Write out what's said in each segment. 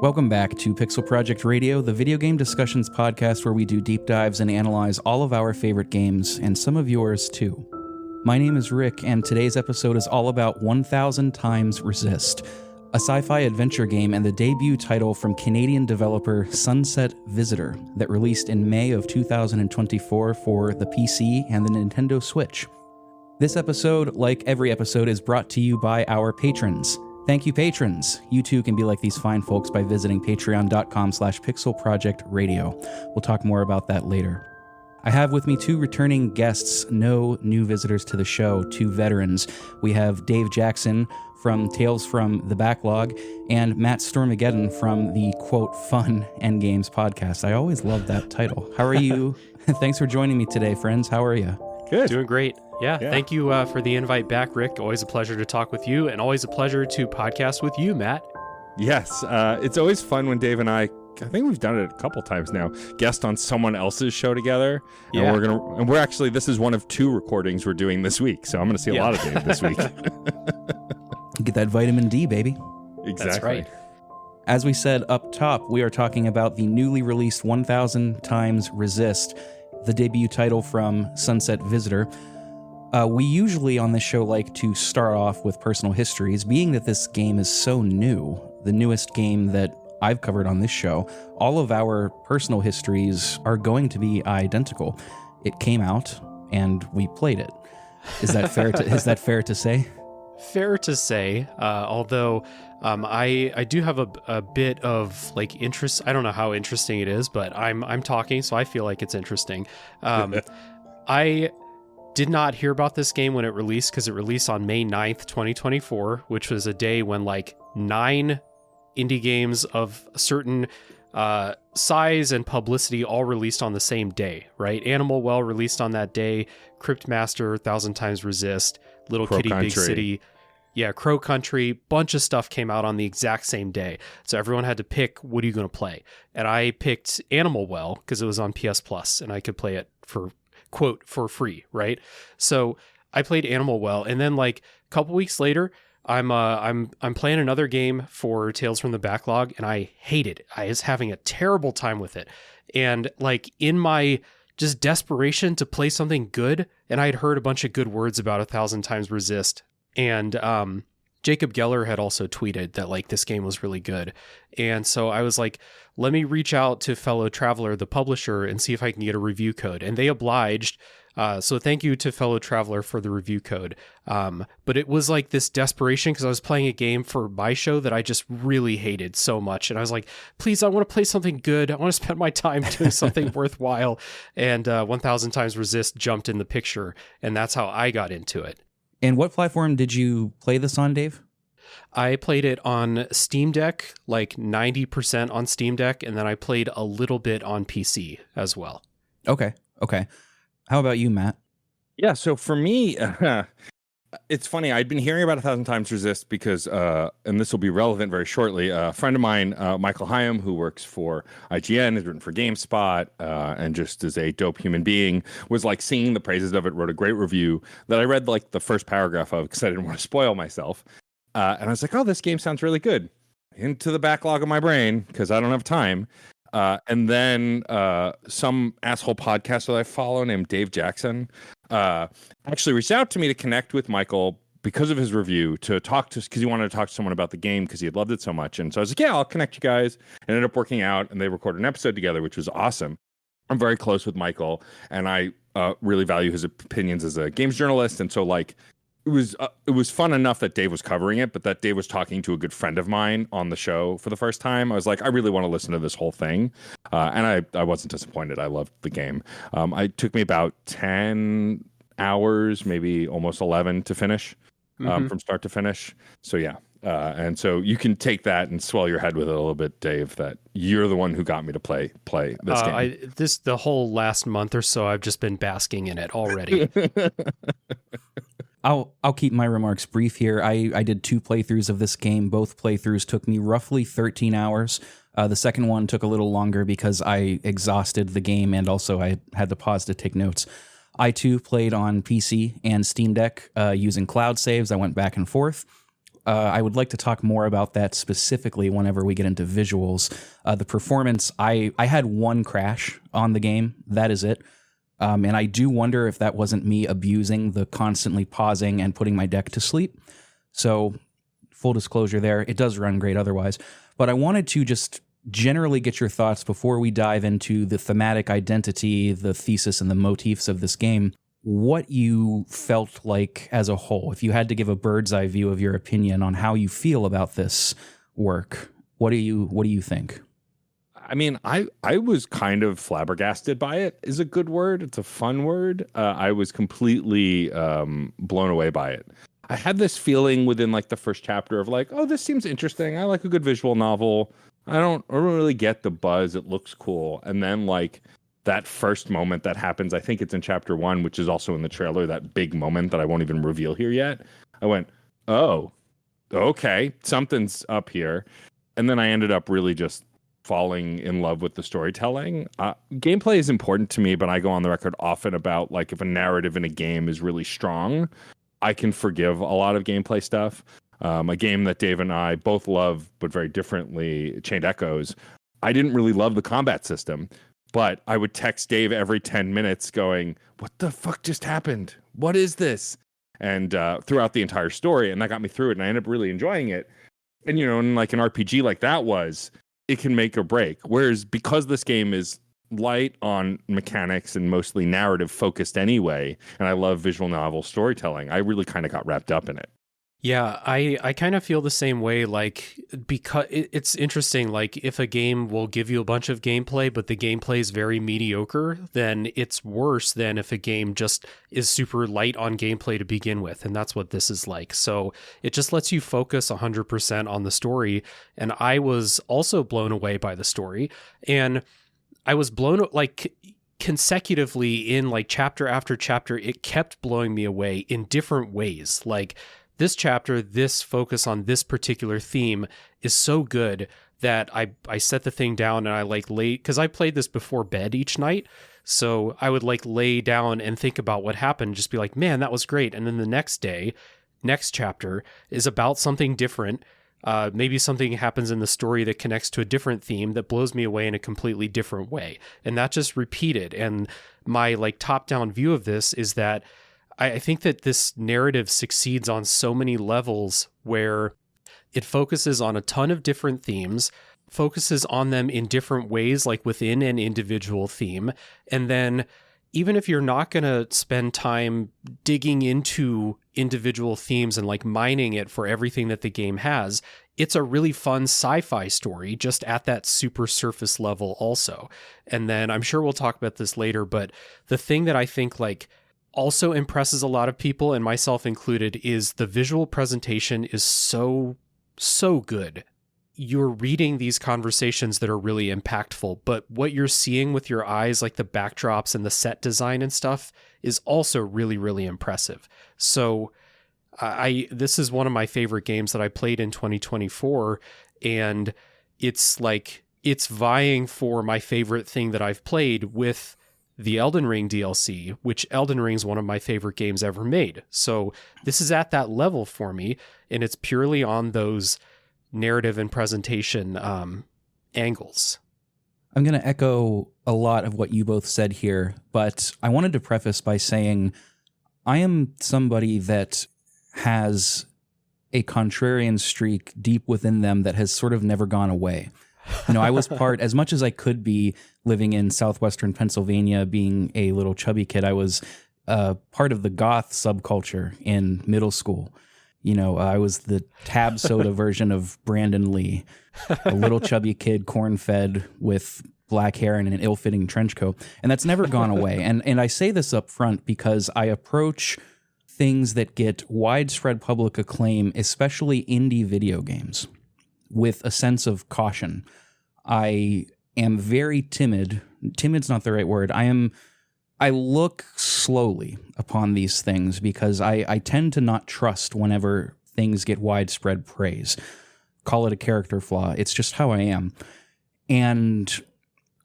Welcome back to Pixel Project Radio, the video game discussions podcast where we do deep dives and analyze all of our favorite games, and some of yours too. My name is Rick, and today's episode is all about 1000xRESIST, a sci-fi adventure game and the debut title from Canadian developer Sunset Visitor that released in May of 2024 for the PC and the Nintendo Switch. This episode, like every episode, is brought to you by our patrons. Thank you, patrons. You too can be like these fine folks by visiting patreon.com/pixelprojectradio. We'll talk more about that later. I have with me two returning guests, no new visitors to the show, two veterans. We have Dave Jackson from Tales from the Backlog and Matt Stormageddon from the, quote, fun Endgames podcast. I always love that title. How are you? Thanks for joining me today, friends. How are you? Good. Doing great. Yeah. Thank you for the invite back, Rick. Always a pleasure to talk with you, and always a pleasure to podcast with you, Matt. Yes. It's always fun when Dave and I think we've done it a couple times now, guest on someone else's show together. Yeah. And we're actually, this is one of two recordings we're doing this week, so I'm going to see a lot of Dave this week. Get that vitamin D, baby. Exactly. That's right. As we said up top, we are talking about the newly released 1000xRESIST, the debut title from Sunset Visitor. We usually on this show like to start off with personal histories, being that this game is so new, the newest game that I've covered on this show. All of our personal histories are going to be identical. It came out and we played it. Is that fair to say? Fair to say, although I do have a bit of like interest. I don't know how interesting it is, but I'm talking, so I feel like it's interesting. I did not hear about this game when it released because it released on May 9th, 2024, which was a day when like 9 indie games of a certain size and publicity all released on the same day, right? Animal Well released on that day, Cryptmaster, 1000xRESIST, Little Crow Kitty Country. Big City, Crow Country, bunch of stuff came out on the exact same day. So everyone had to pick, what are you going to play? And I picked Animal Well because it was on PS Plus and I could play it for, quote, for free, right? So I played Animal Well, and then like a couple weeks later, I'm playing another game for Tales from the Backlog, and I hated it. I was having a terrible time with it. And like in my just desperation to play something good, and I had heard a bunch of good words about 1000xRESIST, and Jacob Geller had also tweeted that like this game was really good. And so I was like, let me reach out to Fellow Traveler, the publisher, and see if I can get a review code. And they obliged. So thank you to Fellow Traveler for the review code. But it was like this desperation because I was playing a game for my show that I just really hated so much. And I was like, please, I want to play something good. I want to spend my time doing something worthwhile. And 1000xRESIST jumped in the picture. And that's how I got into it. And what platform did you play this on, Dave? I played it on Steam Deck, like 90% on Steam Deck. And then I played a little bit on PC as well. Okay. How about you, Matt? Yeah, so for me, it's funny. I'd been hearing about 1000xRESIST because, and this will be relevant very shortly, a friend of mine, Michael Hyam, who works for IGN, has written for GameSpot, and just is a dope human being, was like singing the praises of it, wrote a great review that I read like the first paragraph of because I didn't want to spoil myself. And I was like, oh, this game sounds really good. Into the backlog of my brain because I don't have time. And then some asshole podcaster that I follow named Dave Jackson actually reached out to me to connect with Michael because of his review, to talk to, because he wanted to talk to someone about the game because he had loved it so much. And so I was like, yeah, I'll connect you guys. And ended up working out, and they recorded an episode together, which was awesome. I'm very close with Michael, and I really value his opinions as a games journalist. And so like, it was fun enough that Dave was covering it, but that Dave was talking to a good friend of mine on the show for the first time. I was like, I really want to listen to this whole thing. And I wasn't disappointed. I loved the game. It took me about 10 hours, maybe almost 11 to finish, from start to finish. So yeah. And so you can take that and swell your head with it a little bit, Dave, that you're the one who got me to play this game. The whole last month or so, I've just been basking in it already. I'll keep my remarks brief here. I did 2 playthroughs of this game. Both playthroughs took me roughly 13 hours. The second one took a little longer because I exhausted the game and also I had to pause to take notes. I too played on PC and Steam Deck using cloud saves. I went back and forth. I would like to talk more about that specifically whenever we get into visuals. The performance, I had one crash on the game. That is it. And I do wonder if that wasn't me abusing the constantly pausing and putting my deck to sleep. So full disclosure there, it does run great otherwise. But I wanted to just generally get your thoughts before we dive into the thematic identity, the thesis, and the motifs of this game. What you felt like as a whole, if you had to give a bird's eye view of your opinion on how you feel about this work, what do you think? I mean, I was kind of flabbergasted by it is a good word. It's a fun word. I was completely blown away by it. I had this feeling within like the first chapter of like, oh, this seems interesting. I like a good visual novel. I don't really get the buzz. It looks cool. And then like that first moment that happens, I think it's in chapter 1, which is also in the trailer, that big moment that I won't even reveal here yet. I went, oh, okay, something's up here. And then I ended up really just falling in love with the storytelling. Gameplay is important to me, but I go on the record often about like if a narrative in a game is really strong, I can forgive a lot of gameplay stuff. A game that Dave and I both love, but very differently, Chained Echoes. I didn't really love the combat system, but I would text Dave every 10 minutes going, what the fuck just happened? What is this? And throughout the entire story, and that got me through it, and I ended up really enjoying it. And, you know, in like an RPG like that was, it can make or break. Whereas because this game is light on mechanics and mostly narrative focused anyway, and I love visual novel storytelling, I really kind of got wrapped up in it. Yeah, I kind of feel the same way, like, because it's interesting, like, if a game will give you a bunch of gameplay, but the gameplay is very mediocre, then it's worse than if a game just is super light on gameplay to begin with, and that's what this is like. So it just lets you focus 100% on the story, and I was also blown away by the story, and I was blown, like, consecutively in, like, chapter after chapter, it kept blowing me away in different ways, like, this chapter, this focus on this particular theme is so good that I set the thing down and I like lay, because I played this before bed each night. So I would like lay down and think about what happened, just be like, man, that was great. And then the next day, next chapter is about something different. Maybe something happens in the story that connects to a different theme that blows me away in a completely different way. And that just repeated. And my like top-down view of this is that I think that this narrative succeeds on so many levels where it focuses on a ton of different themes, focuses on them in different ways, like within an individual theme. And then even if you're not going to spend time digging into individual themes and like mining it for everything that the game has, it's a really fun sci-fi story just at that super surface level also. And then I'm sure we'll talk about this later, but the thing that I think like also impresses a lot of people, and myself included, is the visual presentation is so good. You're reading these conversations that are really impactful, but what you're seeing with your eyes, like the backdrops and the set design and stuff, is also really, really impressive. So this is one of my favorite games that I played in 2024, and it's like, it's vying for my favorite thing that I've played with the Elden Ring DLC, which Elden Ring is one of my favorite games ever made. So this is at that level for me, and it's purely on those narrative and presentation angles. I'm going to echo a lot of what you both said here, but I wanted to preface by saying I am somebody that has a contrarian streak deep within them that has sort of never gone away. You know, I was part, as much as I could be living in southwestern Pennsylvania, being a little chubby kid, I was part of the goth subculture in middle school. You know, I was the tab soda version of Brandon Lee, a little chubby kid, corn-fed with black hair and an ill-fitting trench coat. And that's never gone away. And I say this up front because I approach things that get widespread public acclaim, especially indie video games, with a sense of caution. I am very timid. Timid's not the right word. I look slowly upon these things because I tend to not trust whenever things get widespread praise. Call it a character flaw. It's just how I am. And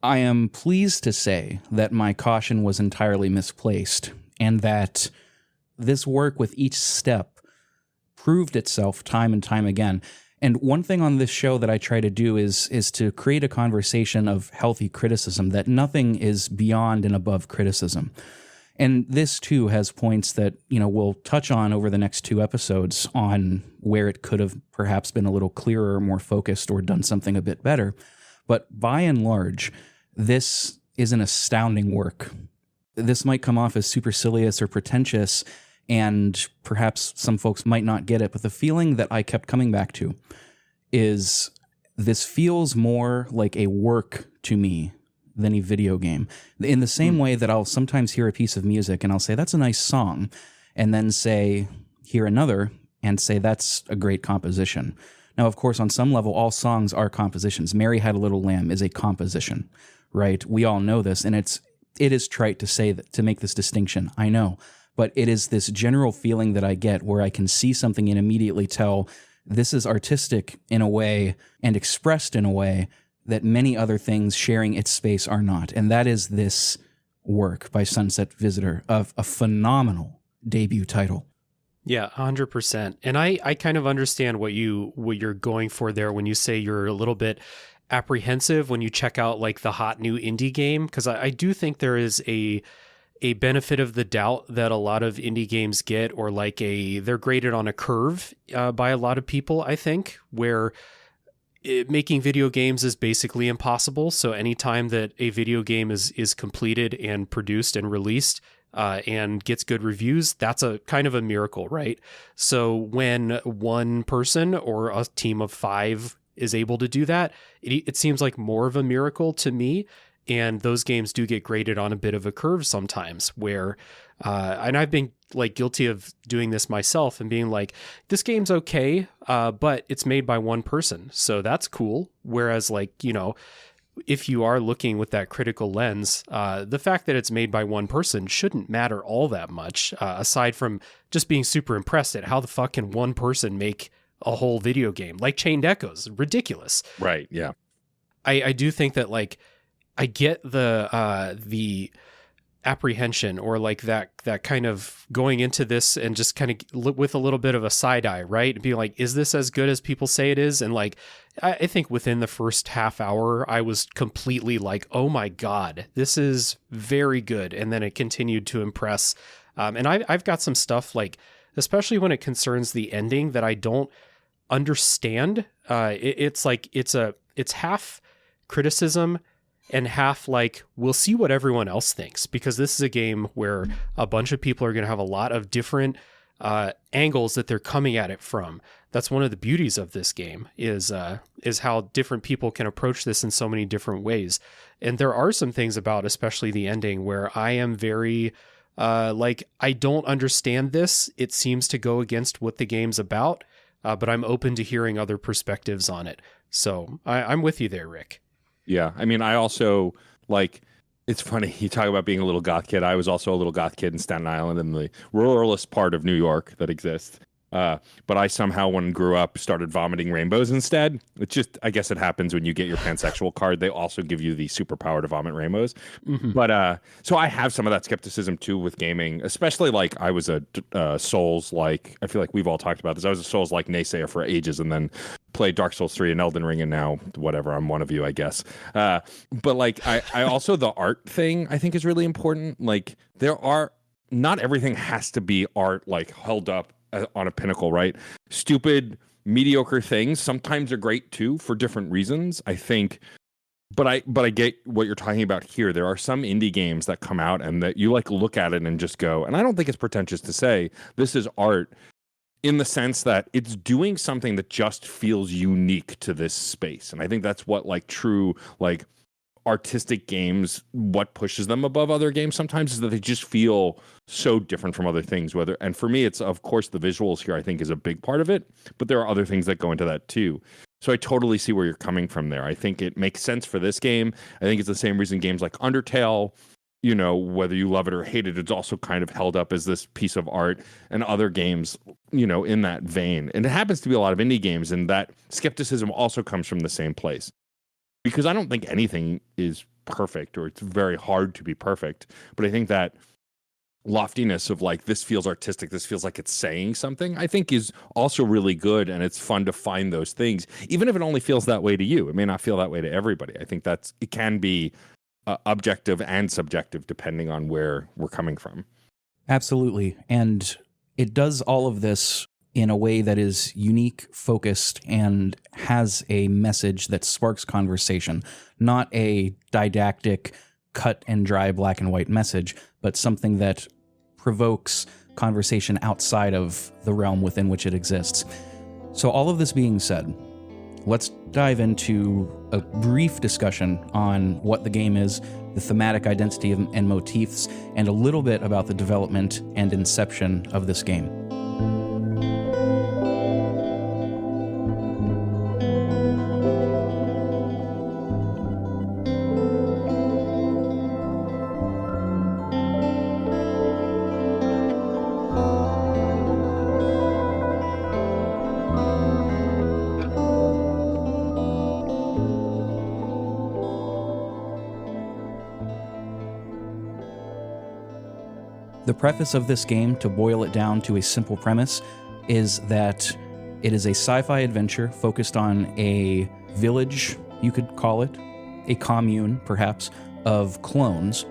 I am pleased to say that my caution was entirely misplaced and that this work with each step proved itself time and time again. And one thing on this show that I try to do is to create a conversation of healthy criticism, that nothing is beyond and above criticism. And this too has points that, we'll touch on over the next 2 episodes on where it could have perhaps been a little clearer, more focused, or done something a bit better. But by and large, this is an astounding work. This might come off as supercilious or pretentious, and perhaps some folks might not get it, but the feeling that I kept coming back to is this feels more like a work to me than a video game. In the same way that I'll sometimes hear a piece of music and I'll say, that's a nice song, and then hear another and say, that's a great composition. Now, of course, on some level, all songs are compositions. Mary Had a Little Lamb is a composition, right? We all know this, and it is trite to say that, to make this distinction, I know. But it is this general feeling that I get where I can see something and immediately tell this is artistic in a way and expressed in a way that many other things sharing its space are not. And that is this work by Sunset Visitor, of a phenomenal debut title. Yeah, 100%. And I kind of understand what you're going for there when you say you're a little bit apprehensive when you check out like the hot new indie game, because I do think there is a benefit of the doubt that a lot of indie games get, or like they're graded on a curve by a lot of people, I think, where making video games is basically impossible. So anytime that a video game is completed and produced and released and gets good reviews, that's a kind of a miracle, right? So when one person or a team of 5 is able to do that, it seems like more of a miracle to me. And those games do get graded on a bit of a curve sometimes, where, and I've been like guilty of doing this myself and being like, this game's okay, but it's made by one person, so that's cool. Whereas like, if you are looking with that critical lens, the fact that it's made by one person shouldn't matter all that much, aside from just being super impressed at how the fuck can one person make a whole video game like Chained Echoes. Ridiculous. Right. Yeah. I do think that like, I get the apprehension, or like that kind of going into this and just kind of with a little bit of a side eye, right? Being like, is this as good as people say it is? And like, I think within the first half hour, I was completely like, oh my God, this is very good. And then it continued to impress. And I've got some stuff like, especially when it concerns the ending, that I don't understand. It's like, it's half criticism and half like, we'll see what everyone else thinks, because this is a game where a bunch of people are going to have a lot of different angles that they're coming at it from. That's one of the beauties of this game is how different people can approach this in so many different ways. And there are some things about, especially the ending, where I am very like, I don't understand this. It seems to go against what the game's about, but I'm open to hearing other perspectives on it. So I'm with you there, Rick. Yeah. I mean, I also like, it's funny. You talk about being a little goth kid. I was also a little goth kid in Staten Island, in the ruralist part of New York that exists. But I somehow, when I grew up, started vomiting rainbows instead. It's just, I guess it happens when you get your pansexual card. They also give you the superpower to vomit rainbows. Mm-hmm. But so I have some of that skepticism too with gaming, especially like I was a Souls-like, I feel like we've all talked about this. I was a Souls-like naysayer for ages, and then played Dark Souls 3 and Elden Ring, and now whatever, I'm one of you, I guess. But like, I also, the art thing I think is really important. Like, not everything has to be art like held up on a pinnacle, right? Stupid, mediocre things sometimes are great too for different reasons, I think. But I get what you're talking about here. There are some indie games that come out and that you like look at it and just go, and I don't think it's pretentious to say this is art, in the sense that it's doing something that just feels unique to this space. And I think that's what like true like artistic games, what pushes them above other games sometimes is that they just feel so different from other things. And for me, it's of course the visuals here I think is a big part of it, but there are other things that go into that too. So I totally see where you're coming from there. I think it makes sense for this game. I think it's the same reason games like Undertale, whether you love it or hate it, it's also kind of held up as this piece of art, and other games, in that vein. And it happens to be a lot of indie games, and that skepticism also comes from the same place. Because I don't think anything is perfect, or it's very hard to be perfect. But I think that loftiness of like, this feels artistic, this feels like it's saying something, I think is also really good. And it's fun to find those things, even if it only feels that way to you. It may not feel that way to everybody. I think it can be objective and subjective depending on where we're coming from. Absolutely. And it does all of this in a way that is unique, focused, and has a message that sparks conversation, not a didactic, cut and dry black and white message, but something that provokes conversation outside of the realm within which it exists. So all of this being said, let's dive into a brief discussion on what the game is, the thematic identity and motifs, and a little bit about the development and inception of this game. The preface of this game, to boil it down to a simple premise, is that it is a sci-fi adventure focused on a village, you could call it, a commune, perhaps, of clones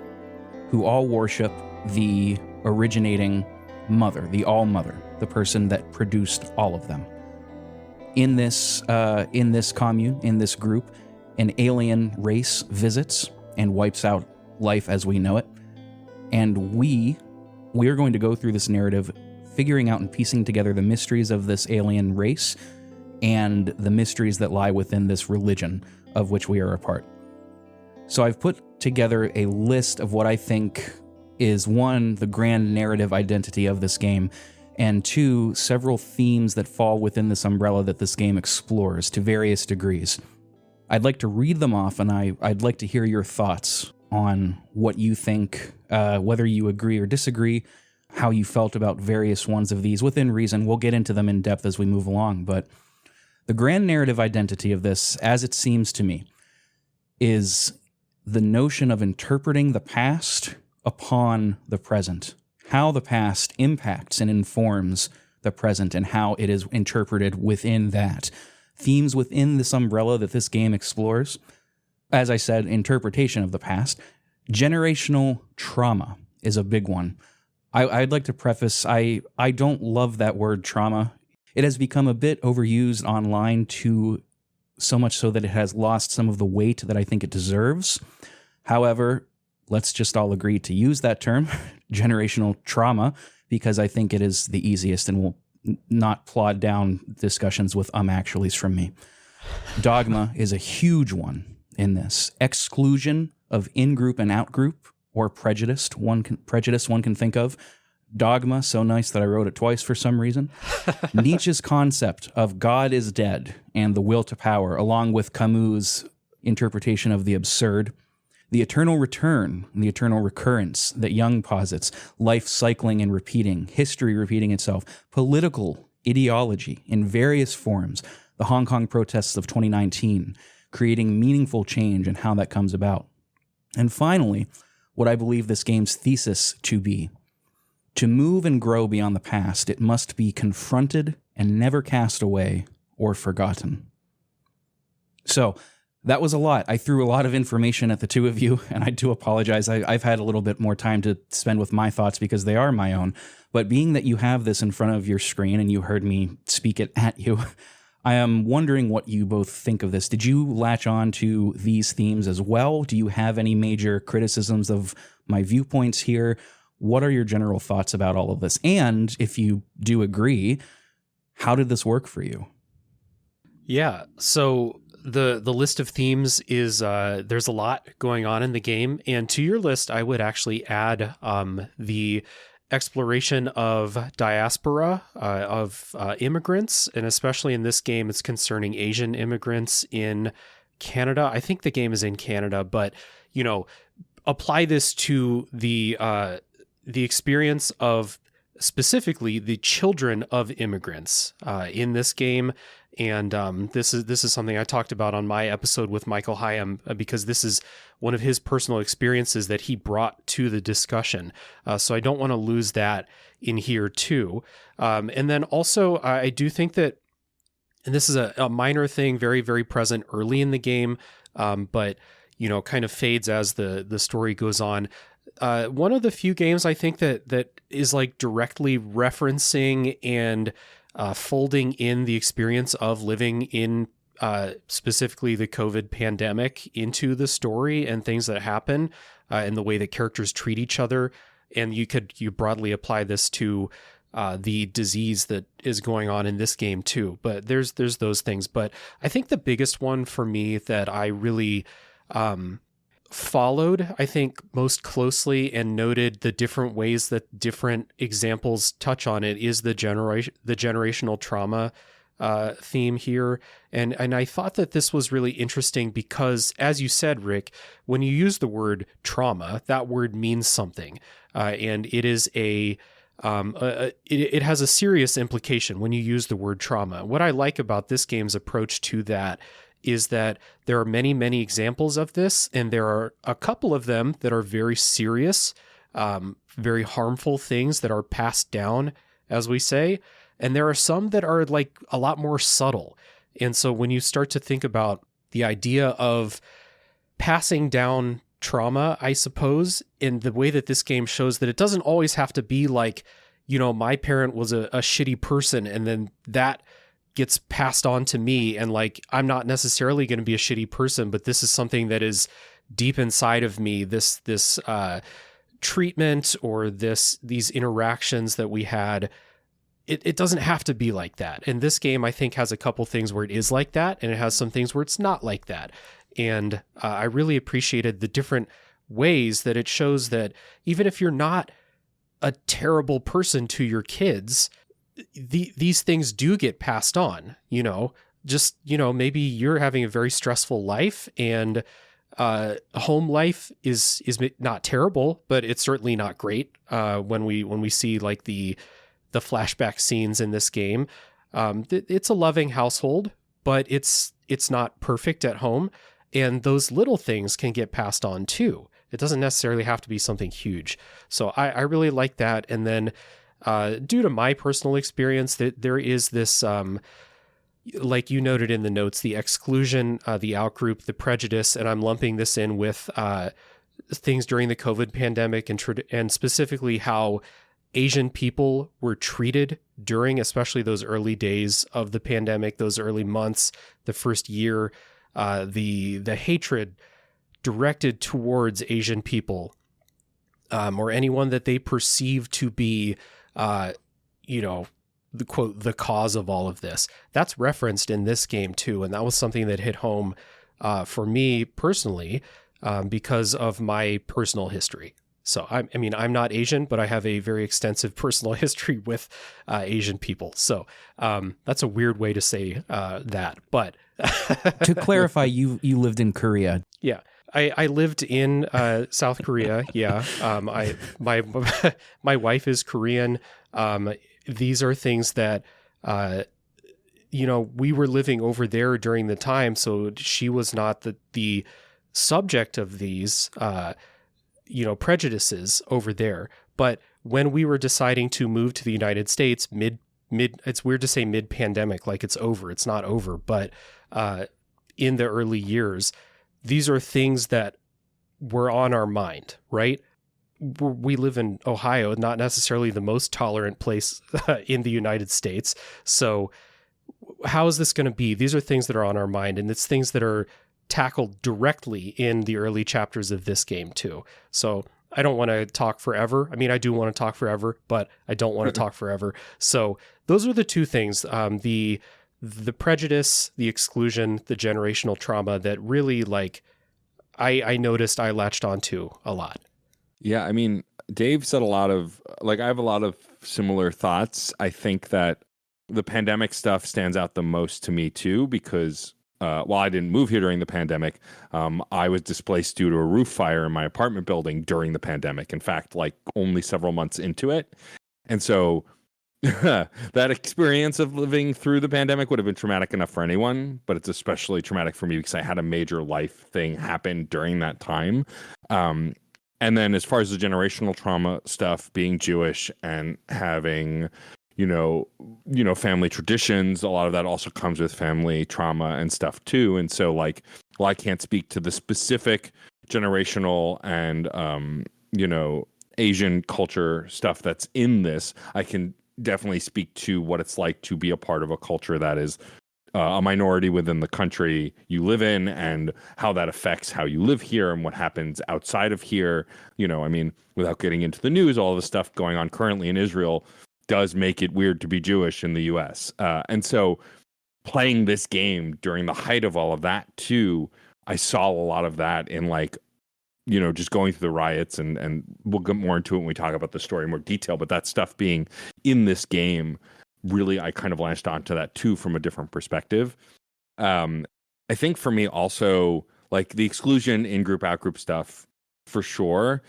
who all worship the originating mother, the All-Mother, the person that produced all of them. In this commune, in this group, an alien race visits and wipes out life as we know it, and we are going to go through this narrative figuring out and piecing together the mysteries of this alien race and the mysteries that lie within this religion of which we are a part. So I've put together a list of what I think is, one, the grand narrative identity of this game, and two, several themes that fall within this umbrella that this game explores to various degrees. I'd like to read them off, and I'd like to hear your thoughts on what you think, whether you agree or disagree, how you felt about various ones of these within reason. We'll get into them in depth as we move along, but the grand narrative identity of this, as it seems to me, is the notion of interpreting the past upon the present, how the past impacts and informs the present, and how it is interpreted within that. Themes within this umbrella that this game explores: as I said, interpretation of the past. Generational trauma is a big one. I'd like to preface, I don't love that word trauma. It has become a bit overused online, so much so that it has lost some of the weight that I think it deserves. However, let's just all agree to use that term, generational trauma, because I think it is the easiest and will not plod down discussions with actuallys from me. Dogma is a huge one in this. Exclusion of in-group and out-group, or prejudice one can think of. Dogma, so nice that I wrote it twice for some reason. Nietzsche's concept of God is dead and the will to power, along with Camus' interpretation of the absurd. The eternal return and the eternal recurrence that Jung posits, life cycling and repeating, history repeating itself, political ideology in various forms, the Hong Kong protests of 2019, creating meaningful change and how that comes about. And finally, what I believe this game's thesis to be: to move and grow beyond the past, it must be confronted and never cast away or forgotten. So that was a lot. I threw a lot of information at the two of you, and I do apologize. I've had a little bit more time to spend with my thoughts because they are my own. But being that you have this in front of your screen and you heard me speak it at you, I am wondering what you both think of this. Did you latch on to these themes as well? Do you have any major criticisms of my viewpoints here? What are your general thoughts about all of this? And if you do agree, how did this work for you? Yeah, so the list of themes is there's a lot going on in the game. And to your list, I would actually add the exploration of diaspora, of immigrants, and especially in this game, it's concerning Asian immigrants in Canada. I think the game is in Canada, but apply this to the experience of specifically the children of immigrants. In this game, And this is something I talked about on my episode with Michael Hyam, because this is one of his personal experiences that he brought to the discussion. So I don't want to lose that in here too. And then also, I do think that, and this is a minor thing, very, very present early in the game, but kind of fades as the story goes on. One of the few games I think that is like directly referencing and folding in the experience of living in specifically the COVID pandemic into the story and things that happen and the way that characters treat each other. And you broadly apply this to the disease that is going on in this game too. But there's those things. But I think the biggest one for me that I really followed, I think, most closely and noted the different ways that different examples touch on it is the generational trauma theme here. And I thought that this was really interesting because, as you said, Rick, when you use the word trauma, that word means something. And it is it has a serious implication when you use the word trauma. What I like about this game's approach to that is that there are many, many examples of this, and there are a couple of them that are very serious, very harmful things that are passed down, as we say, and there are some that are like a lot more subtle. And so when you start to think about the idea of passing down trauma, I suppose, in the way that this game shows that it doesn't always have to be like, my parent was a shitty person, and then that gets passed on to me, and like I'm not necessarily going to be a shitty person, but this is something that is deep inside of me, this treatment or these interactions that we had. It doesn't have to be like that. And this game, I think, has a couple things where it is like that, and it has some things where it's not like that. And I really appreciated the different ways that it shows that even if you're not a terrible person to your kids, these things do get passed on, maybe you're having a very stressful life, and home life is not terrible, but it's certainly not great. When we see like the flashback scenes in this game, it's a loving household, but it's not perfect at home. And those little things can get passed on too. It doesn't necessarily have to be something huge. So I really like that. And then, due to my personal experience, that there is this, like you noted in the notes, the exclusion, the outgroup, the prejudice, and I'm lumping this in with things during the COVID pandemic and specifically how Asian people were treated during, especially those early days of the pandemic, those early months, the first year, the hatred directed towards Asian people, or anyone that they perceive to be, the quote, the cause of all of this. That's referenced in this game too. And that was something that hit home for me personally, because of my personal history. So I'm not Asian, but I have a very extensive personal history with Asian people. So that's a weird way to say that. But to clarify, you lived in Korea. Yeah. I lived in South Korea. Yeah. My wife is Korean. These are things that, we were living over there during the time. So she was not the subject of these, prejudices over there. But when we were deciding to move to the United States it's weird to say mid-pandemic, like it's over. It's not over. But in the early years, these are things that were on our mind, right? We live in Ohio, not necessarily the most tolerant place in the United States. So how is this going to be? These are things that are on our mind, and it's things that are tackled directly in the early chapters of this game too. So I don't want to talk forever. I mean, I do want to talk forever, but I don't want to talk forever. So those are the two things, the prejudice, the exclusion, the generational trauma that really, like, I noticed I latched onto a lot. Yeah, I mean, Dave said a lot of, I have a lot of similar thoughts. I think that the pandemic stuff stands out the most to me too, because while I didn't move here during the pandemic, I was displaced due to a roof fire in my apartment building during the pandemic. In fact, only several months into it. And so that experience of living through the pandemic would have been traumatic enough for anyone, but it's especially traumatic for me because I had a major life thing happen during that time. And then as far as the generational trauma stuff, being Jewish and having, family traditions, a lot of that also comes with family trauma and stuff too. And so like, well, I can't speak to the specific generational and, Asian culture stuff that's in this. I can definitely speak to what it's like to be a part of a culture that is a minority within the country you live in, and how that affects how you live here and what happens outside of here. Without getting into the news, all the stuff going on currently in Israel does make it weird to be Jewish in the US. And so playing this game during the height of all of that too, I saw a lot of that in just going through the riots, and we'll get more into it when we talk about the story in more detail, but that stuff being in this game, really, I kind of latched onto that too from a different perspective. I think for me also, like the exclusion in group out group stuff for sure,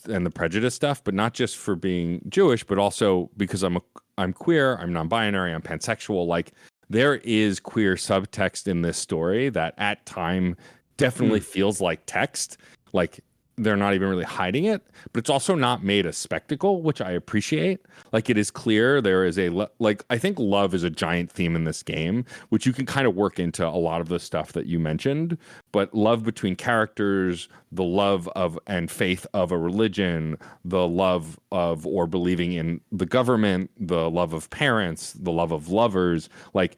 and the prejudice stuff, but not just for being Jewish, but also because I'm queer, I'm non-binary, I'm pansexual. Like there is queer subtext in this story that at time definitely feels like text. Like they're not even really hiding it, but it's also not made a spectacle, which I appreciate. Like it is clear there is I think love is a giant theme in this game, which you can kind of work into a lot of the stuff that you mentioned, but love between characters, the love of and faith of a religion, the love of or believing in the government, the love of parents, the love of lovers, like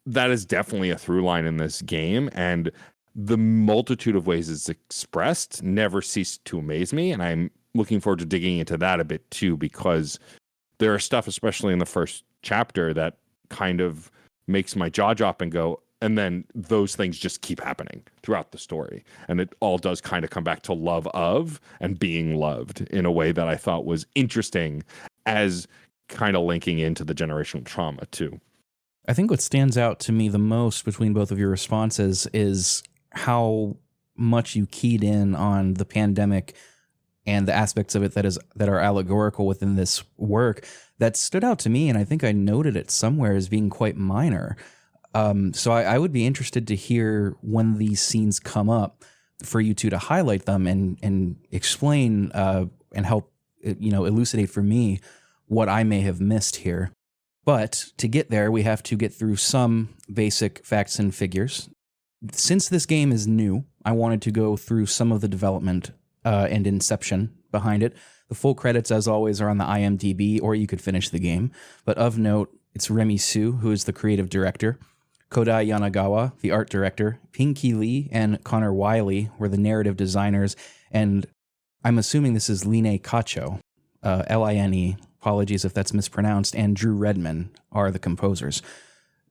that is definitely a through line in this game. And the multitude of ways it's expressed never ceased to amaze me. And I'm looking forward to digging into that a bit too, because there are stuff, especially in the first chapter, that kind of makes my jaw drop and go, and then those things just keep happening throughout the story. And it all does kind of come back to love of and being loved in a way that I thought was interesting, as kind of linking into the generational trauma too. I think what stands out to me the most between both of your responses is how much you keyed in on the pandemic and the aspects of it that are allegorical within this work. That stood out to me, and I think I noted it somewhere as being quite minor. So I would be interested to hear when these scenes come up for you two to highlight them and explain and help elucidate for me what I may have missed here. But to get there, we have to get through some basic facts and figures. Since this game is new, I wanted to go through some of the development and inception behind it. The full credits, as always, are on the IMDb, or you could finish the game. But of note, it's Remy Su, who is the creative director. Kodai Yanagawa, the art director. Pinky Lee and Connor Wiley were the narrative designers. And I'm assuming this is Line Cacho, Line, apologies if that's mispronounced, and Drew Redman are the composers.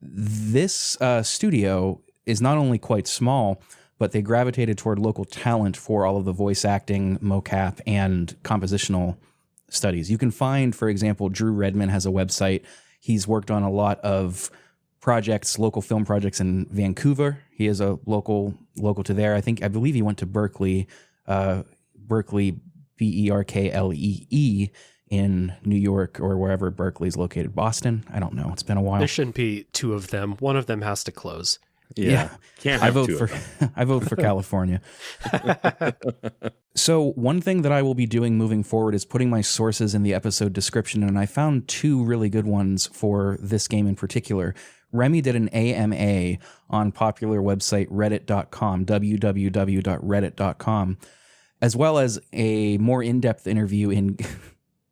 This studio is not only quite small, but they gravitated toward local talent for all of the voice acting, mocap, and compositional studies. You can find, for example, Drew Redman has a website. He's worked on a lot of projects, local film projects in Vancouver. He is a local to there. I believe he went to Berkeley, Berkeley, Berklee in New York, or wherever Berkeley's located. Boston? I don't know. It's been a while. There shouldn't be two of them. One of them has to close. Yeah. Can't have two of them. I vote for California. So one thing that I will be doing moving forward is putting my sources in the episode description, and I found two really good ones for this game in particular. Remy did an AMA on popular website reddit.com, www.reddit.com, as well as a more in-depth interview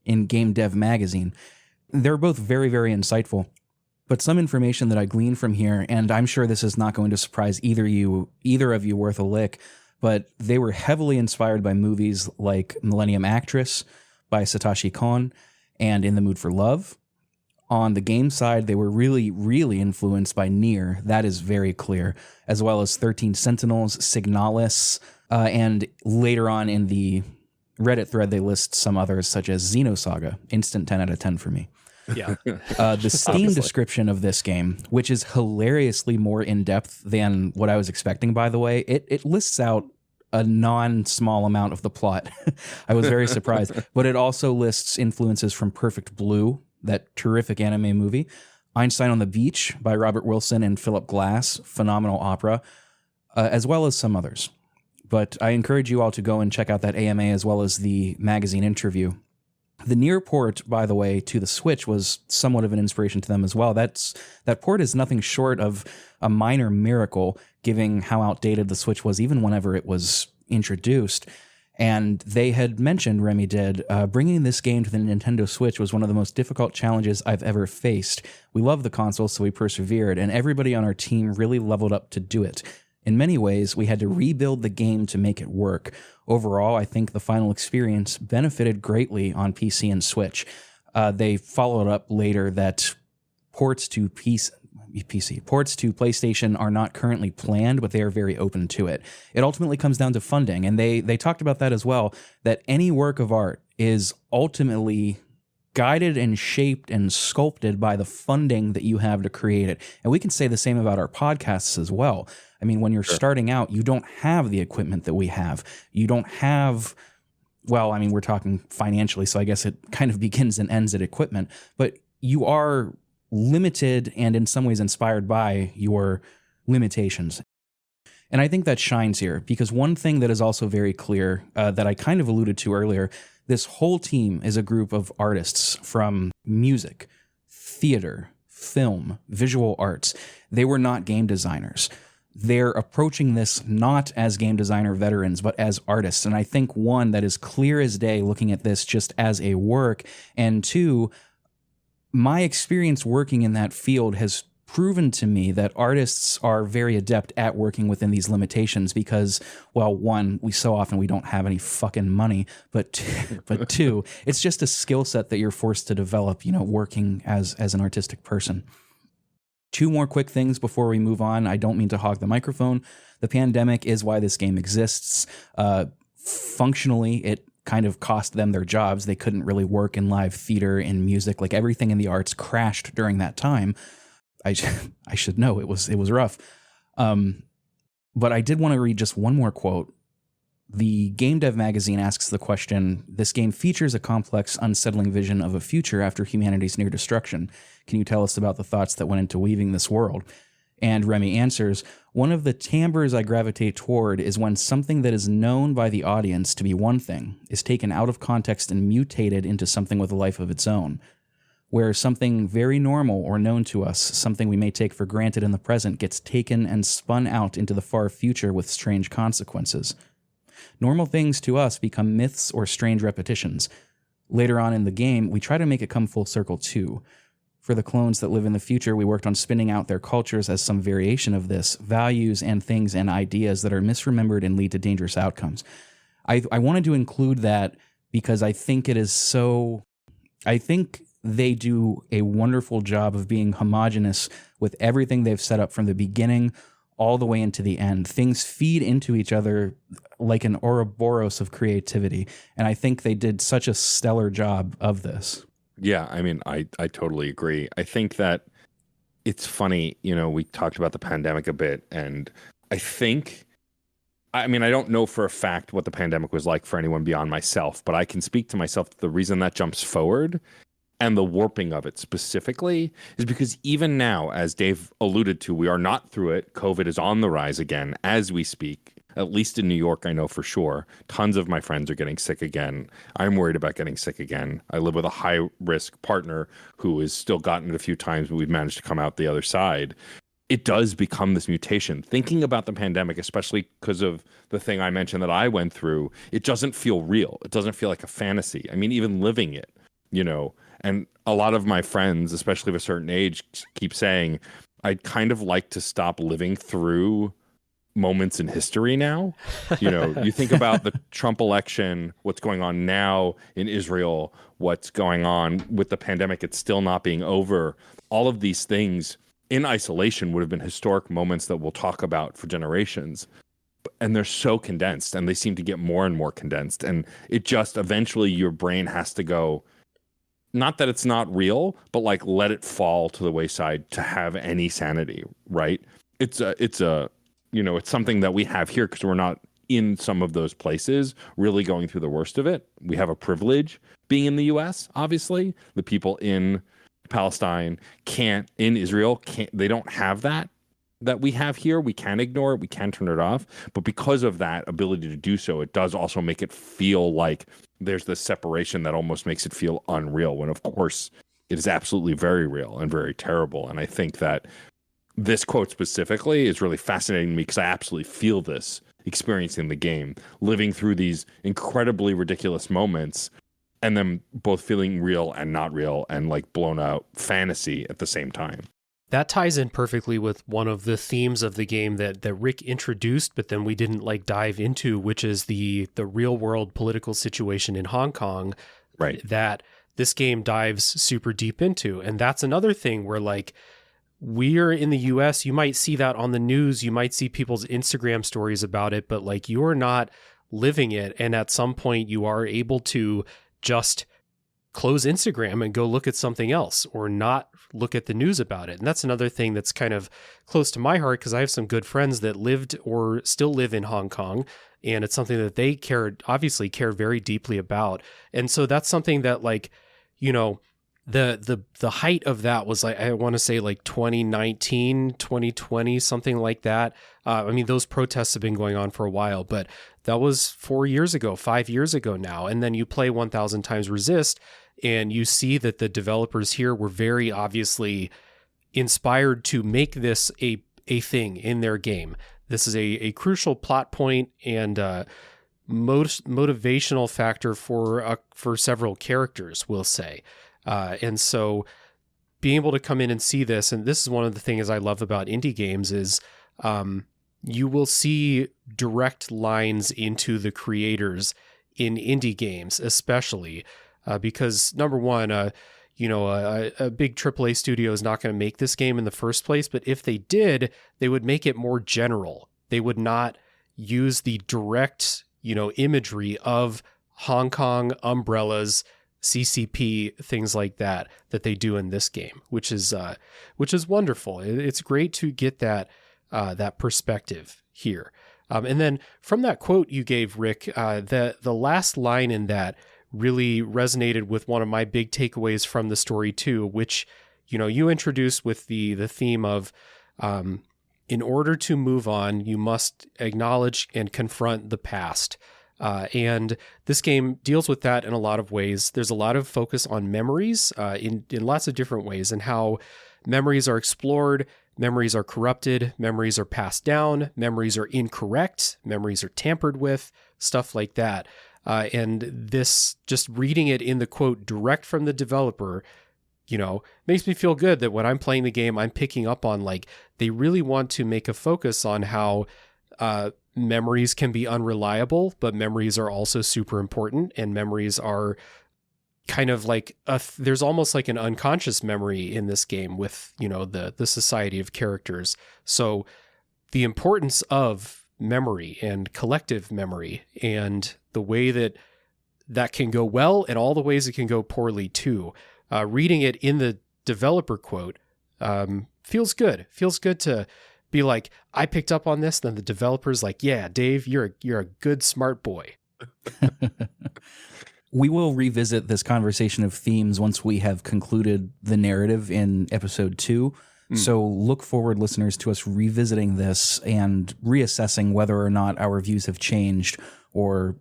in Game Dev Magazine. They're both very, very insightful. But some information that I gleaned from here, and I'm sure this is not going to surprise either of you worth a lick, but they were heavily inspired by movies like Millennium Actress by Satoshi Kon and In the Mood for Love. On the game side, they were really, really influenced by Nier. That is very clear, as well as 13 Sentinels, Signalis, and later on in the Reddit thread, they list some others such as Xenosaga. Instant 10 out of 10 for me. Yeah. The Steam description of this game, which is hilariously more in-depth than what I was expecting, by the way, it lists out a non-small amount of the plot. I was very surprised. But it also lists influences from Perfect Blue, that terrific anime movie. Einstein on the Beach by Robert Wilson and Philip Glass, phenomenal opera, as well as some others. But I encourage you all to go and check out that AMA as well as the magazine interview. The near port, by the way, to the Switch was somewhat of an inspiration to them as well. That port is nothing short of a minor miracle, given how outdated the Switch was even whenever it was introduced. And they had mentioned, Remy did, bringing this game to the Nintendo Switch was one of the most difficult challenges I've ever faced. We love the console, so we persevered, and everybody on our team really leveled up to do it. In many ways, we had to rebuild the game to make it work. Overall, I think the final experience benefited greatly on PC and Switch. They followed up later that ports to PlayStation are not currently planned, but they are very open to it. It ultimately comes down to funding, and they talked about that as well, that any work of art is ultimately guided and shaped and sculpted by the funding that you have to create it. And we can say the same about our podcasts as well. I mean, when you're starting out, you don't have the equipment that we have. You don't have, well, I mean, we're talking financially, so I guess it kind of begins and ends at equipment, but you are limited and in some ways inspired by your limitations. And I think that shines here because one thing that is also very clear that I kind of alluded to earlier, this whole team is a group of artists from music, theater, film, visual arts. They were not game designers. They're approaching this not as game designer veterans, but as artists. And I think one, that is clear as day looking at this just as a work, and two, my experience working in that field has proven to me that artists are very adept at working within these limitations because, well, one, we don't have any fucking money, but two, it's just a skill set that you're forced to develop, working as an artistic person. Two more quick things before we move on. I don't mean to hog the microphone. The pandemic is why this game exists. Functionally, it kind of cost them their jobs. They couldn't really work in live theater, in music, like everything in the arts crashed during that time. I should know it was rough. But I did want to read just one more quote. The Game Dev magazine asks the question, this game features a complex, unsettling vision of a future after humanity's near destruction. Can you tell us about the thoughts that went into weaving this world? And Remy answers, one of the timbres I gravitate toward is when something that is known by the audience to be one thing is taken out of context and mutated into something with a life of its own. Where something very normal or known to us, something we may take for granted in the present, gets taken and spun out into the far future with strange consequences. Normal things to us become myths or strange repetitions. Later on in the game, we try to make it come full circle too. For the clones that live in the future, we worked on spinning out their cultures as some variation of this, values and things and ideas that are misremembered and lead to dangerous outcomes. I wanted to include that because I think they do a wonderful job of being homogenous with everything they've set up from the beginning all the way into the end. Things feed into each other like an Ouroboros of creativity. And I think they did such a stellar job of this. Yeah, I mean, I totally agree. I think that it's funny, we talked about the pandemic a bit, and I don't know for a fact what the pandemic was like for anyone beyond myself, but I can speak to myself that the reason that jumps forward and the warping of it specifically is because even now, as Dave alluded to, we are not through it. COVID is on the rise again as we speak. At least in New York, I know for sure. Tons of my friends are getting sick again. I'm worried about getting sick again. I live with a high-risk partner who has still gotten it a few times, but we've managed to come out the other side. It does become this mutation. Thinking about the pandemic, especially because of the thing I mentioned that I went through, it doesn't feel real. It doesn't feel like a fantasy. I mean, even living it, and a lot of my friends, especially of a certain age, keep saying, I'd kind of like to stop living through moments in history now. You think about the Trump election, what's going on now in Israel, what's going on with the pandemic, it's still not being over. All of these things in isolation would have been historic moments that we'll talk about for generations. And they're so condensed, and they seem to get more and more condensed. And it just eventually your brain has to go, not that it's not real, but like let it fall to the wayside to have any sanity, right? It's something that we have here because we're not in some of those places, really going through the worst of it. We have a privilege being in the US, obviously. The people in Palestine in Israel they don't have that we have here. We can ignore it, we can turn it off. But because of that ability to do so, it does also make it feel like there's this separation that almost makes it feel unreal, when of course it is absolutely very real and very terrible. And I think that this quote specifically is really fascinating to me, because I absolutely feel this experiencing the game, living through these incredibly ridiculous moments, and then both feeling real and not real, and like blown out fantasy at the same time. That ties in perfectly with one of the themes of the game that Rick introduced, but then we didn't like dive into, which is the real world political situation in Hong Kong, right? That this game dives super deep into. And that's another thing where, like, we're in the US, you might see that on the news, you might see people's Instagram stories about it, but like, you're not living it. And at some point you are able to just close Instagram and go look at something else, or not look at the news about it. And that's another thing that's kind of close to my heart, because I have some good friends that lived or still live in Hong Kong, and it's something that they obviously care very deeply about. And so that's something that, like, you know, the height of that was, like, I want to say like 2019, 2020, something like that. I mean, those protests have been going on for a while, but that was 4 years ago, 5 years ago now. And then you play 1000xRESIST, and you see that the developers here were very obviously inspired to make this a thing in their game. This is a crucial plot point and motivational factor for several characters, we'll say. And so being able to come in and see this, and this is one of the things I love about indie games, is you will see direct lines into the creators in indie games, especially because, number one, a big AAA studio is not going to make this game in the first place, but if they did, they would make it more general. They would not use the direct, imagery of Hong Kong umbrellas, CCP, things like that they do in this game, which is wonderful. It's great to get that perspective here. And then from that quote you gave, Rick, the last line in that really resonated with one of my big takeaways from the story too, which, you introduced with the theme of, in order to move on, you must acknowledge and confront the past. And this game deals with that in a lot of ways. There's a lot of focus on memories in lots of different ways, and how memories are explored, memories are corrupted, memories are passed down, memories are incorrect, memories are tampered with, stuff like that. And this, just reading it in the quote direct from the developer, makes me feel good that when I'm playing the game, I'm picking up on, like, they really want to make a focus on how memories can be unreliable, but memories are also super important, and memories are kind of like there's almost like an unconscious memory in this game with, the society of characters. So the importance of memory and collective memory, and the way that can go well, and all the ways it can go poorly too. Reading it in the developer quote feels good. Feels good to be like, I picked up on this. Then the developer's like, yeah, Dave, you're a good, smart boy. We will revisit this conversation of themes once we have concluded the narrative in episode 2. So look forward, listeners, to us revisiting this and reassessing whether or not our views have changed, or,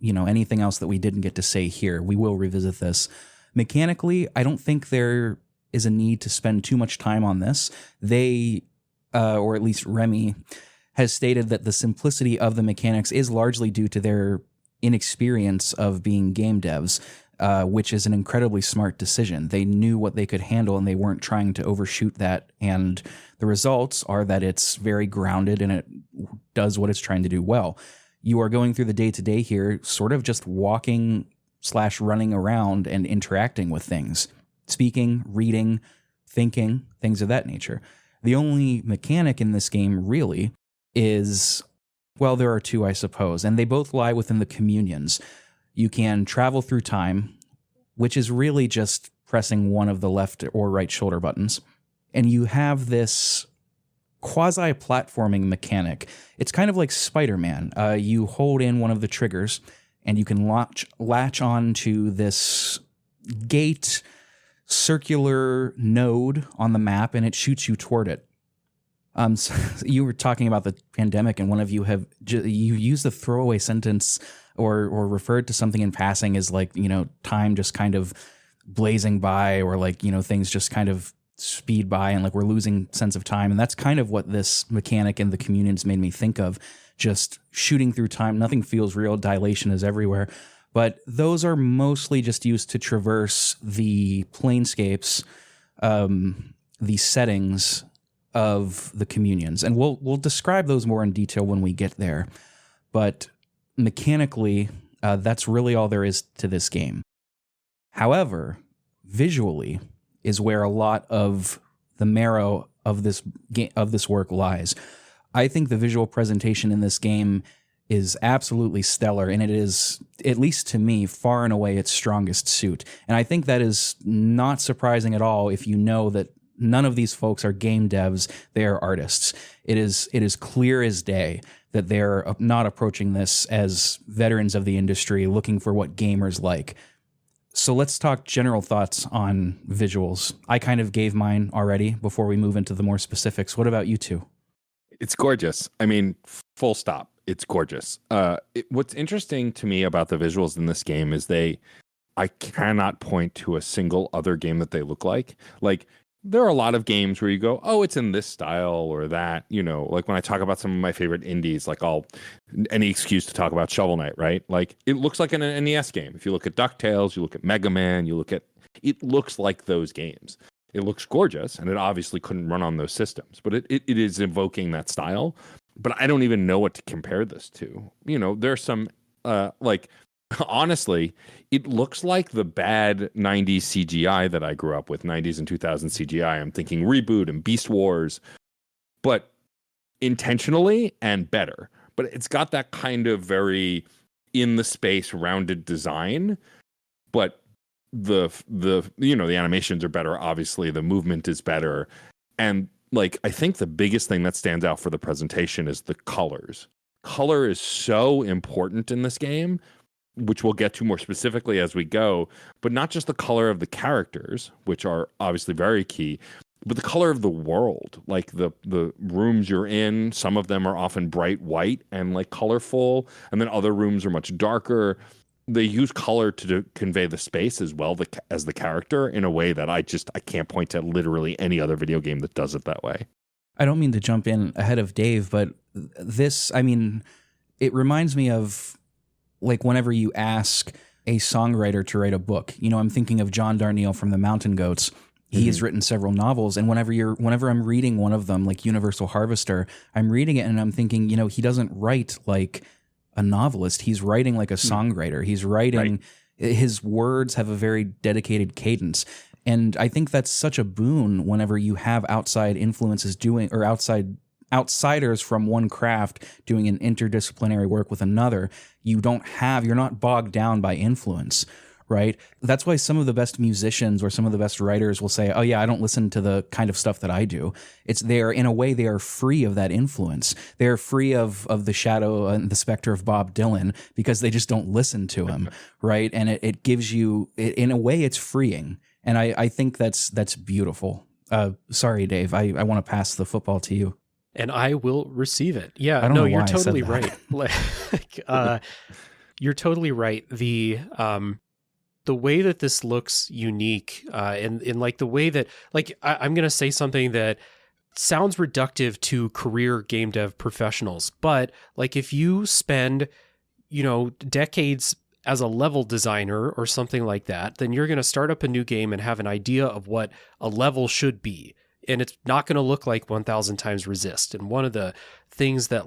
anything else that we didn't get to say here. We will revisit this. Mechanically, I don't think there is a need to spend too much time on this. They, or at least Remy, has stated that the simplicity of the mechanics is largely due to their inexperience of being game devs, which is an incredibly smart decision. They knew what they could handle, and they weren't trying to overshoot that. And the results are that it's very grounded, and it does what it's trying to do well. You are going through the day-to-day here, sort of just walking/running around and interacting with things, speaking, reading, thinking, things of that nature. The only mechanic in this game really is, well, there are two, I suppose, and they both lie within the communions. You can travel through time, which is really just pressing one of the left or right shoulder buttons. And you have this quasi-platforming mechanic. It's kind of like Spider-Man. You hold in one of the triggers, and you can latch on to this gate circular node on the map, and it shoots you toward it. So you were talking about the pandemic, and one of you you used the throwaway sentence or referred to something in passing as like, time just kind of blazing by, or like, things just kind of speed by, and like we're losing sense of time. And that's kind of what this mechanic in the communions made me think of, just shooting through time. Nothing feels real. Dilation is everywhere. But those are mostly just used to traverse the planescapes, the settings of the communions. And we'll describe those more in detail when we get there. But mechanically, that's really all there is to this game. However, visually is where a lot of the marrow of this work lies. I think the visual presentation in this game is absolutely stellar, and it is, at least to me, far and away its strongest suit. And I think that is not surprising at all if you know that none of these folks are game devs, they are artists. It is clear as day that they're not approaching this as veterans of the industry looking for what gamers like. So let's talk general thoughts on visuals. I kind of gave mine already before we move into the more specifics. What about you two? It's gorgeous. I mean, full stop. It's gorgeous. What's interesting to me about the visuals in this game is I cannot point to a single other game that they look like. Like, there are a lot of games where you go, oh, it's in this style or that, like when I talk about some of my favorite indies, like any excuse to talk about Shovel Knight, right? Like, it looks like an NES game. If you look at DuckTales, you look at Mega Man, it looks like those games. It looks gorgeous, and it obviously couldn't run on those systems, but it is evoking that style. But I don't even know what to compare this to. There's some, honestly, it looks like the bad 90s CGI that I grew up with, 90s and 2000s CGI. I'm thinking Reboot and Beast Wars, but intentionally and better. But it's got that kind of very in the space rounded design, but the animations are better. Obviously, the movement is better. And I think the biggest thing that stands out for the presentation is the colors. Color is so important in this game, which we'll get to more specifically as we go, but not just the color of the characters, which are obviously very key, but the color of the world. Like the rooms you're in, some of them are often bright white and colorful, and then other rooms are much darker. They use color to convey the space as well as the character in a way that I can't point to literally any other video game that does it that way. I don't mean to jump in ahead of Dave, but it reminds me of whenever you ask a songwriter to write a book. I'm thinking of John Darnielle from the Mountain Goats. He has written several novels, and whenever I'm reading one of them, like Universal Harvester, I'm reading it and I'm thinking, he doesn't write like a novelist. He's writing like a songwriter. He's writing, his words have a very dedicated cadence. And I think that's such a boon whenever you have outside influences outsiders from one craft doing an interdisciplinary work with another. You're not bogged down by influence, right? That's why some of the best musicians or some of the best writers will say, oh yeah, I don't listen to the kind of stuff that I do. They are free of that influence. They're free of the shadow and the specter of Bob Dylan because they just don't listen to him, right? And it gives you, in a way, it's freeing. And I think that's beautiful. Sorry, Dave, I want to pass the football to you. And I will receive it. Yeah, no, you're totally right. You're totally right. The way that this looks unique, and in the way that, I'm going to say something that sounds reductive to career game dev professionals, but if you spend, decades as a level designer or something like that, then you're going to start up a new game and have an idea of what a level should be. And it's not going to look like 1000xRESIST. And one of the things that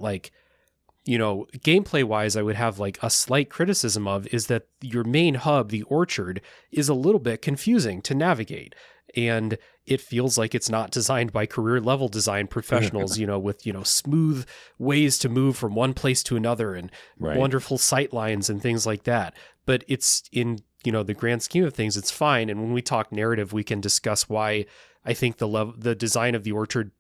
gameplay wise, I would have a slight criticism of is that your main hub, the orchard, is a little bit confusing to navigate. And it feels like it's not designed by career level design professionals, with, smooth ways to move from one place to another and wonderful sight lines and things like that. But it's in, the grand scheme of things, it's fine. And when we talk narrative, we can discuss why I think the design of the orchard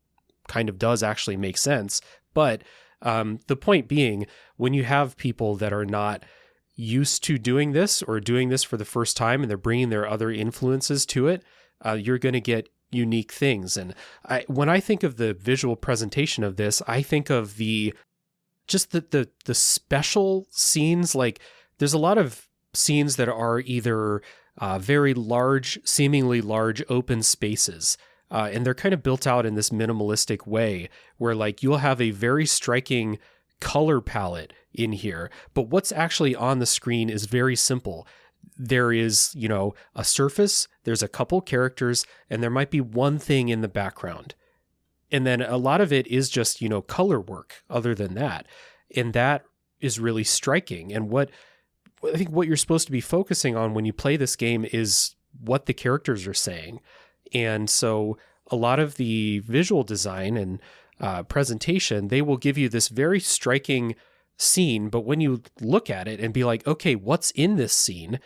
kind of does actually make sense. But the point being, when you have people that are not used to doing this or doing this for the first time and they're bringing their other influences to it, you're going to get unique things. And when I think of the visual presentation of this, I think of the special scenes. Like, there's a lot of scenes that are either very large, seemingly large open spaces, and they're kind of built out in this minimalistic way where like you'll have a very striking color palette in here, but what's actually on the screen is very simple. There is, a surface, there's a couple characters, and there might be one thing in the background. And then a lot of it is just, color work other than that. And that is really striking. And I think what you're supposed to be focusing on when you play this game is what the characters are saying. And so a lot of the visual design and presentation, they will give you this very striking scene. But when you look at it and be like, okay, what's in this scene?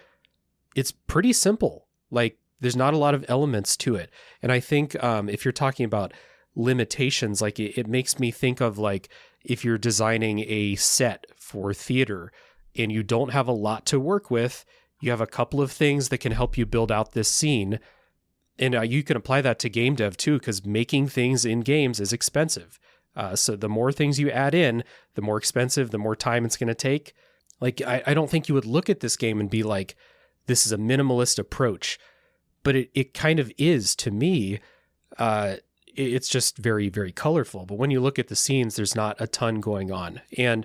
It's pretty simple. Like, there's not a lot of elements to it. And I think if you're talking about limitations, like it makes me think of like if you're designing a set for theater and you don't have a lot to work with, you have a couple of things that can help you build out this scene. And you can apply that to game dev too, because making things in games is expensive. So the more things you add in, the more expensive, the more time it's going to take. Like, I don't think you would look at this game and be like, this is a minimalist approach, but it kind of is to me. It's just very, very colorful. But when you look at the scenes, there's not a ton going on. And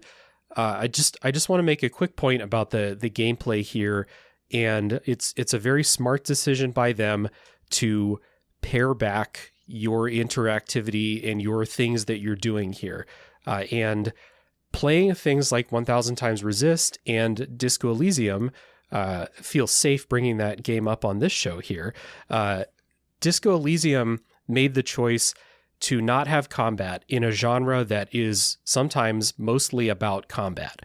I just want to make a quick point about the gameplay here. And it's a very smart decision by them to pare back your interactivity and your things that you're doing here. And playing things like 1000xRESIST and Disco Elysium, feel safe bringing that game up on this show here. Disco Elysium made the choice to not have combat in a genre that is sometimes mostly about combat.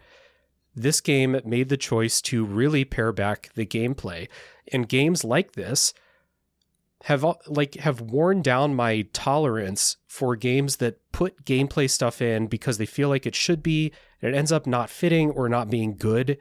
This game made the choice to really pare back the gameplay, and games like this have worn down my tolerance for games that put gameplay stuff in because they feel like it should be, and it ends up not fitting or not being good.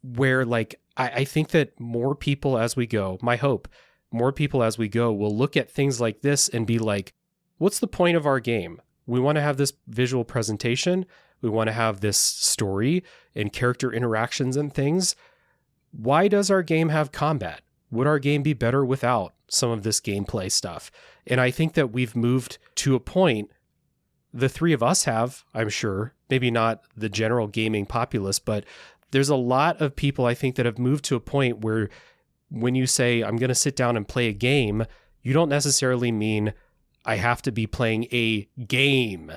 Where like I think that more people as we go, my hope, more people as we go will look at things like this and be like, what's the point of our game? We want to have this visual presentation. We want to have this story and character interactions and things. Why does our game have combat? Would our game be better without some of this gameplay stuff? And I think that we've moved to a point, the three of us have, I'm sure, maybe not the general gaming populace, but there's a lot of people I think that have moved to a point where when you say, I'm going to sit down and play a game, you don't necessarily mean I have to be playing a game.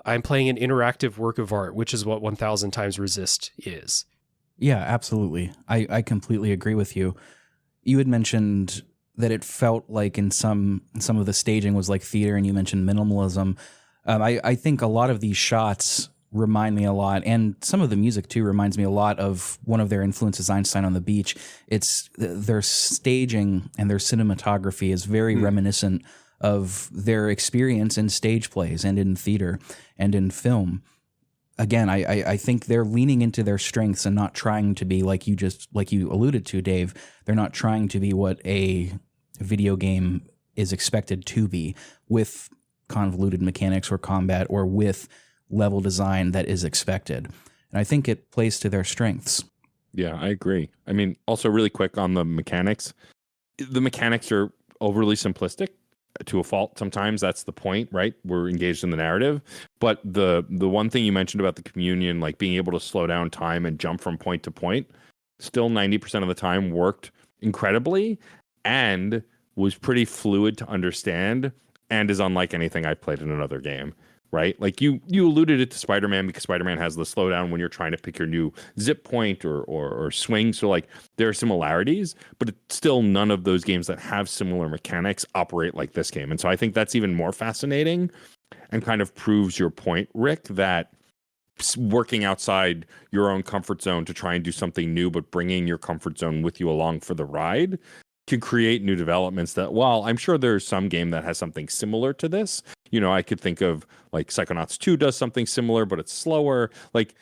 I'm playing an interactive work of art, which is what 1000xRESIST is. Yeah, absolutely. I completely agree with you. You had mentioned that it felt like in some of the staging was like theater, and you mentioned minimalism. I think a lot of these shots remind me a lot, and some of the music too reminds me a lot of one of their influences, Einstein on the Beach. It's their staging and their cinematography is very reminiscent of their experience in stage plays and in theater and in film. Again, I think they're leaning into their strengths and not trying to be like you alluded to, Dave. They're not trying to be what a video game is expected to be with convoluted mechanics or combat or with level design that is expected. And I think it plays to their strengths. Yeah, I agree. I mean, also really quick on the mechanics. The mechanics are overly simplistic to a fault. Sometimes that's the point, right? We're engaged in the narrative. But the one thing you mentioned about the communion, like being able to slow down time and jump from point to point, still 90% of the time worked incredibly and was pretty fluid to understand and is unlike anything I've played in another game. Right? Like you alluded it to Spider-Man because Spider-Man has the slowdown when you're trying to pick your new zip point or swing. So like there are similarities, but it's still none of those games that have similar mechanics operate like this game. And so I think that's even more fascinating and kind of proves your point, Rick, that working outside your own comfort zone to try and do something new, but bringing your comfort zone with you along for the ride can create new developments that, while I'm sure there's some game that has something similar to this, I could think of like Psychonauts 2 does something similar, but it's slower. Like,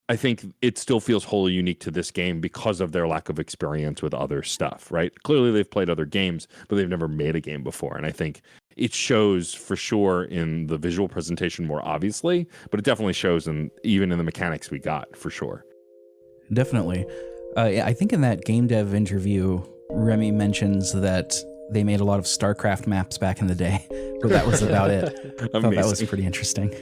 I think it still feels wholly unique to this game because of their lack of experience with other stuff, right? Clearly they've played other games, but they've never made a game before. And I think it shows for sure in the visual presentation more obviously, but it definitely shows even in the mechanics we got, for sure. Definitely. I think in that game dev interview, Remy mentions that they made a lot of StarCraft maps back in the day, but that was about it. I thought that was pretty interesting.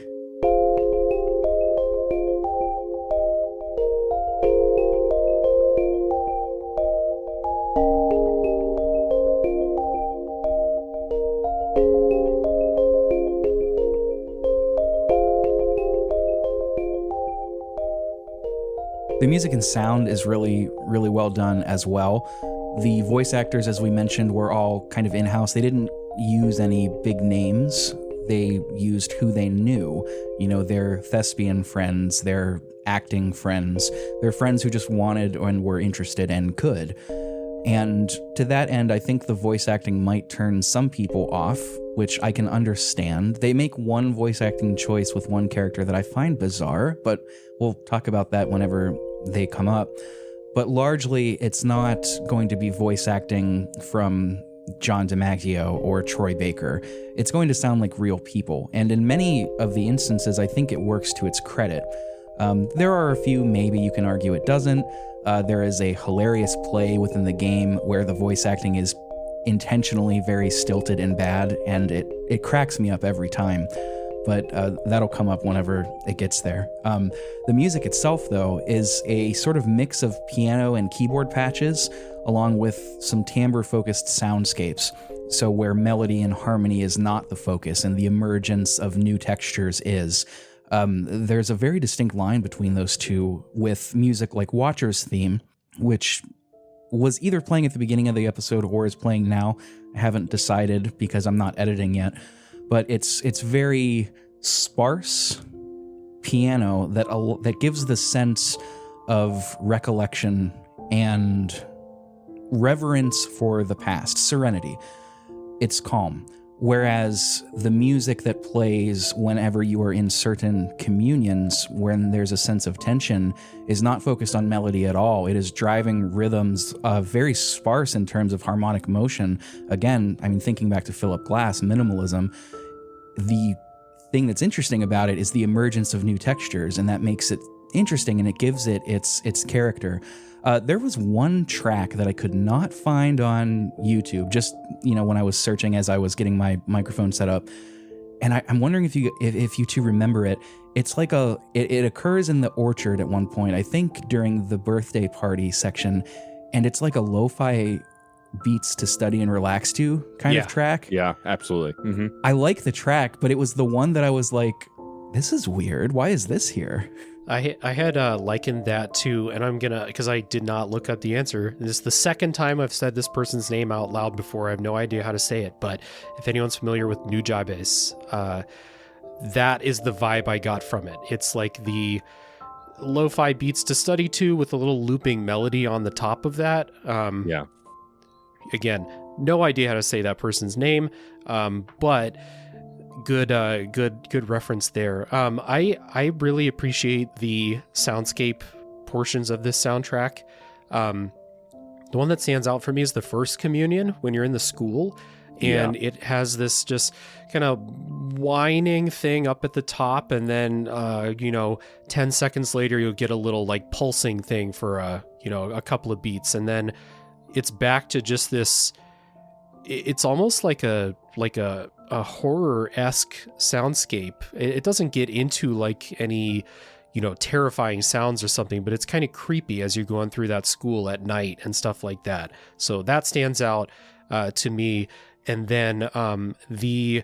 The music and sound is really, really well done as well. The voice actors, as we mentioned, were all kind of in-house. They didn't use any big names. They used who they knew. Their thespian friends, their acting friends, their friends who just wanted and were interested and could. And to that end, I think the voice acting might turn some people off, which I can understand. They make one voice acting choice with one character that I find bizarre, but we'll talk about that whenever they come up. But largely, it's not going to be voice acting from John DiMaggio or Troy Baker. It's going to sound like real people. And in many of the instances, I think it works to its credit. There are a few maybe you can argue it doesn't. There is a hilarious play within the game where the voice acting is intentionally very stilted and bad, and it cracks me up every time. But that'll come up whenever it gets there. The music itself, though, is a sort of mix of piano and keyboard patches, along with some timbre-focused soundscapes. So where melody and harmony is not the focus and the emergence of new textures is. There's a very distinct line between those two, with music like Watcher's theme, which was either playing at the beginning of the episode or is playing now. I haven't decided because I'm not editing yet. But it's very sparse piano that gives the sense of recollection and reverence for the past, serenity. It's calm. Whereas the music that plays whenever you are in certain communions, when there's a sense of tension, is not focused on melody at all. It is driving rhythms, very sparse in terms of harmonic motion. Again, thinking back to Philip Glass, minimalism, the thing that's interesting about it is the emergence of new textures, and that makes it interesting, and it gives it its character. There was one track that I could not find on YouTube, just when I was searching as I was getting my microphone set up, and I'm wondering if you two remember it. It's like it occurs in the orchard at one point, I think during the birthday party section, and it's like a lo-fi beats to study and relax to kind of track. Yeah, absolutely. Mm-hmm. I like the track, but it was the one that I was like, this is weird. Why is this here? I had likened that to, and I'm gonna, because I did not look up the answer. This is the second time I've said this person's name out loud before. I have no idea how to say it, but if anyone's familiar with Nujabes, that is the vibe I got from it. It's like the lo-fi beats to study to with a little looping melody on the top of that. Yeah. Again, no idea how to say that person's name, but good reference there. I really appreciate the soundscape portions of this soundtrack. The one that stands out for me is the first communion when you're in the school, and it has this just kind of whining thing up at the top, and then 10 seconds later you'll get a little like pulsing thing for a couple of beats, and then it's back to just this. It's almost like a horror-esque soundscape. It doesn't get into like any, terrifying sounds or something, but it's kind of creepy as you're going through that school at night and stuff like that. So that stands out to me. And then the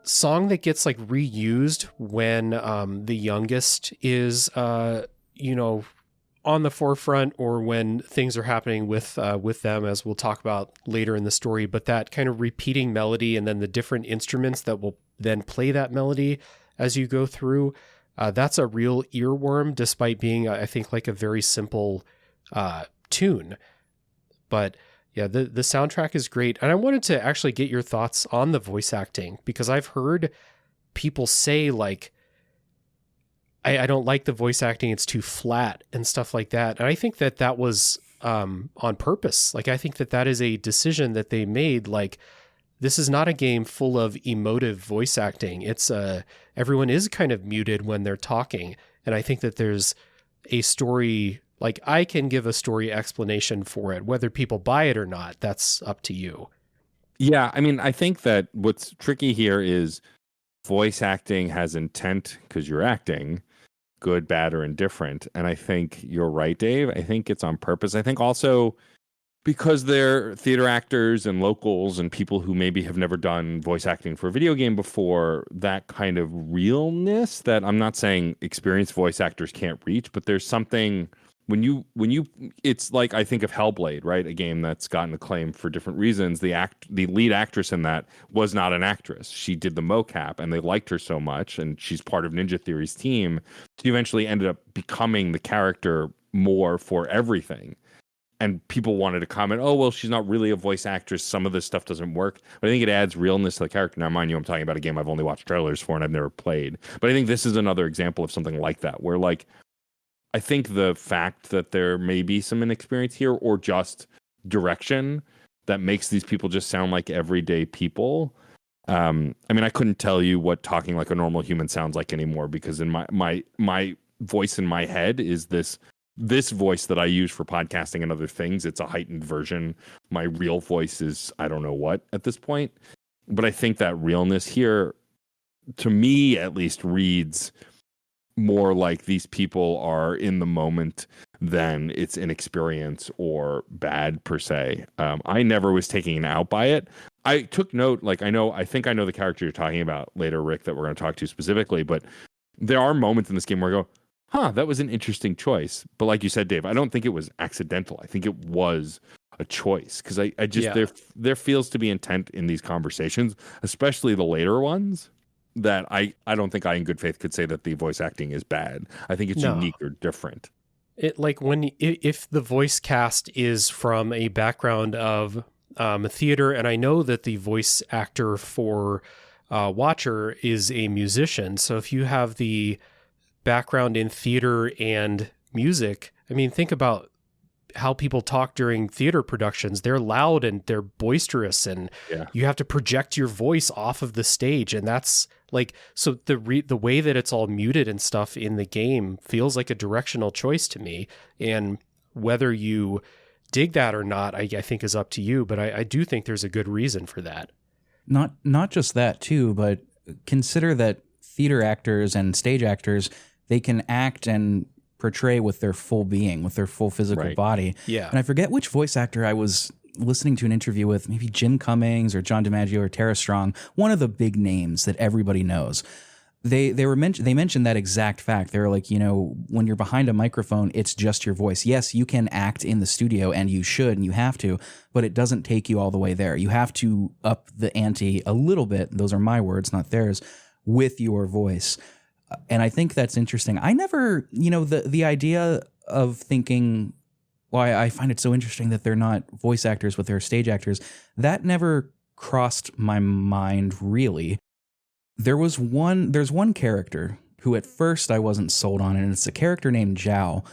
song that gets like reused when the youngest is, on the forefront, or when things are happening with them, as we'll talk about later in the story, but that kind of repeating melody and then the different instruments that will then play that melody as you go through, that's a real earworm, despite being, I think, like a very simple tune. But Yeah, the soundtrack is great. And I wanted to actually get your thoughts on the voice acting, because I've heard people say, like, I don't like the voice acting, it's too flat and stuff like that. And I think that was on purpose. Like, I think that is a decision that they made. Like, this is not a game full of emotive voice acting. It's everyone is kind of muted when they're talking. And I think that there's a story, like, I can give a story explanation for it. Whether people buy it or not, that's up to you. Yeah, I mean, I think that what's tricky here is voice acting has intent because you're acting, good, bad, or indifferent. And I think you're right, Dave. I think it's on purpose. I think also because they're theater actors and locals and people who maybe have never done voice acting for a video game before, that kind of realness that I'm not saying experienced voice actors can't reach, but there's something when you it's like, I think of Hellblade, right? A game that's gotten acclaim for different reasons. The lead actress in that was not an actress. She did the mocap and they liked her so much, and she's part of Ninja Theory's team. She eventually ended up becoming the character more for everything. And people wanted to comment, oh, well, she's not really a voice actress. Some of this stuff doesn't work. But I think it adds realness to the character. Now, mind you, I'm talking about a game I've only watched trailers for and I've never played. But I think this is another example of something like that, where, like, I think the fact that there may be some inexperience here or just direction that makes these people just sound like everyday people. I mean, I couldn't tell you what talking like a normal human sounds like anymore, because in my voice in my head is this voice that I use for podcasting and other things. It's a heightened version. My real voice is I don't know what at this point. But I think that realness here, to me at least, reads more like these people are in the moment than it's inexperience or bad per se. I never was taken out by it. I took note, like, I think I know the character you're talking about later, Rick, that we're going to talk to specifically, but there are moments in this game where I go, huh, that was an interesting choice. But like you said, Dave, I don't think it was accidental. I think it was a choice, because I just, there feels to be intent in these conversations, especially the later ones, that I don't think I in good faith could say that the voice acting is bad. I think it's unique or different. It, like, if the voice cast is from a background of theater, and I know that the voice actor for Watcher is a musician, so if you have the background in theater and music, I mean, think about how people talk during theater productions. They're loud and they're boisterous, and you have to project your voice off of the stage, and that's like, so the way that it's all muted and stuff in the game feels like a directional choice to me. And whether you dig that or not, I think is up to you, but I do think there's a good reason for that. Not just that too, but consider that theater actors and stage actors, they can act and portray with their full being, with their full physical body. Yeah. And I forget which voice actor I was listening to an interview with, maybe Jim Cummings or John DiMaggio or Tara Strong, one of the big names that everybody knows. They mentioned that exact fact. They were like, when you're behind a microphone, it's just your voice. Yes, you can act in the studio, and you should, and you have to, but it doesn't take you all the way there. You have to up the ante a little bit. Those are my words, not theirs, with your voice. And I think that's interesting. I never, the idea of thinking, well, I find it so interesting that they're not voice actors, but they're stage actors. That never crossed my mind, really. There's one character who at first I wasn't sold on, and it's a character named Zhao.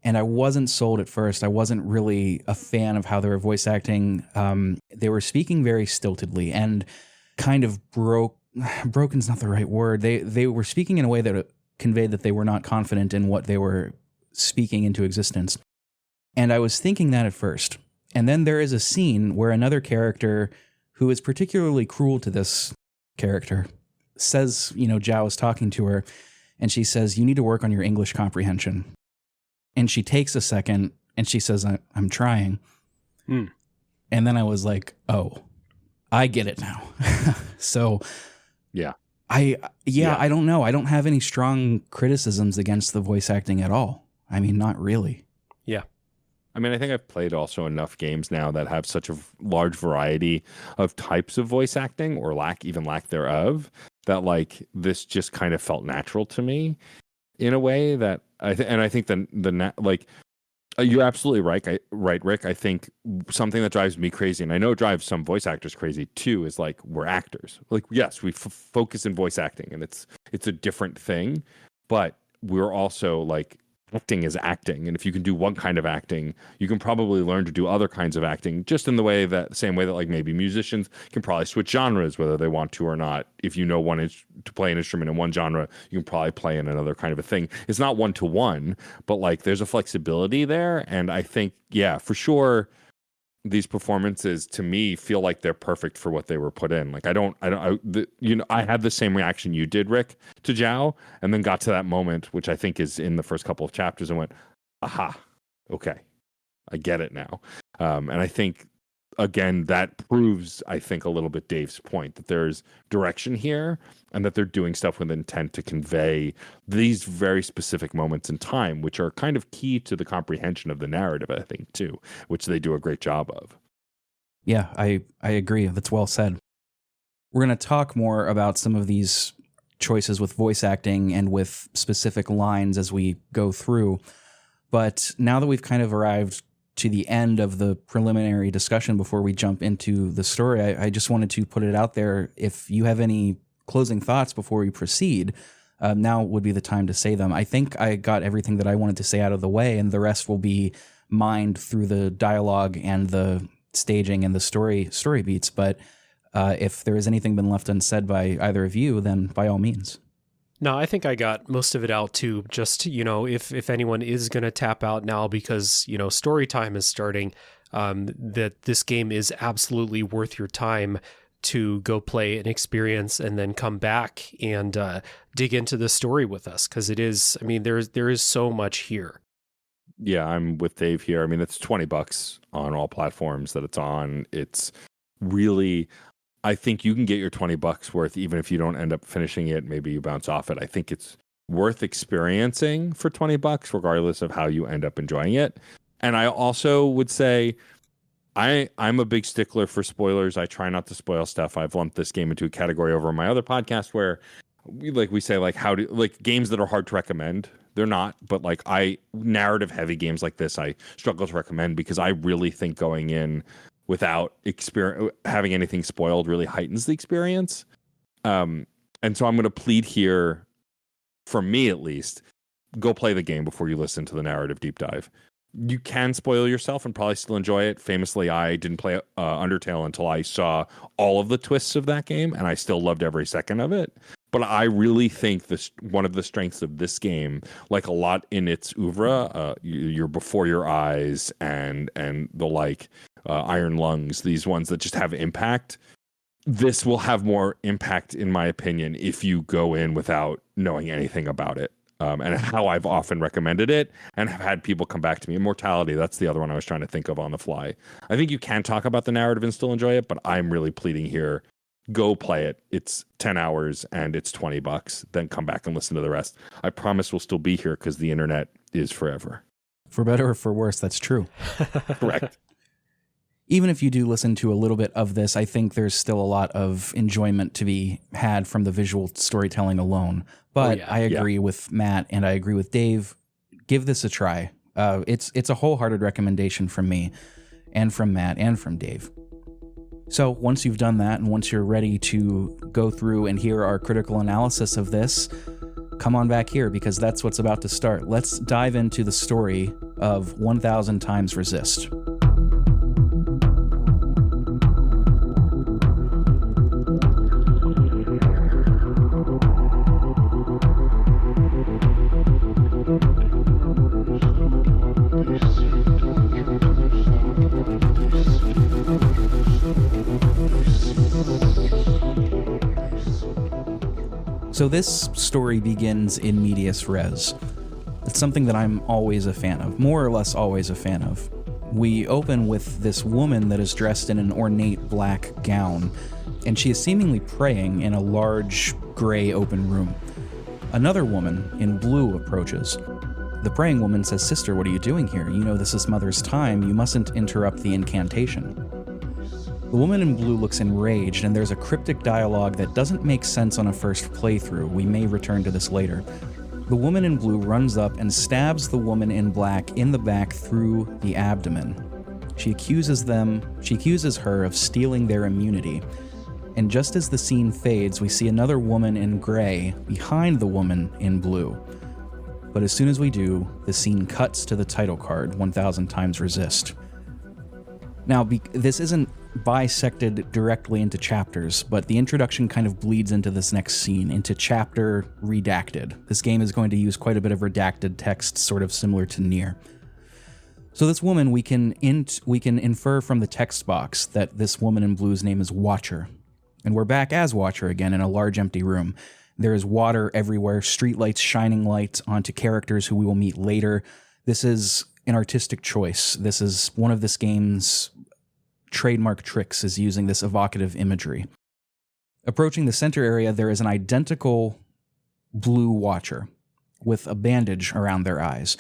And I wasn't sold at first. I wasn't really a fan of how they were voice acting. They were speaking very stiltedly and kind of broken's not the right word. They were speaking in a way that conveyed that they were not confident in what they were speaking into existence. And I was thinking that at first. And then there is a scene where another character who is particularly cruel to this character says, Zhao is talking to her, and she says, you need to work on your English comprehension. And she takes a second and she says, I'm trying. And then I was like, oh, I get it now. So I don't know. I don't have any strong criticisms against the voice acting at all. I mean, not really. Yeah. I mean, I think I've played also enough games now that have such a large variety of types of voice acting, or lack thereof, that like this just kind of felt natural to me in a way that I think the You're absolutely right, Rick. I think something that drives me crazy, and I know it drives some voice actors crazy too, is like we're actors. Like, yes, we focus in voice acting, and it's a different thing, but we're also like acting is acting, and if you can do one kind of acting, you can probably learn to do other kinds of acting, just in the same way that like maybe musicians can probably switch genres whether they want to or not. If you know to play an instrument in one genre, you can probably play in another kind of a thing. It's not one to one, but like there's a flexibility there, and I think yeah, for sure, these performances to me feel like they're perfect for what they were put in. Like I had the same reaction you did, Rick, to Zhao, and then got to that moment, which I think is in the first couple of chapters, and went, aha, okay, I get it now. And I think again that proves, I think, a little bit Dave's point that there's direction here and that they're doing stuff with intent to convey these very specific moments in time, which are kind of key to the comprehension of the narrative, I think, too, which they do a great job of. Yeah, I agree. That's well said. We're going to talk more about some of these choices with voice acting and with specific lines as we go through. But now that we've kind of arrived to the end of the preliminary discussion before we jump into the story, I just wanted to put it out there. If you have any closing thoughts before we proceed, now would be the time to say them. I think I got everything that I wanted to say out of the way, and the rest will be mined through the dialogue and the staging and the story beats. But if there has anything been left unsaid by either of you, then by all means. No, I think I got most of it out too. Just, if anyone is going to tap out now because, story time is starting, that this game is absolutely worth your time to go play and experience and then come back and dig into the story with us. Because it is, there is so much here. Yeah, I'm with Dave here. I mean, it's $20 on all platforms that it's on. It's really, I think you can get your $20 worth even if you don't end up finishing it. Maybe you bounce off it. I think it's worth experiencing for $20, regardless of how you end up enjoying it. And I also would say I'm a big stickler for spoilers. I try not to spoil stuff. I've lumped this game into a category over my other podcast where we say games that are hard to recommend. They're not, but narrative heavy games like this, I struggle to recommend because I really think going in without having anything spoiled really heightens the experience. And so I'm going to plead here, for me at least, go play the game before you listen to the narrative deep dive. You can spoil yourself and probably still enjoy it. Famously, I didn't play Undertale until I saw all of the twists of that game, and I still loved every second of it. But I really think one of the strengths of this game, like a lot in its oeuvre, you're Before Your Eyes and the Iron Lungs, these ones that just have impact. This will have more impact, in my opinion, if you go in without knowing anything about it. And how I've often recommended it and have had people come back to me. Immortality, that's the other one I was trying to think of on the fly. I think you can talk about the narrative and still enjoy it, but I'm really pleading here, go play it. It's 10 hours and it's $20. Then come back and listen to the rest. I promise we'll still be here because the internet is forever. For better or for worse, that's true. Correct. Even if you do listen to a little bit of this, I think there's still a lot of enjoyment to be had from the visual storytelling alone. But I agree with Matt and I agree with Dave. Give this a try. It's a wholehearted recommendation from me and from Matt and from Dave. So once you've done that and once you're ready to go through and hear our critical analysis of this, come on back here because that's what's about to start. Let's dive into the story of 1000xRESIST. So this story begins in medias res. It's something that I'm always a fan of, more or less always a fan of. We open with this woman that is dressed in an ornate black gown, and she is seemingly praying in a large, gray open room. Another woman in blue approaches. The praying woman says, "Sister, what are you doing here? You know this is Mother's time. You mustn't interrupt the incantation." The woman in blue looks enraged, and there's a cryptic dialogue that doesn't make sense on a first playthrough. We may return to this later. The woman in blue runs up and stabs the woman in black in the back through the abdomen. She accuses her of stealing their immunity. And just as the scene fades, we see another woman in gray behind the woman in blue. But as soon as we do, the scene cuts to the title card, 1000xRESIST. Now, this isn't bisected directly into chapters, but the introduction kind of bleeds into this next scene, into chapter redacted. This game is going to use quite a bit of redacted text, sort of similar to Nier. So this woman, we can infer from the text box that this woman in blue's name is Watcher. And we're back as Watcher again in a large empty room. There is water everywhere, streetlights shining lights onto characters who we will meet later. This is an artistic choice. This is one of this game's trademark tricks, is using this evocative imagery. Approaching the center area, there is an identical blue Watcher with a bandage around their eyes.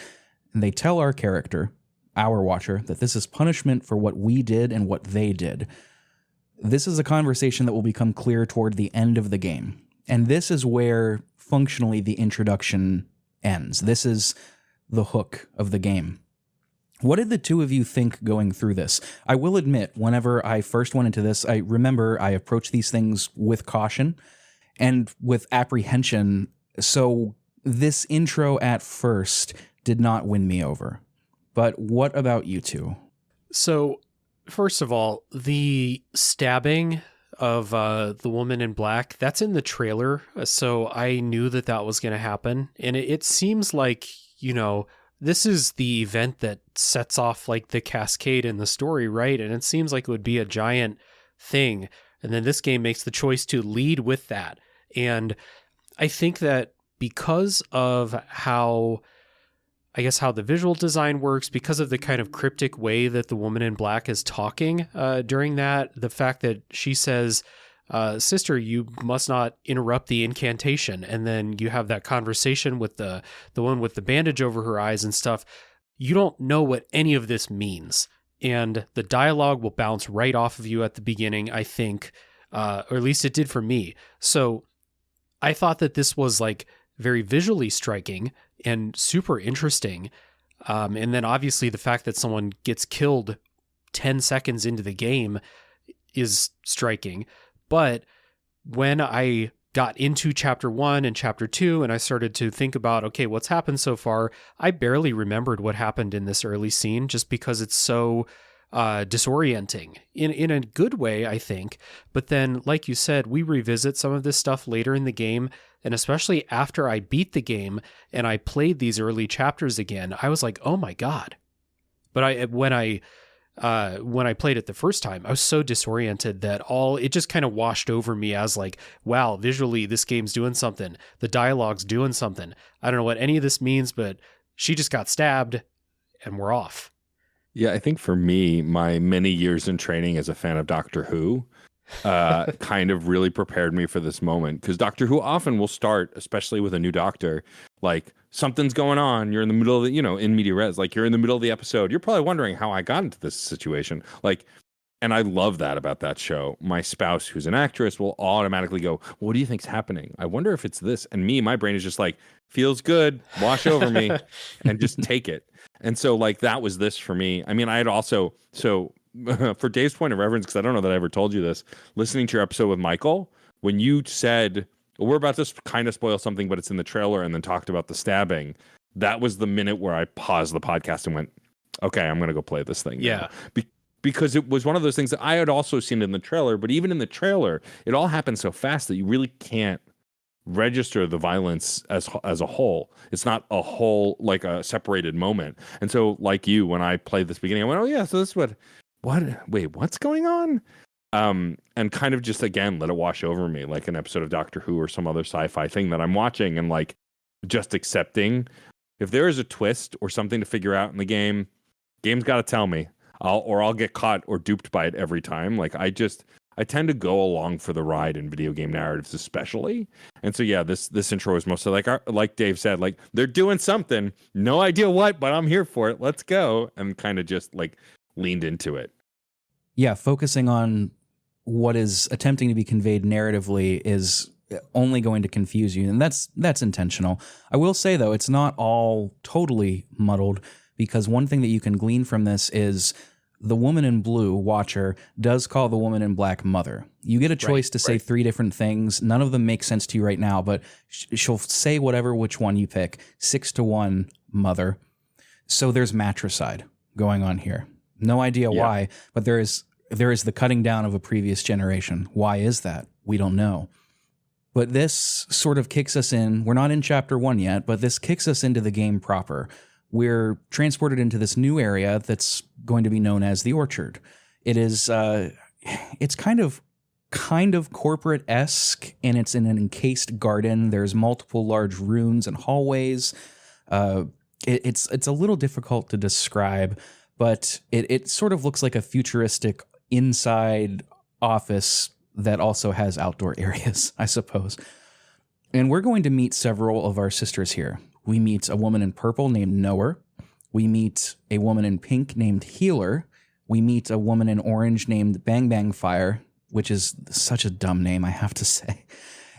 And they tell our character, our Watcher, that this is punishment for what we did and what they did. This is a conversation that will become clear toward the end of the game. And this is where, functionally, the introduction ends. This is the hook of the game. What did the two of you think going through this? I will admit, whenever I first went into this, I remember I approached these things with caution and with apprehension. So this intro at first did not win me over. But what about you two? So, first of all, the stabbing of the woman in black, that's in the trailer. So I knew that was going to happen. And it seems like, this is the event that sets off like the cascade in the story, right? And it seems like it would be a giant thing. And then this game makes the choice to lead with that. And I think that because of how the visual design works, because of the kind of cryptic way that the woman in black is talking during that, the fact that she says, sister, you must not interrupt the incantation. And then you have that conversation with the one with the bandage over her eyes and stuff. You don't know what any of this means. And the dialogue will bounce right off of you at the beginning, I think, or at least it did for me. So I thought that this was like very visually striking and super interesting. And then obviously the fact that someone gets killed 10 seconds into the game is striking. But when I got into chapter 1 and chapter 2 and I started to think about, okay, what's happened so far, I barely remembered what happened in this early scene just because it's so disorienting in a good way, I think. But then, like you said, we revisit some of this stuff later in the game. And especially after I beat the game and I played these early chapters again, I was like, oh my God. But when I played it the first time, I was so disoriented that it just kind of washed over me as like, wow, visually this game's doing something. The dialogue's doing something. I don't know what any of this means, but she just got stabbed and we're off. Yeah, I think for me, my many years in training as a fan of Doctor Who kind of really prepared me for this moment, because Doctor Who often will start, especially with a new doctor, like something's going on. You're in the middle of the, in media res, like you're in the middle of the episode. You're probably wondering how I got into this situation. Like, and I love that about that show. My spouse, who's an actress, will automatically go, what do you think's happening? I wonder if it's this. And my brain is just like, feels good, wash over me, and just take it. And so like that was this for me. I mean, I had also, for Dave's point of reference, because I don't know that I ever told you this, listening to your episode with Michael, when you said, well, we're about to kind of spoil something, but it's in the trailer, and then talked about the stabbing, that was the minute where I paused the podcast and went, okay, I'm going to go play this thing. Yeah. Because it was one of those things that I had also seen in the trailer, but even in the trailer, it all happened so fast that you really can't register the violence as a whole. It's not a whole, like a separated moment. And so like you, when I played this beginning, I went, oh yeah, so this is what's going on? And kind of just, again, let it wash over me like an episode of Doctor Who or some other sci-fi thing that I'm watching, and like just accepting if there is a twist or something to figure out in the game's got to tell me. I'll get caught or duped by it every time. Like I tend to go along for the ride in video game narratives, especially. And so, yeah, this intro is mostly like Dave said, like they're doing something, no idea what, but I'm here for it. Let's go. And kind of just like leaned into it. Yeah. Focusing on what is attempting to be conveyed narratively is only going to confuse you, and that's intentional. I will say, though, it's not all totally muddled, because one thing that you can glean from this is the woman in blue, Watcher, does call the woman in black mother. You get a choice to say three different things. None of them make sense to you right now, but she'll say which one you pick. 6-1 mother. So there's matricide going on here. No idea why, but there is the cutting down of a previous generation. Why is that? We don't know. But this sort of kicks us in. We're not in chapter 1 yet, but this kicks us into the game proper. We're transported into this new area that's going to be known as the Orchard. It is, it's kind of corporate-esque, and it's in an encased garden. There's multiple large rooms and hallways. It's a little difficult to describe, but it sort of looks like a futuristic inside office that also has outdoor areas, I suppose. And we're going to meet several of our sisters here. We meet a woman in purple named Knower. We meet a woman in pink named Healer. We meet a woman in orange named Bang Bang Fire, which is such a dumb name, I have to say.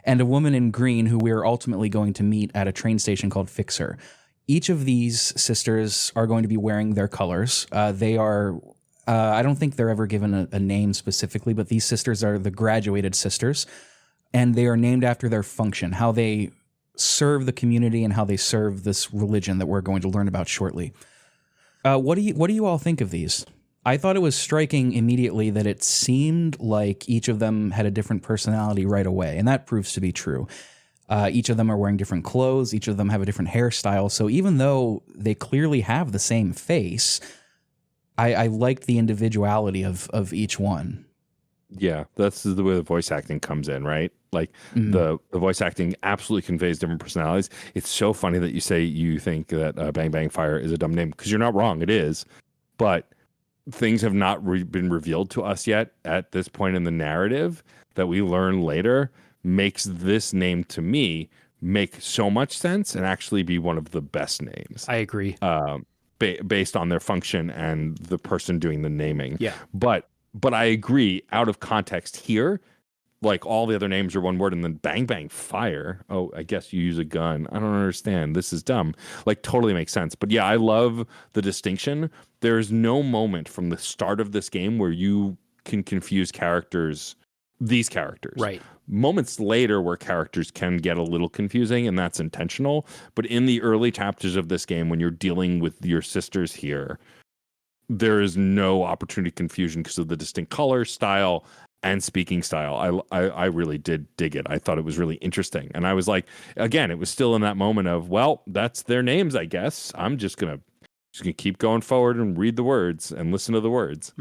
And a woman in green who we're ultimately going to meet at a train station called Fixer. Each of these sisters are going to be wearing their colors. They are, I don't think they're ever given a name specifically, but these sisters are the graduated sisters. And they are named after their function, how they serve the community and how they serve this religion that we're going to learn about shortly. What do you all think of these? I thought it was striking immediately that it seemed like each of them had a different personality right away, and that proves to be true. Each of them are wearing different clothes. Each of them have a different hairstyle. So even though they clearly have the same face, I liked the individuality of each one. Yeah, that's the way the voice acting comes in, right? Like the voice acting absolutely conveys different personalities. It's so funny that you say you think that Bang Bang Fire is a dumb name, because you're not wrong. It is. But things have not been revealed to us yet at this point in the narrative that we learn later makes this name, to me, make so much sense and actually be one of the best names. I agree. Based on their function and the person doing the naming. Yeah. But I agree, out of context here, like all the other names are one word, and then Bang Bang Fire. Oh, I guess you use a gun. I don't understand. This is dumb. Like, totally makes sense. But yeah, I love the distinction. There is no moment from the start of this game where you can confuse these characters. Right. Moments later where characters can get a little confusing, and that's intentional. But in the early chapters of this game, when you're dealing with your sisters here, there is no opportunity to confusion because of the distinct color, style, and speaking style. I really did dig it. I thought it was really interesting. And I was like, again, it was still in that moment of, well, that's their names, I guess. I'm just gonna keep going forward and read the words and listen to the words.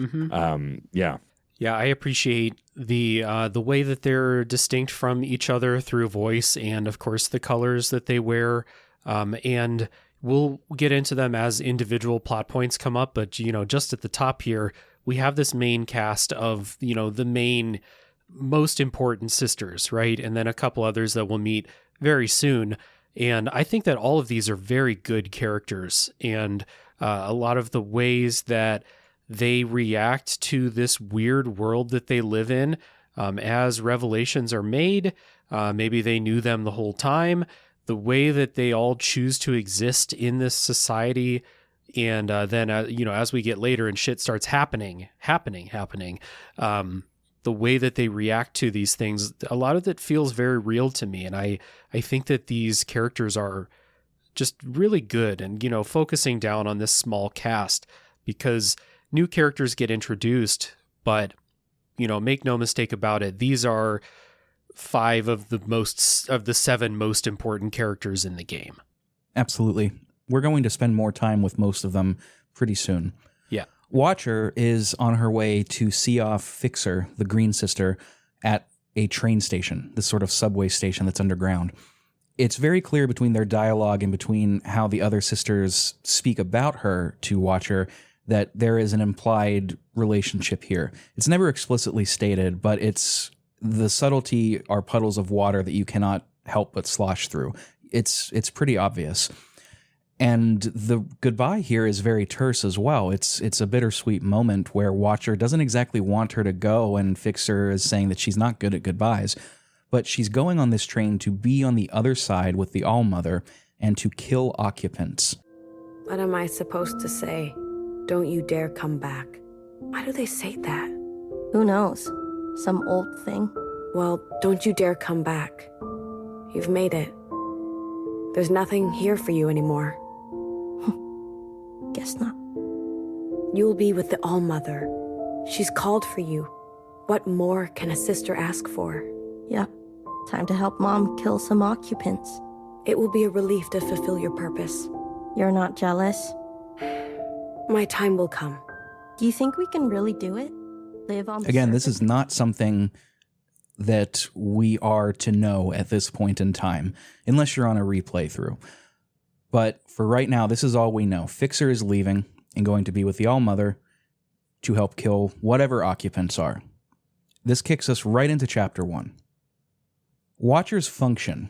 Yeah. Yeah, I appreciate the way that they're distinct from each other through voice and, of course, the colors that they wear. And we'll get into them as individual plot points come up. But, just at the top here, we have this main cast of, the main most important sisters, right? And then a couple others that we'll meet very soon. And I think that all of these are very good characters. And a lot of the ways that they react to this weird world that they live in as revelations are made. Maybe they knew them the whole time. The way that they all choose to exist in this society. And then, as we get later and shit starts happening, the way that they react to these things, a lot of it feels very real to me. And I think that these characters are just really good and, focusing down on this small cast, because new characters get introduced, but, make no mistake about it, these are 5 of the 7 most important characters in the game. Absolutely. We're going to spend more time with most of them pretty soon. Yeah. Watcher is on her way to see off Fixer, the green sister, at a train station, this sort of subway station that's underground. It's very clear between their dialogue and between how the other sisters speak about her to Watcher that there is an implied relationship here. It's never explicitly stated, but the subtlety are puddles of water that you cannot help but slosh through. It's pretty obvious. And the goodbye here is very terse as well. It's a bittersweet moment where Watcher doesn't exactly want her to go, and Fixer is saying that she's not good at goodbyes. but she's going on this train to be on the other side with the All-Mother and to kill occupants. What am I supposed to say? Don't you dare come back. Why do they say that? Who knows? Some old thing. Well, don't you dare come back. You've made it. There's nothing here for you anymore. Guess not. You'll be with the All-Mother. She's called for you. What more can a sister ask for? Yep. Time to help Mom kill some occupants. It will be a relief to fulfill your purpose. You're not jealous? My time will come. Do you think we can really do it? Live on the Again, this surface? is not something that we are to know at this point in time, unless you're on a replay through. But for right now, this is all we know. Fixer is leaving and going to be with the All-Mother to help kill whatever occupants are. This kicks us right into Chapter 1. Watchers function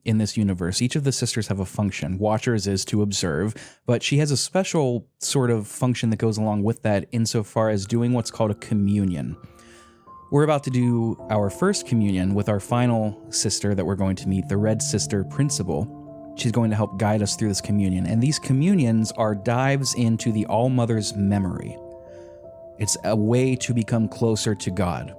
in this universe. Each of the sisters have a function. Watchers is to observe, but she has a special sort of function that goes along with that insofar as doing what's called a communion. We're about to do our first communion with our final sister that we're going to meet, the Red Sister Principal. She's going to help guide us through this communion. And these communions are dives into the All-Mother's memory. It's a way to become closer to God.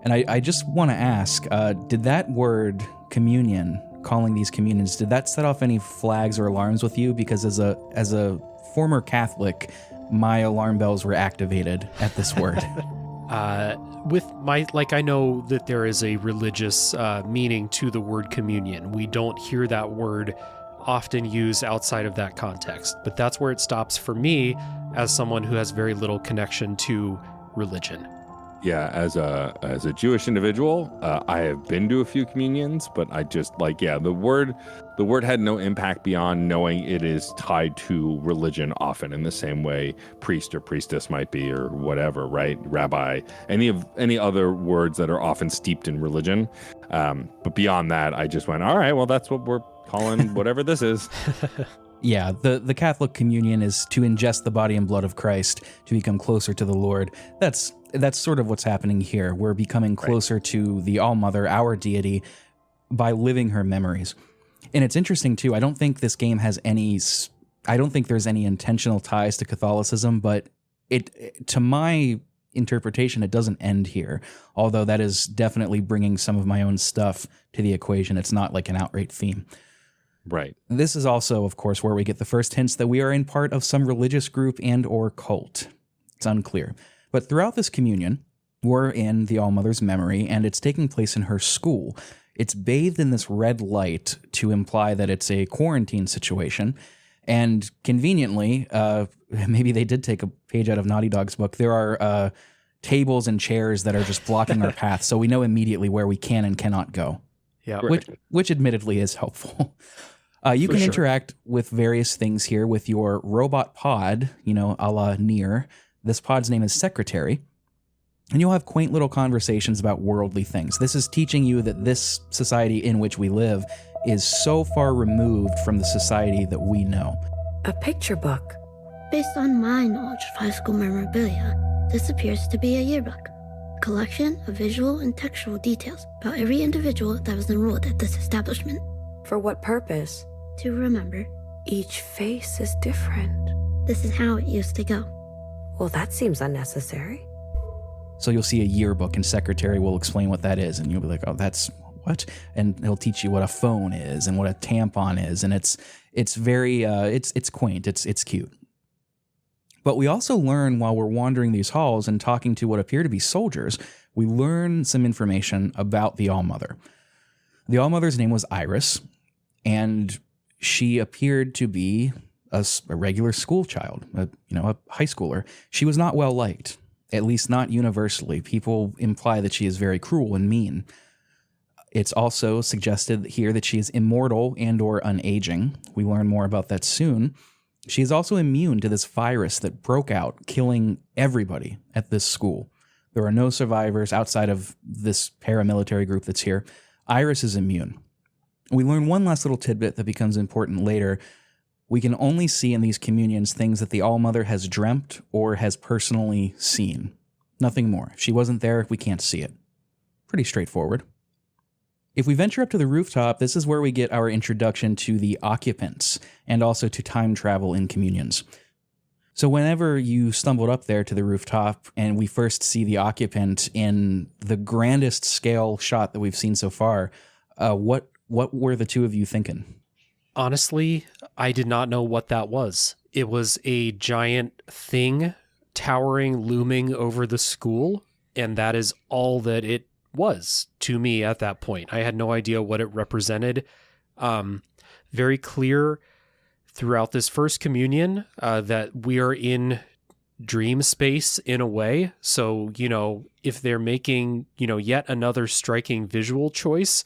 And I just want to ask, did that word communion, calling these communions, did that set off any flags or alarms with you? Because as a former Catholic, my alarm bells were activated at this word. I know that there is a religious meaning to the word communion. We don't hear that word often used outside of that context, but that's where it stops for me as someone who has very little connection to religion. Yeah, as a Jewish individual, I have been to a few communions, but I just the word had no impact beyond knowing it is tied to religion often in the same way priest or priestess might be, or whatever, right? Rabbi, any other words that are often steeped in religion. But beyond that, I just went, all right, well, that's what we're calling whatever this is. Yeah, the Catholic communion is to ingest the body and blood of Christ to become closer to the Lord. That's sort of what's happening here. We're becoming closer to the All-Mother, our deity, by living her memories. And it's interesting, too. I don't think this game has I don't think there's any intentional ties to Catholicism, but to my interpretation, it doesn't end here. Although that is definitely bringing some of my own stuff to the equation. It's not like an outright theme. Right. This is also, of course, where we get the first hints that we are in part of some religious group and or cult. It's unclear. But throughout this communion, we're in the All-Mother's memory, and it's taking place in her school. It's bathed in this red light to imply that it's a quarantine situation. And conveniently, maybe they did take a page out of Naughty Dog's book, there are tables and chairs that are just blocking our path, so we know immediately where we can and cannot go. Yeah, Which admittedly is helpful. You can interact with various things here with your robot pod, a la Nier. This pod's name is Secretary. And you'll have quaint little conversations about worldly things. This is teaching you that this society in which we live is so far removed from the society that we know. A picture book. Based on my knowledge of high school memorabilia, this appears to be a yearbook. A collection of visual and textual details about every individual that was enrolled at this establishment. For what purpose? To remember. Each face is different. This is how it used to go. Well, that seems unnecessary. So you'll see a yearbook, and Secretary will explain what that is, and you'll be like, oh, that's what? And he'll teach you what a phone is and what a tampon is, and it's very it's quaint, it's cute. But we also learn while we're wandering these halls and talking to what appear to be soldiers, we learn some information about the All-Mother. The All-Mother's name was Iris, and she appeared to be a regular school child, a high schooler. She was not well liked, at least not universally. People imply that she is very cruel and mean. It's also suggested here that she is immortal and or unaging. We learn more about that soon. She is also immune to this virus that broke out, killing everybody at this school. There are no survivors outside of this paramilitary group that's here. Iris is immune. We learn one last little tidbit that becomes important later. We can only see in these communions things that the All-Mother has dreamt or has personally seen. Nothing more. If she wasn't there, we can't see it. Pretty straightforward. If we venture up to the rooftop, this is where we get our introduction to the occupants and also to time travel in communions. So whenever you stumbled up there to the rooftop and we first see the occupant in the grandest scale shot that we've seen so far, what were the two of you thinking? Honestly, I did not know what that was. It was a giant thing towering, looming over the school, and that is all that it was to me at that point. I had no idea what it represented. Very clear throughout this first communion that we are in dream space in a way. So, if they're making, yet another striking visual choice,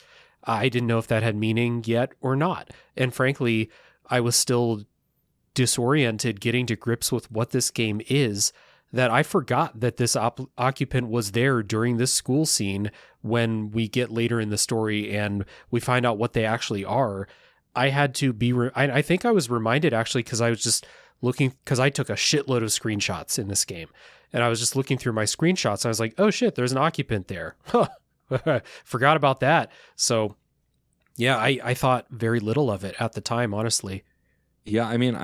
I didn't know if that had meaning yet or not. And frankly, I was still disoriented getting to grips with what this game is, that I forgot that this occupant was there during this school scene when we get later in the story and we find out what they actually are. I had to be, I think I was reminded actually, because I was just looking, because I took a shitload of screenshots in this game and I was just looking through my screenshots and I was like, oh shit, there's an occupant there. Forgot about that. So yeah, I thought very little of it at the time, honestly. Yeah, I mean,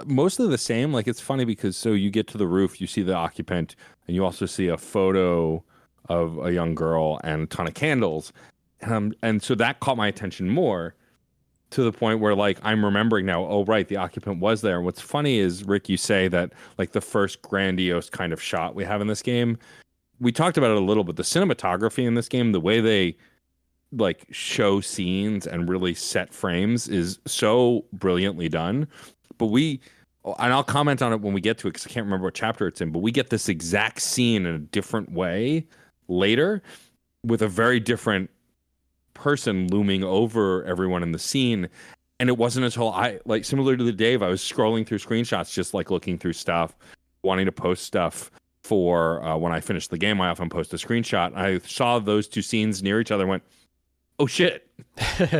mostly the same. Like, it's funny because so you get to the roof, you see the occupant, and you also see a photo of a young girl and a ton of candles. And so that caught my attention more, to the point where, like, I'm remembering now, oh, right, the occupant was there. And what's funny is, Rick, you say that, like, the first grandiose kind of shot we have in this game, we talked about it a little, but the cinematography in this game, the way they, like, show scenes and really set frames is so brilliantly done. But and I'll comment on it when we get to it because I can't remember what chapter it's in, but we get this exact scene in a different way later with a very different person looming over everyone in the scene. And it wasn't until similar to Dave, I was scrolling through screenshots, just like looking through stuff, wanting to post stuff for when I finish the game. I often post a screenshot. I saw those two scenes near each other and went, oh shit,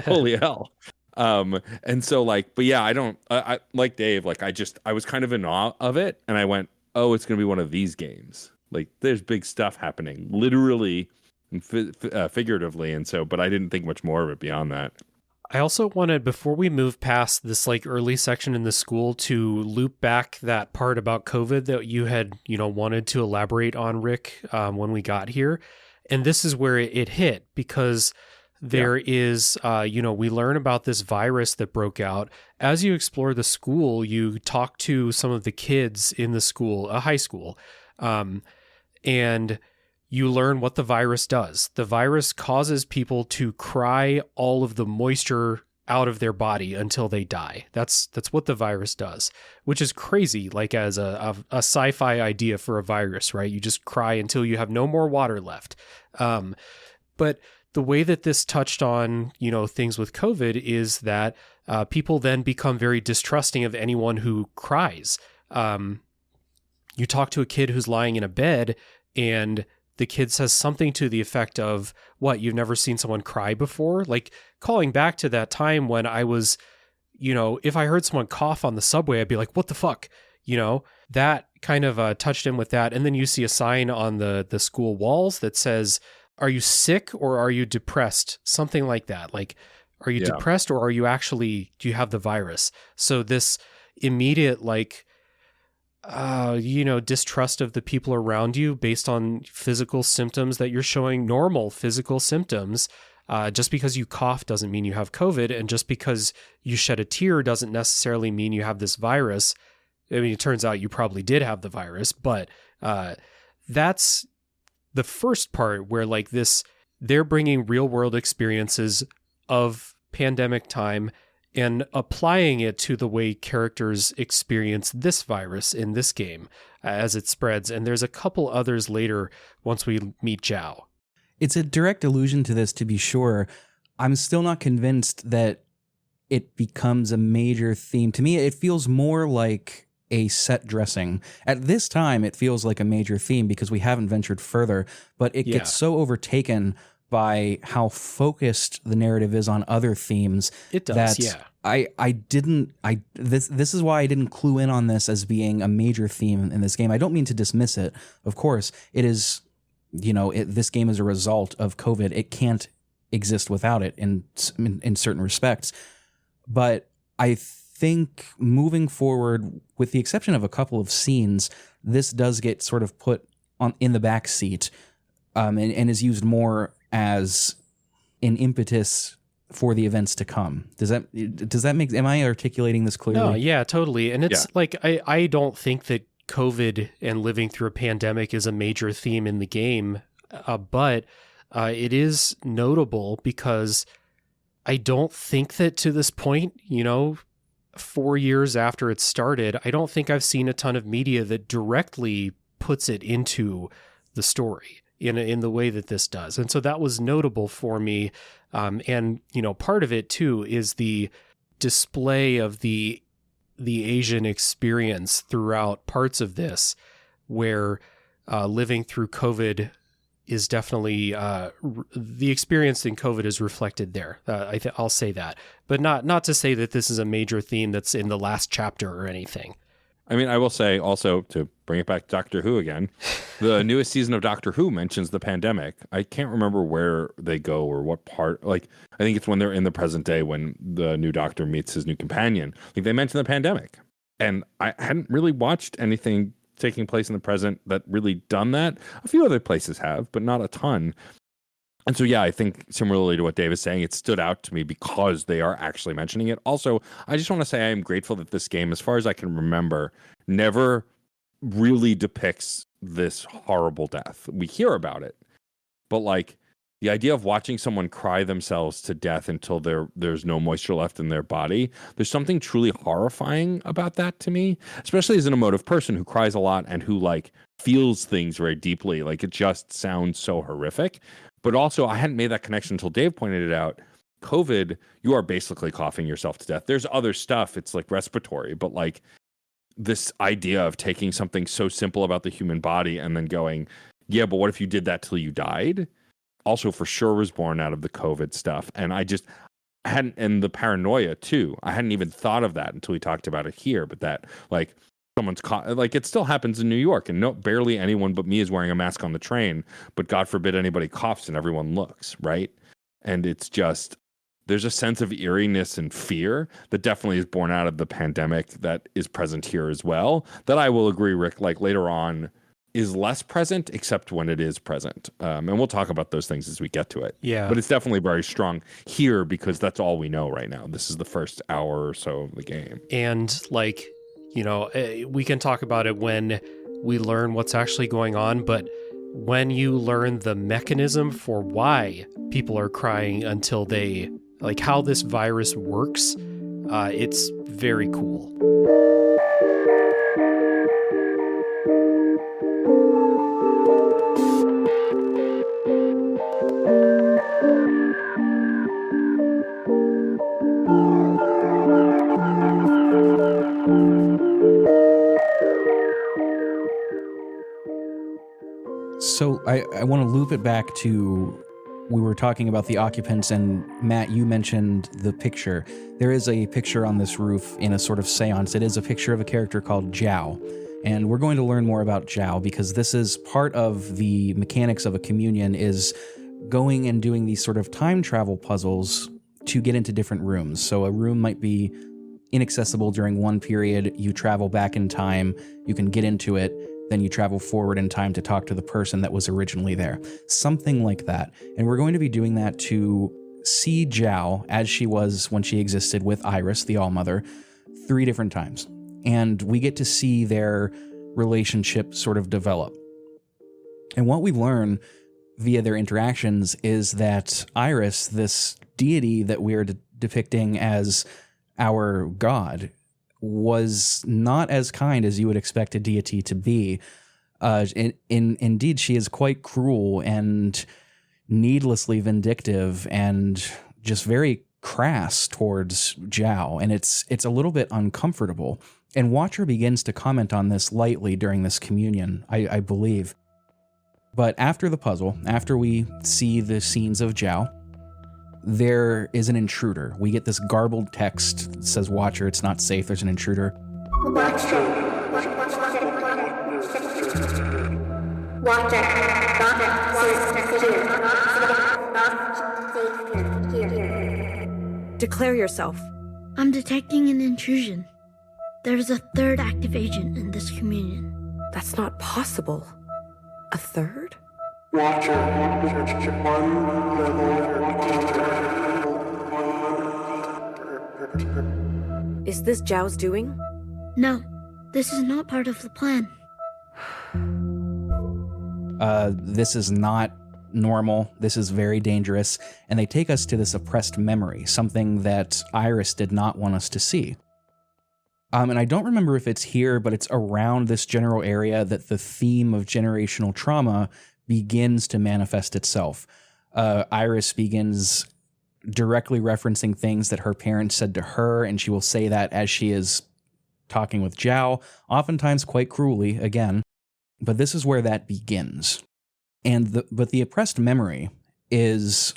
holy hell. And so, like, but yeah, I like Dave, like, I was kind of in awe of it, and I went, oh, it's gonna be one of these games. Like, there's big stuff happening, literally and figuratively, and so, but I didn't think much more of it beyond that. I also wanted, before we move past this, like, early section in the school, to loop back that part about COVID that you had, wanted to elaborate on, Rick, when we got here. And this is where it hit, because there is, we learn about this virus that broke out. As you explore the school, you talk to some of the kids in the school, a high school, and you learn what the virus does. The virus causes people to cry all of the moisture out of their body until they die. That's what the virus does, which is crazy, like, as a sci-fi idea for a virus, right? You just cry until you have no more water left. But the way that this touched on, things with COVID is that people then become very distrusting of anyone who cries. You talk to a kid who's lying in a bed, and the kid says something to the effect of, what, you've never seen someone cry before? Like, calling back to that time when I was, if I heard someone cough on the subway, I'd be like, what the fuck? That kind of touched him with that. And then you see a sign on the school walls that says, are you sick or are you depressed? Something like that. Like, are you depressed or do you have the virus? So this immediate, like, distrust of the people around you based on physical symptoms that you're showing, normal physical symptoms. Just because you cough doesn't mean you have COVID, and just because you shed a tear doesn't necessarily mean you have this virus. I mean, it turns out you probably did have the virus, but that's the first part where, like, they're bringing real world experiences of pandemic time and applying it to the way characters experience this virus in this game as it spreads. And there's a couple others later once we meet Zhao. It's a direct allusion to this, to be sure. I'm still not convinced that it becomes a major theme. To me, it feels more like a set dressing. At this time, it feels like a major theme because we haven't ventured further, but it gets so overtaken by how focused the narrative is on other themes. It does, yeah. This is why I didn't clue in on this as being a major theme in this game. I don't mean to dismiss it. Of course, it is, this game is a result of COVID. It exist without it in certain respects. But I think moving forward, with the exception of a couple of scenes, this does get sort of put in the back seat, and is used more as an impetus for the events to come. Does that make, am I articulating this clearly? No, yeah, totally. And it's like, I don't think that COVID and living through a pandemic is a major theme in the game, but it is notable because I don't think that to this point, 4 years after it started, I don't think I've seen a ton of media that directly puts it into the story in the way that this does. And so that was notable for me. And, part of it too is the display of the Asian experience throughout parts of this, where living through COVID is definitely the experience in COVID is reflected there. I'll say that, but not to say that this is a major theme that's in the last chapter or anything. I mean, I will say also, to bring it back to Doctor Who again, the newest season of Doctor Who mentions the pandemic. I can't remember where they go or what part. Like, I think it's when they're in the present day when the new Doctor meets his new companion. Like, they mention the pandemic. And I hadn't really watched anything taking place in the present that really done that. A few other places have, but not a ton. And so, yeah, I think similarly to what Dave is saying, it stood out to me because they are actually mentioning it. Also, I just want to say I am grateful that this game, as far as I can remember, never really depicts this horrible death. We hear about it, but like the idea of watching someone cry themselves to death until there's no moisture left in their body, there's something truly horrifying about that to me, especially as an emotive person who cries a lot and who like feels things very deeply. Like, it just sounds so horrific. But also, I hadn't made that connection until Dave pointed it out. COVID, you are basically coughing yourself to death. There's other stuff. It's like respiratory, but like this idea of taking something so simple about the human body and then going, yeah, but what if you did that till you died? Also, for sure was born out of the COVID stuff. And I hadn't, and the paranoia too. I hadn't even thought of that until we talked about it here, but that like someone's like, it still happens in New York, and barely anyone but me is wearing a mask on the train, but God forbid anybody coughs and everyone looks, right? And it's just, there's a sense of eeriness and fear that definitely is born out of the pandemic that is present here as well, that I will agree, Rick, like later on is less present, except when it is present. And we'll talk about those things as we get to it. Yeah. But it's definitely very strong here because that's all we know right now. This is the first hour or so of the game. And like, we can talk about it when we learn what's actually going on, but when you learn the mechanism for why people are crying until they, like how this virus works, it's very cool. So I want to loop it back to, we were talking about the occupants, and Matt, you mentioned the picture. There is a picture on this roof in a sort of seance. It is a picture of a character called Zhao. And we're going to learn more about Zhao because this is part of the mechanics of a communion, is going and doing these sort of time travel puzzles to get into different rooms. So a room might be inaccessible during one period. You travel back in time, you can get into it, then you travel forward in time to talk to the person that was originally there. Something like that. And we're going to be doing that to see Zhao as she was when she existed with Iris, the All-Mother, 3 different times. And we get to see their relationship sort of develop. And what we learn via their interactions is that Iris, this deity that we're depicting as our god, was not as kind as you would expect a deity to be. Indeed, she is quite cruel and needlessly vindictive and just very crass towards Zhao, and it's a little bit uncomfortable. And Watcher begins to comment on this lightly during this communion, I believe. But after the puzzle, after we see the scenes of Zhao, there is an intruder. We get this garbled text that says, Watcher, it's not safe, there's an intruder. not safe here. Declare yourself. I'm detecting an intrusion. There is a third active agent in this communion. That's not possible. A third? Watcher, one level. Is this Zhao's doing? No, this is not part of the plan. This is not normal. This is very dangerous. And they take us to this oppressed memory, something that Iris did not want us to see. And I don't remember if it's here, but it's around this general area that the theme of generational trauma begins to manifest itself. Iris begins directly referencing things that her parents said to her, and she will say that as she is talking with Zhao, oftentimes quite cruelly, again. But this is where that begins. But the oppressed memory is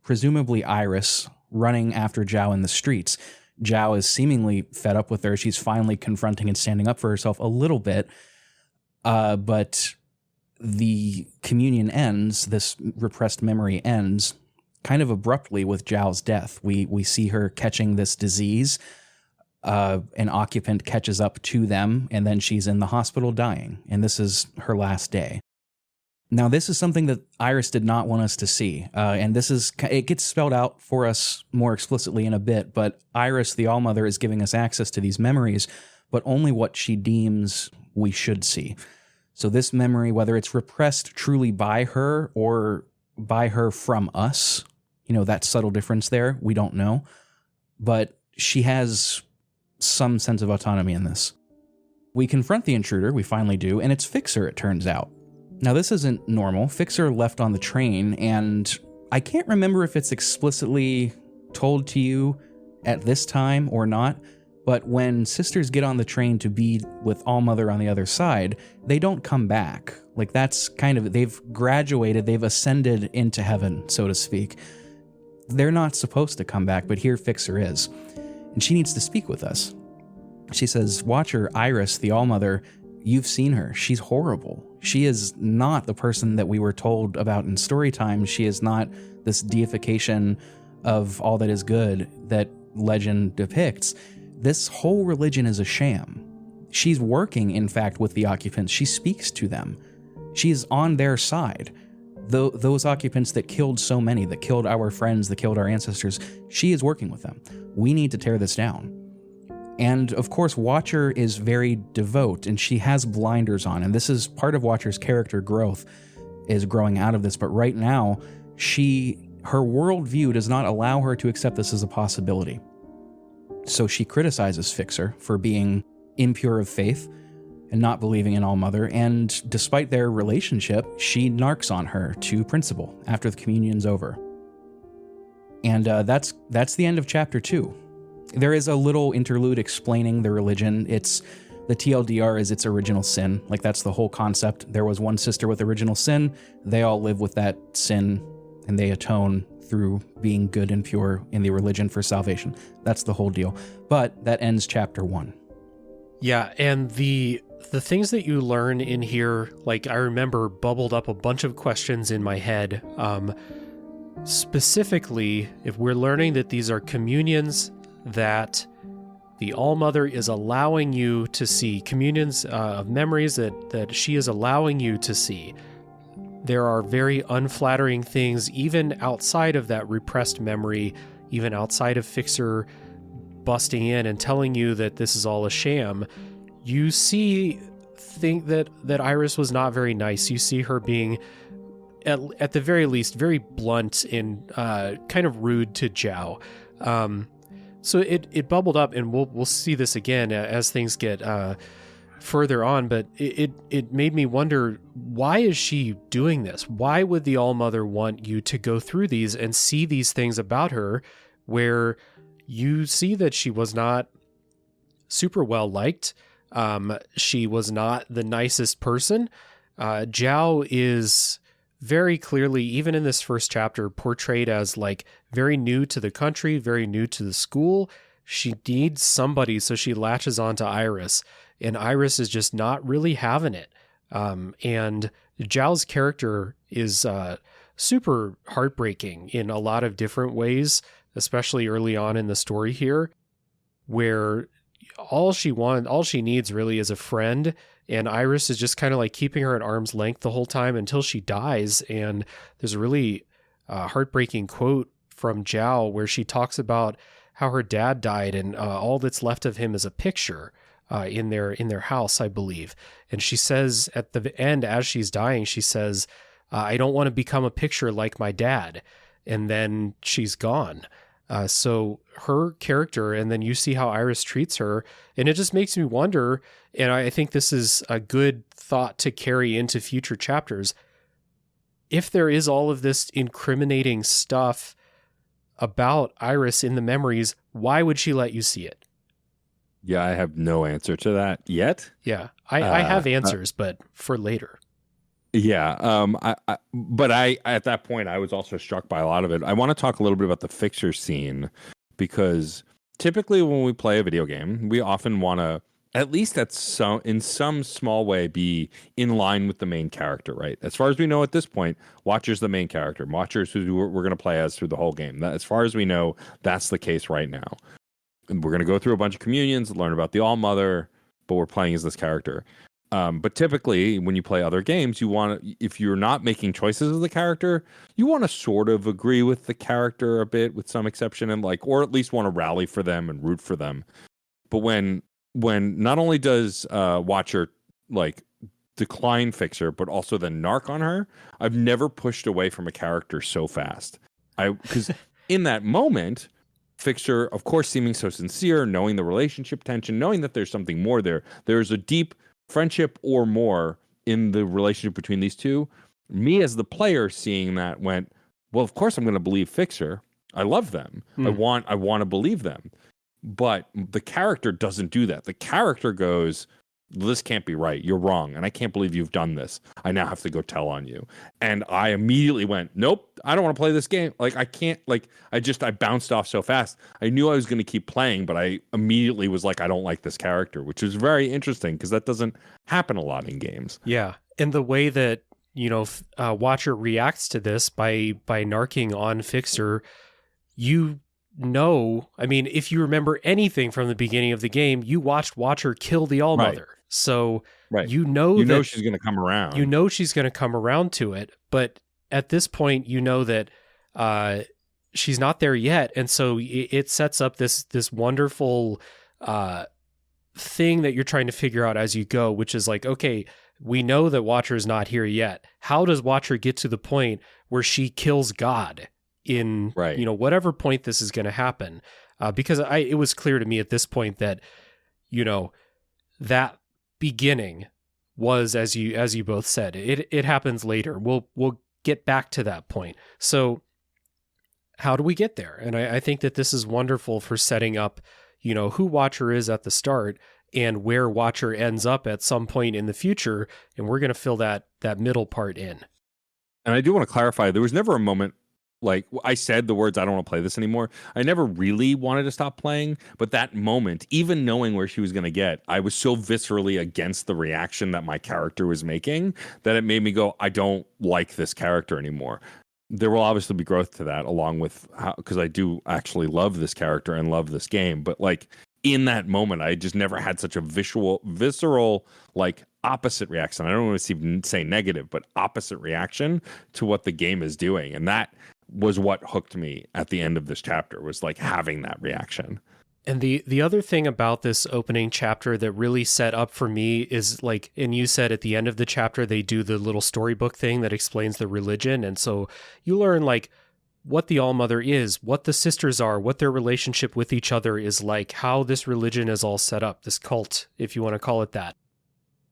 presumably Iris running after Zhao in the streets. Zhao is seemingly fed up with her. She's finally confronting and standing up for herself a little bit. But the communion ends, this repressed memory ends kind of abruptly with Zhao's death. We see her catching this disease. An occupant catches up to them, and then she's in the hospital dying. And this is her last day. Now, this is something that Iris did not want us to see, and it gets spelled out for us more explicitly in a bit, but Iris, the All-Mother, is giving us access to these memories, but only what she deems we should see. So this memory, whether it's repressed truly by her or by her from us, that subtle difference there, we don't know, but she has some sense of autonomy in this. We confront the intruder, we finally do, and it's Fixer, it turns out. Now, this isn't normal. Fixer left on the train, and I can't remember if it's explicitly told to you at this time or not, but when sisters get on the train to be with All-Mother on the other side, they don't come back. Like, that's they've graduated, they've ascended into heaven, so to speak. They're not supposed to come back, but here Fixer is. And she needs to speak with us. She says, Watcher, Iris, the All-Mother, you've seen her. She's horrible. She is not the person that we were told about in story time. She is not this deification of all that is good that legend depicts. This whole religion is a sham. She's working, in fact, with the occupants. She speaks to them. She's on their side. Those occupants that killed so many, that killed our friends, that killed our ancestors, she is working with them. We need to tear this down. And of course, Watcher is very devout, and she has blinders on. And this is part of Watcher's character growth, is growing out of this. But right now, her worldview does not allow her to accept this as a possibility. So she criticizes Fixer for being impure of faith and not believing in All-Mother. And despite their relationship, she narcs on her to Principal after the communion's over. And that's the end of chapter 2. There is a little interlude explaining the religion. The TLDR is its original sin. Like, that's the whole concept. There was one sister with original sin. They all live with that sin, and they atone through being good and pure in the religion for salvation. That's the whole deal. But that ends chapter 1. Yeah, and the things that you learn in here, like, I remember bubbled up a bunch of questions in my head. Specifically, if we're learning that these are communions that the All-Mother is allowing you to see, communions of memories that she is allowing you to see, there are very unflattering things even outside of that repressed memory, even outside of Fixer busting in and telling you that this is all a sham. You think that Iris was not very nice. You see her being, at the very least, very blunt and kind of rude to Zhao. So it bubbled up, and we'll see this again as things get further on, but it made me wonder, why is she doing this? Why would the All-Mother want you to go through these and see these things about her where you see that she was not super well liked? She was not the nicest person. Zhao is very clearly, even in this first chapter, portrayed as like very new to the country, very new to the school. She needs somebody, so she latches onto Iris, and Iris is just not really having it. And Zhao's character is super heartbreaking in a lot of different ways, especially early on in the story here, where all she needs really is a friend, and Iris is just kind of like keeping her at arm's length the whole time until she dies. And there's a really heartbreaking quote from Zhao where she talks about how her dad died, and all that's left of him is a picture in their house, I believe. And she says at the end, as she's dying, she says, I don't want to become a picture like my dad. And then she's gone. So her character, and then you see how Iris treats her, and it just makes me wonder, and I think this is a good thought to carry into future chapters, if there is all of this incriminating stuff about Iris in the memories, why would she let you see it? Yeah, I have no answer to that yet. Yeah, I have answers, but for later. Yeah, but at that point I was also struck by a lot of it. I want to talk a little bit about the fixer scene, because typically when we play a video game, we often want to, at least in some small way, be in line with the main character, right? As far as we know at this point, Watcher's the main character. Watcher's who we're going to play as through the whole game. As far as we know, that's the case right now. And we're going to go through a bunch of communions, learn about the All-Mother, but we're playing as this character. But typically, when you play other games, if you're not making choices as the character, you want to sort of agree with the character a bit, with some exception, and or at least want to rally for them and root for them. But when not only does Watcher decline Fixer, but also then narc on her, I've never pushed away from a character so fast. Because in that moment, Fixer, of course, seeming so sincere, knowing the relationship tension, knowing that there's something more there. There's a deep friendship or more in the relationship between these two. Me as the player seeing that went, well, of course I'm going to believe Fixer. I love them. I want to believe them. But the character doesn't do that. The character goes, this can't be right. You're wrong. And I can't believe you've done this. I now have to go tell on you. And I immediately went, nope, I don't want to play this game. I can't, I bounced off so fast. I knew I was going to keep playing, but I immediately was like, I don't like this character, which is very interesting because that doesn't happen a lot in games. Yeah. And the way that, Watcher reacts to this by narking on Fixer, if you remember anything from the beginning of the game, you watched Watcher kill the All-Mother. Right. So you know she's going to come around. You know she's going to come around to it, but at this point, you know that she's not there yet, and so it sets up this wonderful thing that you're trying to figure out as you go, which is like, okay, we know that Watcher is not here yet. How does Watcher get to the point where she kills God in whatever point this is going to happen? Because it was clear to me at this point that that beginning was, as you both said, it happens later. We'll get back to that point. So how do we get there? And I think that this is wonderful for setting up, who Watcher is at the start and where Watcher ends up at some point in the future. And we're going to fill that middle part in. And I do want to clarify, there was never a moment, like I said the words, I don't want to play this anymore. I never really wanted to stop playing, but that moment, even knowing where she was going to get, I was so viscerally against the reaction that my character was making that it made me go, I don't like this character anymore. There will obviously be growth to that, along with because I do actually love this character and love this game. But in that moment, I just never had such a visceral, opposite reaction. I don't want to even say negative, but opposite reaction to what the game is doing. And that was what hooked me at the end of this chapter, was having that reaction. And the other thing about this opening chapter that really set up for me is and you said at the end of the chapter, they do the little storybook thing that explains the religion. And so you learn what the All-Mother is, what the sisters are, what their relationship with each other is like, how this religion is all set up, this cult, if you want to call it that.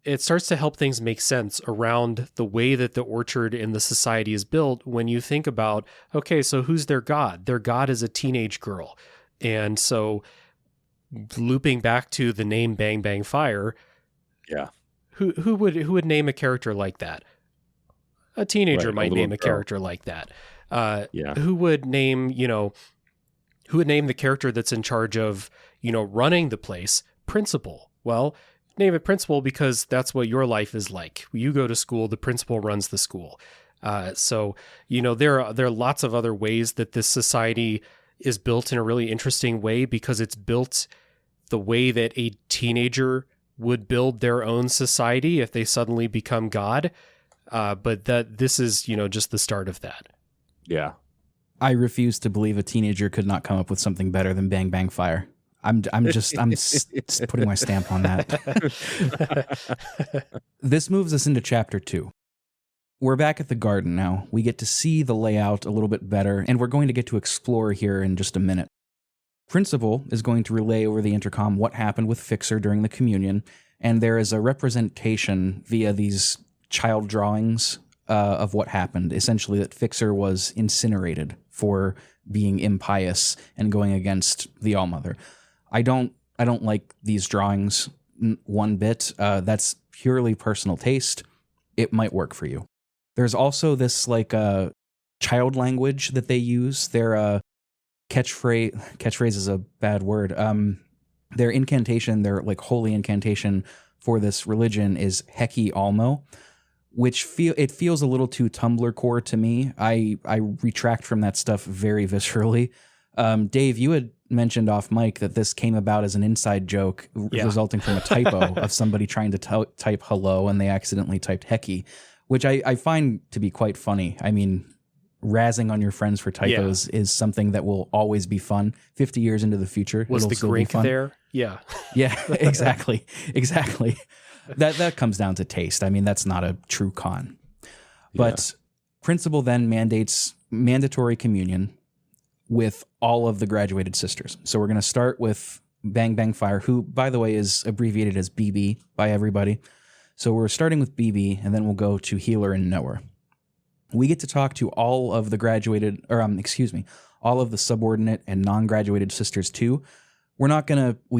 It starts to help things make sense around the way that the orchard and the society is built when you think about, okay, so who's their god? Their god is a teenage girl. And so looping back to the name Bang Bang Fire, who would name a character like that? A teenager might name a character like that. Who would name the character that's in charge of, running the place? Principal. Well, name it Principal because that's what your life is like. You go to school, the principal runs the school. So, there are lots of other ways that this society is built in a really interesting way, because it's built the way that a teenager would build their own society if they suddenly become God. But this is, just the start of that. Yeah. I refuse to believe a teenager could not come up with something better than Bang Bang Fire. I'm just putting my stamp on that. This moves us into chapter 2. We're back at the garden now. We get to see the layout a little bit better, and we're going to get to explore here in just a minute. Principal is going to relay over the intercom what happened with Fixer during the communion, and there is a representation via these child drawings of what happened. Essentially, that Fixer was incinerated for being impious and going against the Allmother. I don't like these drawings one bit. That's purely personal taste. It might work for you. There's also this child language that they use. Their catchphrase is a bad word. Their incantation, their holy incantation for this religion is Heki Almo, which feels a little too Tumblr core to me. I retract from that stuff very viscerally. Dave, you had mentioned off mic that this came about as an inside joke resulting from a typo of somebody trying to type hello and they accidentally typed Heki, which I find to be quite funny. I mean, razzing on your friends for typos is something that will always be fun. 50 years into the future, was the Greek there? Yeah. Yeah, exactly. Exactly. That comes down to taste. I mean, that's not a true con. But Principal then mandates mandatory communion with all of the graduated sisters. So we're going to start with Bang Bang Fire, who, by the way, is abbreviated as BB by everybody. So we're starting with BB, and then we'll go to Healer and Knower. We get to talk to all of the all of the subordinate and non-graduated sisters too. We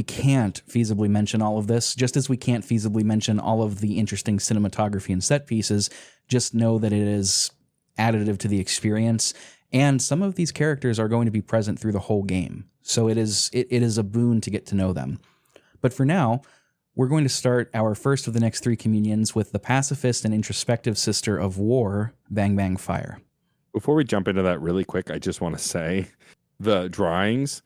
can't feasibly mention all of this, just as we can't feasibly mention all of the interesting cinematography and set pieces. Just know that it is additive to the experience, and some of these characters are going to be present through the whole game. So it is a boon to get to know them. But for now, we're going to start our first of the next 3 communions with the pacifist and introspective sister of war, Bang Bang Fire. Before we jump into that really quick, I just want to say the drawings,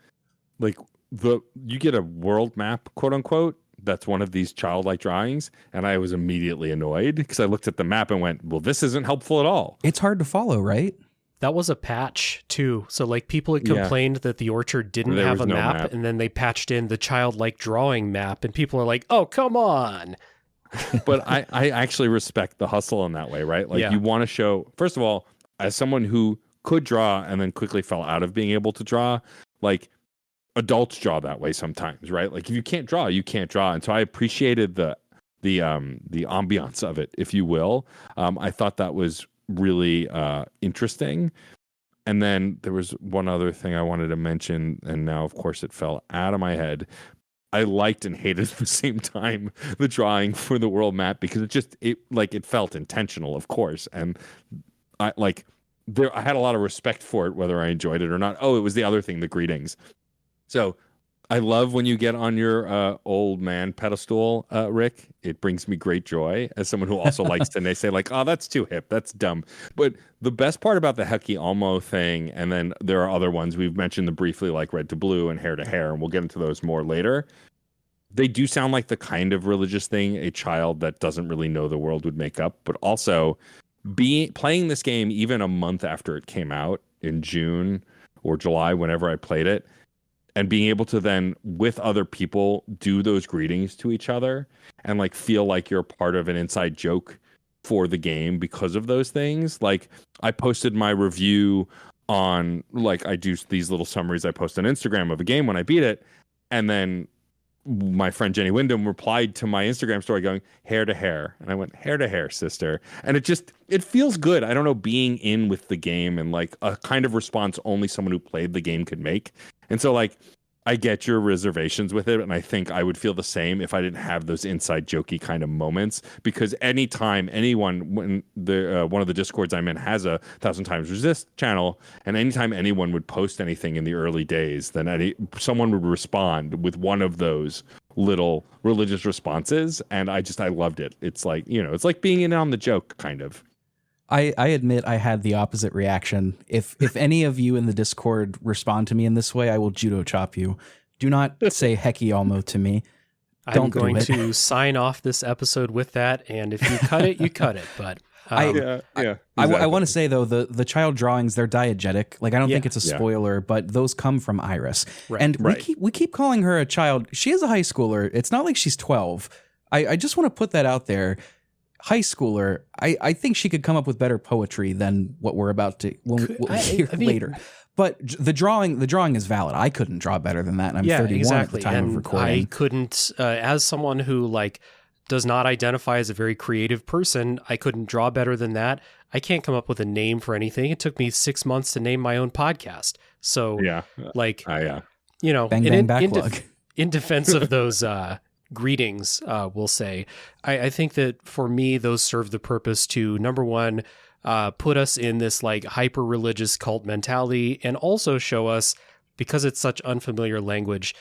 you get a world map, quote unquote, that's one of these childlike drawings, and I was immediately annoyed because I looked at the map and went, well, this isn't helpful at all. It's hard to follow, right? That was a patch too. So people had complained that the orchard didn't have a map, and then they patched in the childlike drawing map, and people are like, oh, come on. But I actually respect the hustle in that way, right? You want to show, first of all, as someone who could draw and then quickly fell out of being able to draw, adults draw that way sometimes, right? If you can't draw, you can't draw. And so I appreciated the ambiance of it, if you will. I thought that was really interesting. And then there was one other thing I wanted to mention, and now of course it fell out of my head. I liked and hated at the same time the drawing for the world map, because it felt intentional, of course, and I had a lot of respect for it, whether I enjoyed it or not. Oh, it was the other thing, the greetings. So I love when you get on your old man pedestal, Rick. It brings me great joy as someone who also likes to, and they say oh, that's too hip, that's dumb. But the best part about the Heki Almo thing, and then there are other ones we've mentioned them briefly, like Red to Blue and Hair to Hair, and we'll get into those more later. They do sound like the kind of religious thing a child that doesn't really know the world would make up, but also playing this game even a month after it came out in June or July, whenever I played it, and being able to then, with other people, do those greetings to each other and feel like you're part of an inside joke for the game because of those things. I posted my review on, I do these little summaries I post on Instagram of a game when I beat it. And then my friend Jenny Wyndham replied to my Instagram story going, Hair to Hair. And I went, Hair to Hair, sister. And it feels good. I don't know, being in with the game and a kind of response only someone who played the game could make. And so I get your reservations with it, and I think I would feel the same if I didn't have those inside jokey kind of moments, because anytime anyone, when one of the Discords I'm in has a 1000xRESIST channel, and anytime anyone would post anything in the early days, then someone would respond with one of those little religious responses, and I loved it. It's it's like being in on the joke, kind of. I admit I had the opposite reaction. If any of you in the Discord respond to me in this way, I will judo chop you. Do not say Heki Almo to me. I'm going to sign off this episode with that, and if you cut it, you cut it. But Exactly. I want to say though, the child drawings, they're diegetic. Like I don't think it's a Yeah. spoiler, but those come from Iris. Right. And Right. we keep calling her a child. She is a high schooler. It's not like she's 12. I just want to put that out there. High schooler, I think she could come up with better poetry than what we're about to we'll hear later. But the drawing is valid. I couldn't draw better than that, and I'm 31 exactly. at the time and of recording. I couldn't, as someone who like does not identify as a very creative person, I couldn't draw better than that. I can't come up with a name for anything. It took me 6 months to name my own podcast. So, like, you know, Bang, bang, backlog. In defense of those greetings, we'll say, I think that for me, those serve the purpose to, number one, put us in this like hyper religious cult mentality, and also show us, because it's such unfamiliar language,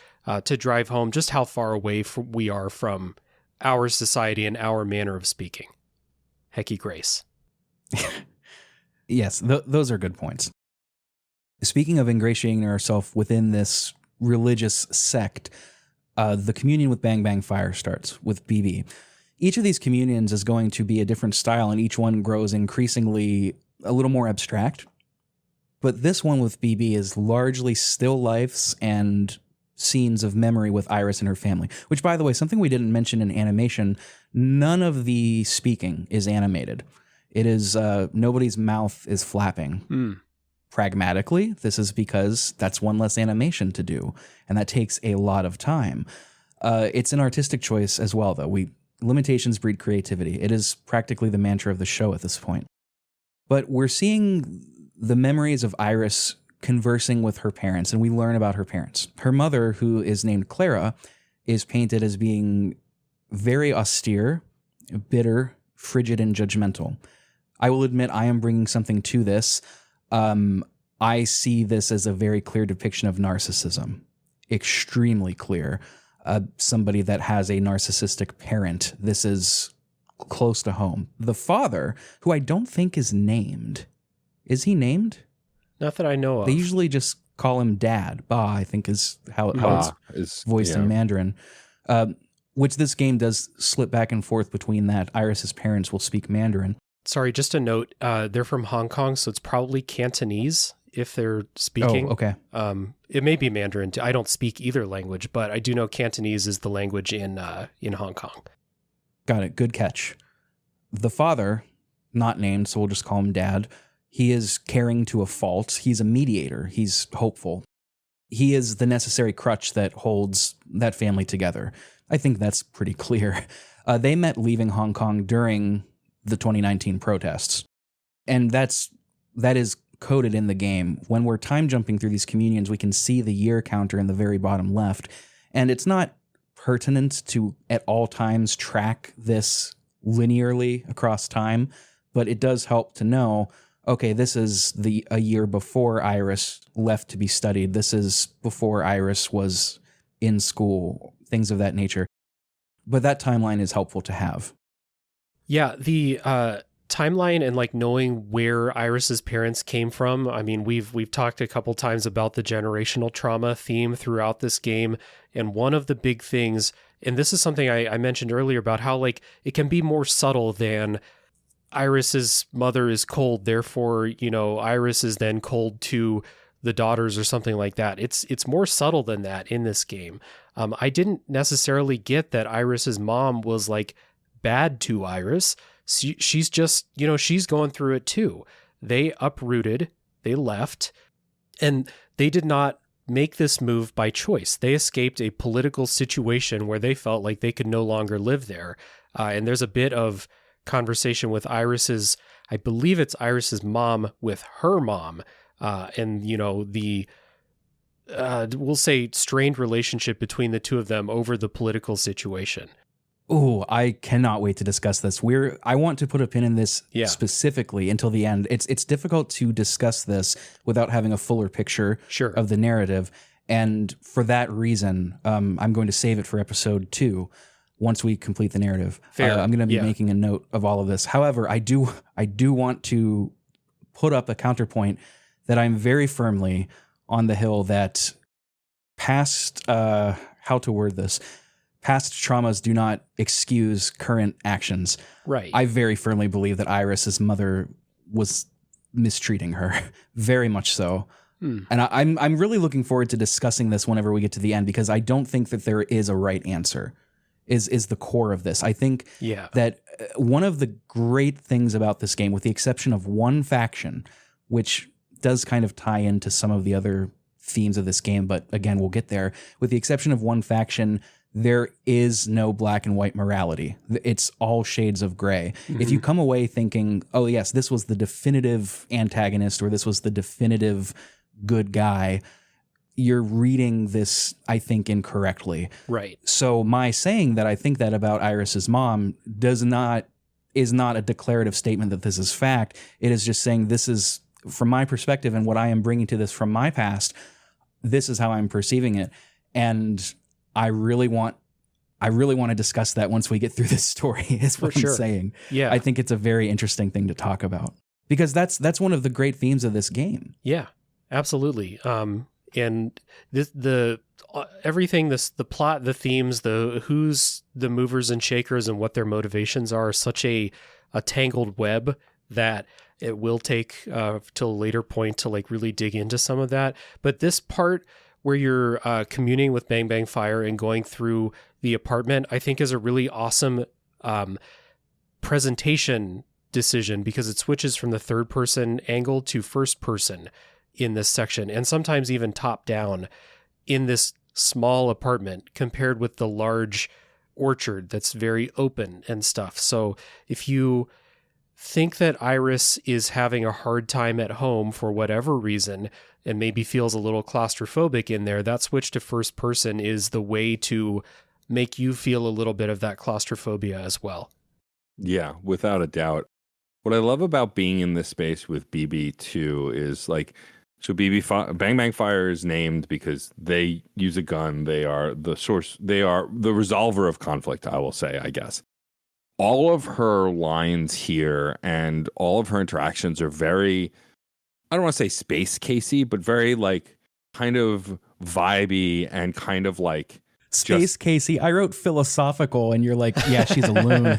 to drive home just how far away we are from our society and our manner of speaking. Hecky Grace. Yes, those are good points. Speaking of ingratiating ourselves within this religious sect, the communion with Bang Bang Fire starts with BB. Each of these communions is going to be a different style, and each one grows increasingly a little more abstract. But this one with BB is largely still lifes and scenes of memory with Iris and her family, which, by the way, something we didn't mention in animation, none of the speaking is animated. It is, nobody's mouth is flapping. Pragmatically, this is because that's one less animation to do, and that takes a lot of time. It's an artistic choice as well, though. Limitations breed creativity. It is practically the mantra of the show at this point. But we're seeing the memories of Iris conversing with her parents, and we learn about her parents. Her mother, who is named Clara, is painted as being very austere, bitter, frigid, and judgmental. I will admit I am bringing something to this. I see this as a very clear depiction of narcissism. Extremely clear. Somebody that has a narcissistic parent. This is close to home. The father, who I don't think is named. Is he named? Not that I know of. They usually just call him Dad. Ba, I think is how it's voiced in Mandarin. Which this game does slip back and forth between that. Iris's parents will speak Mandarin. Sorry, just a note. They're from Hong Kong, so it's probably Cantonese if they're speaking. Oh, okay. It may be Mandarin. I don't speak either language, but I do know Cantonese is the language in Hong Kong. Got it. Good catch. The father, not named, so we'll just call him Dad. He is caring to a fault. He's a mediator. He's hopeful. He is the necessary crutch that holds that family together. I think that's pretty clear. They met leaving Hong Kong during the 2019 protests. And that is coded in the game. When we're time jumping through these communions, we can see the year counter in the very bottom left. And it's not pertinent to at all times track this linearly across time, but it does help to know, okay, this is a year before Iris left to be studied. This is before Iris was in school, things of that nature. But that timeline is helpful to have. Yeah, the timeline and like knowing where Iris's parents came from. I mean, we've talked a couple times about the generational trauma theme throughout this game, and one of the big things, and this is something I mentioned earlier about how like it can be more subtle than Iris's mother is cold, therefore, you know, Iris is then cold to the daughters or something like that. It's more subtle than that in this game. I didn't necessarily get that Iris's mom was like bad to Iris. She's just, you know, she's going through it too. They uprooted, they left, and they did not make this move by choice. They escaped a political situation where they felt like they could no longer live there. And there's a bit of conversation with Iris's, I believe it's Iris's mom with her mom, and, you know, the, we'll say strained relationship between the two of them over the political situation. Oh, I cannot wait to discuss this. I want to put a pin in this specifically until the end. It's difficult to discuss this without having a fuller picture of the narrative. And for that reason, I'm going to save it for episode 2. once we complete the narrative. Fair. I'm going to be Yeah. making a note of all of this. However, I do want to put up a counterpoint that I'm very firmly on the hill that past traumas do not excuse current actions. Right. I very firmly believe that Iris's mother was mistreating her, very much so. And I'm really looking forward to discussing this whenever we get to the end, because I don't think that there is a right answer. Is the core of this. I think that one of the great things about this game, with the exception of one faction, which does kind of tie into some of the other themes of this game, but again, we'll get there. With the exception of one faction, there is no black and white morality. It's all shades of gray. If you come away thinking, oh yes, this was the definitive antagonist, or this was the definitive good guy, you're reading this, I think, incorrectly. Right. So my saying that I think that about Iris's mom is not a declarative statement that this is fact. It is just saying this is, from my perspective and what I am bringing to this from my past, this is how I'm perceiving it. And I really want to discuss that once we get through this story, is what I'm saying. Yeah. I think it's a very interesting thing to talk about, because that's one of the great themes of this game. Yeah, absolutely. And everything, the plot, the themes, who's the movers and shakers and what their motivations are such a tangled web that it will take till a later point to like really dig into some of that. But this part where you're communing with Bang Bang Fire and going through the apartment, I think is a really awesome presentation decision, because it switches from the third person angle to first person in this section, and sometimes even top down in this small apartment compared with the large orchard that's very open and stuff. So if you think that Iris is having a hard time at home for whatever reason and maybe feels a little claustrophobic in there, that switch to first person is the way to make you feel a little bit of that claustrophobia as well. Yeah, without a doubt. What I love about being in this space with BB too is like, so Bang Bang Fire is named because they use a gun. They are the source. They are the resolver of conflict, I will say, I guess. All of her lines here and all of her interactions are very, I don't want to say space casey, but very like kind of vibey and kind of like Space Casey. I wrote philosophical, and you're like, yeah, she's a loon.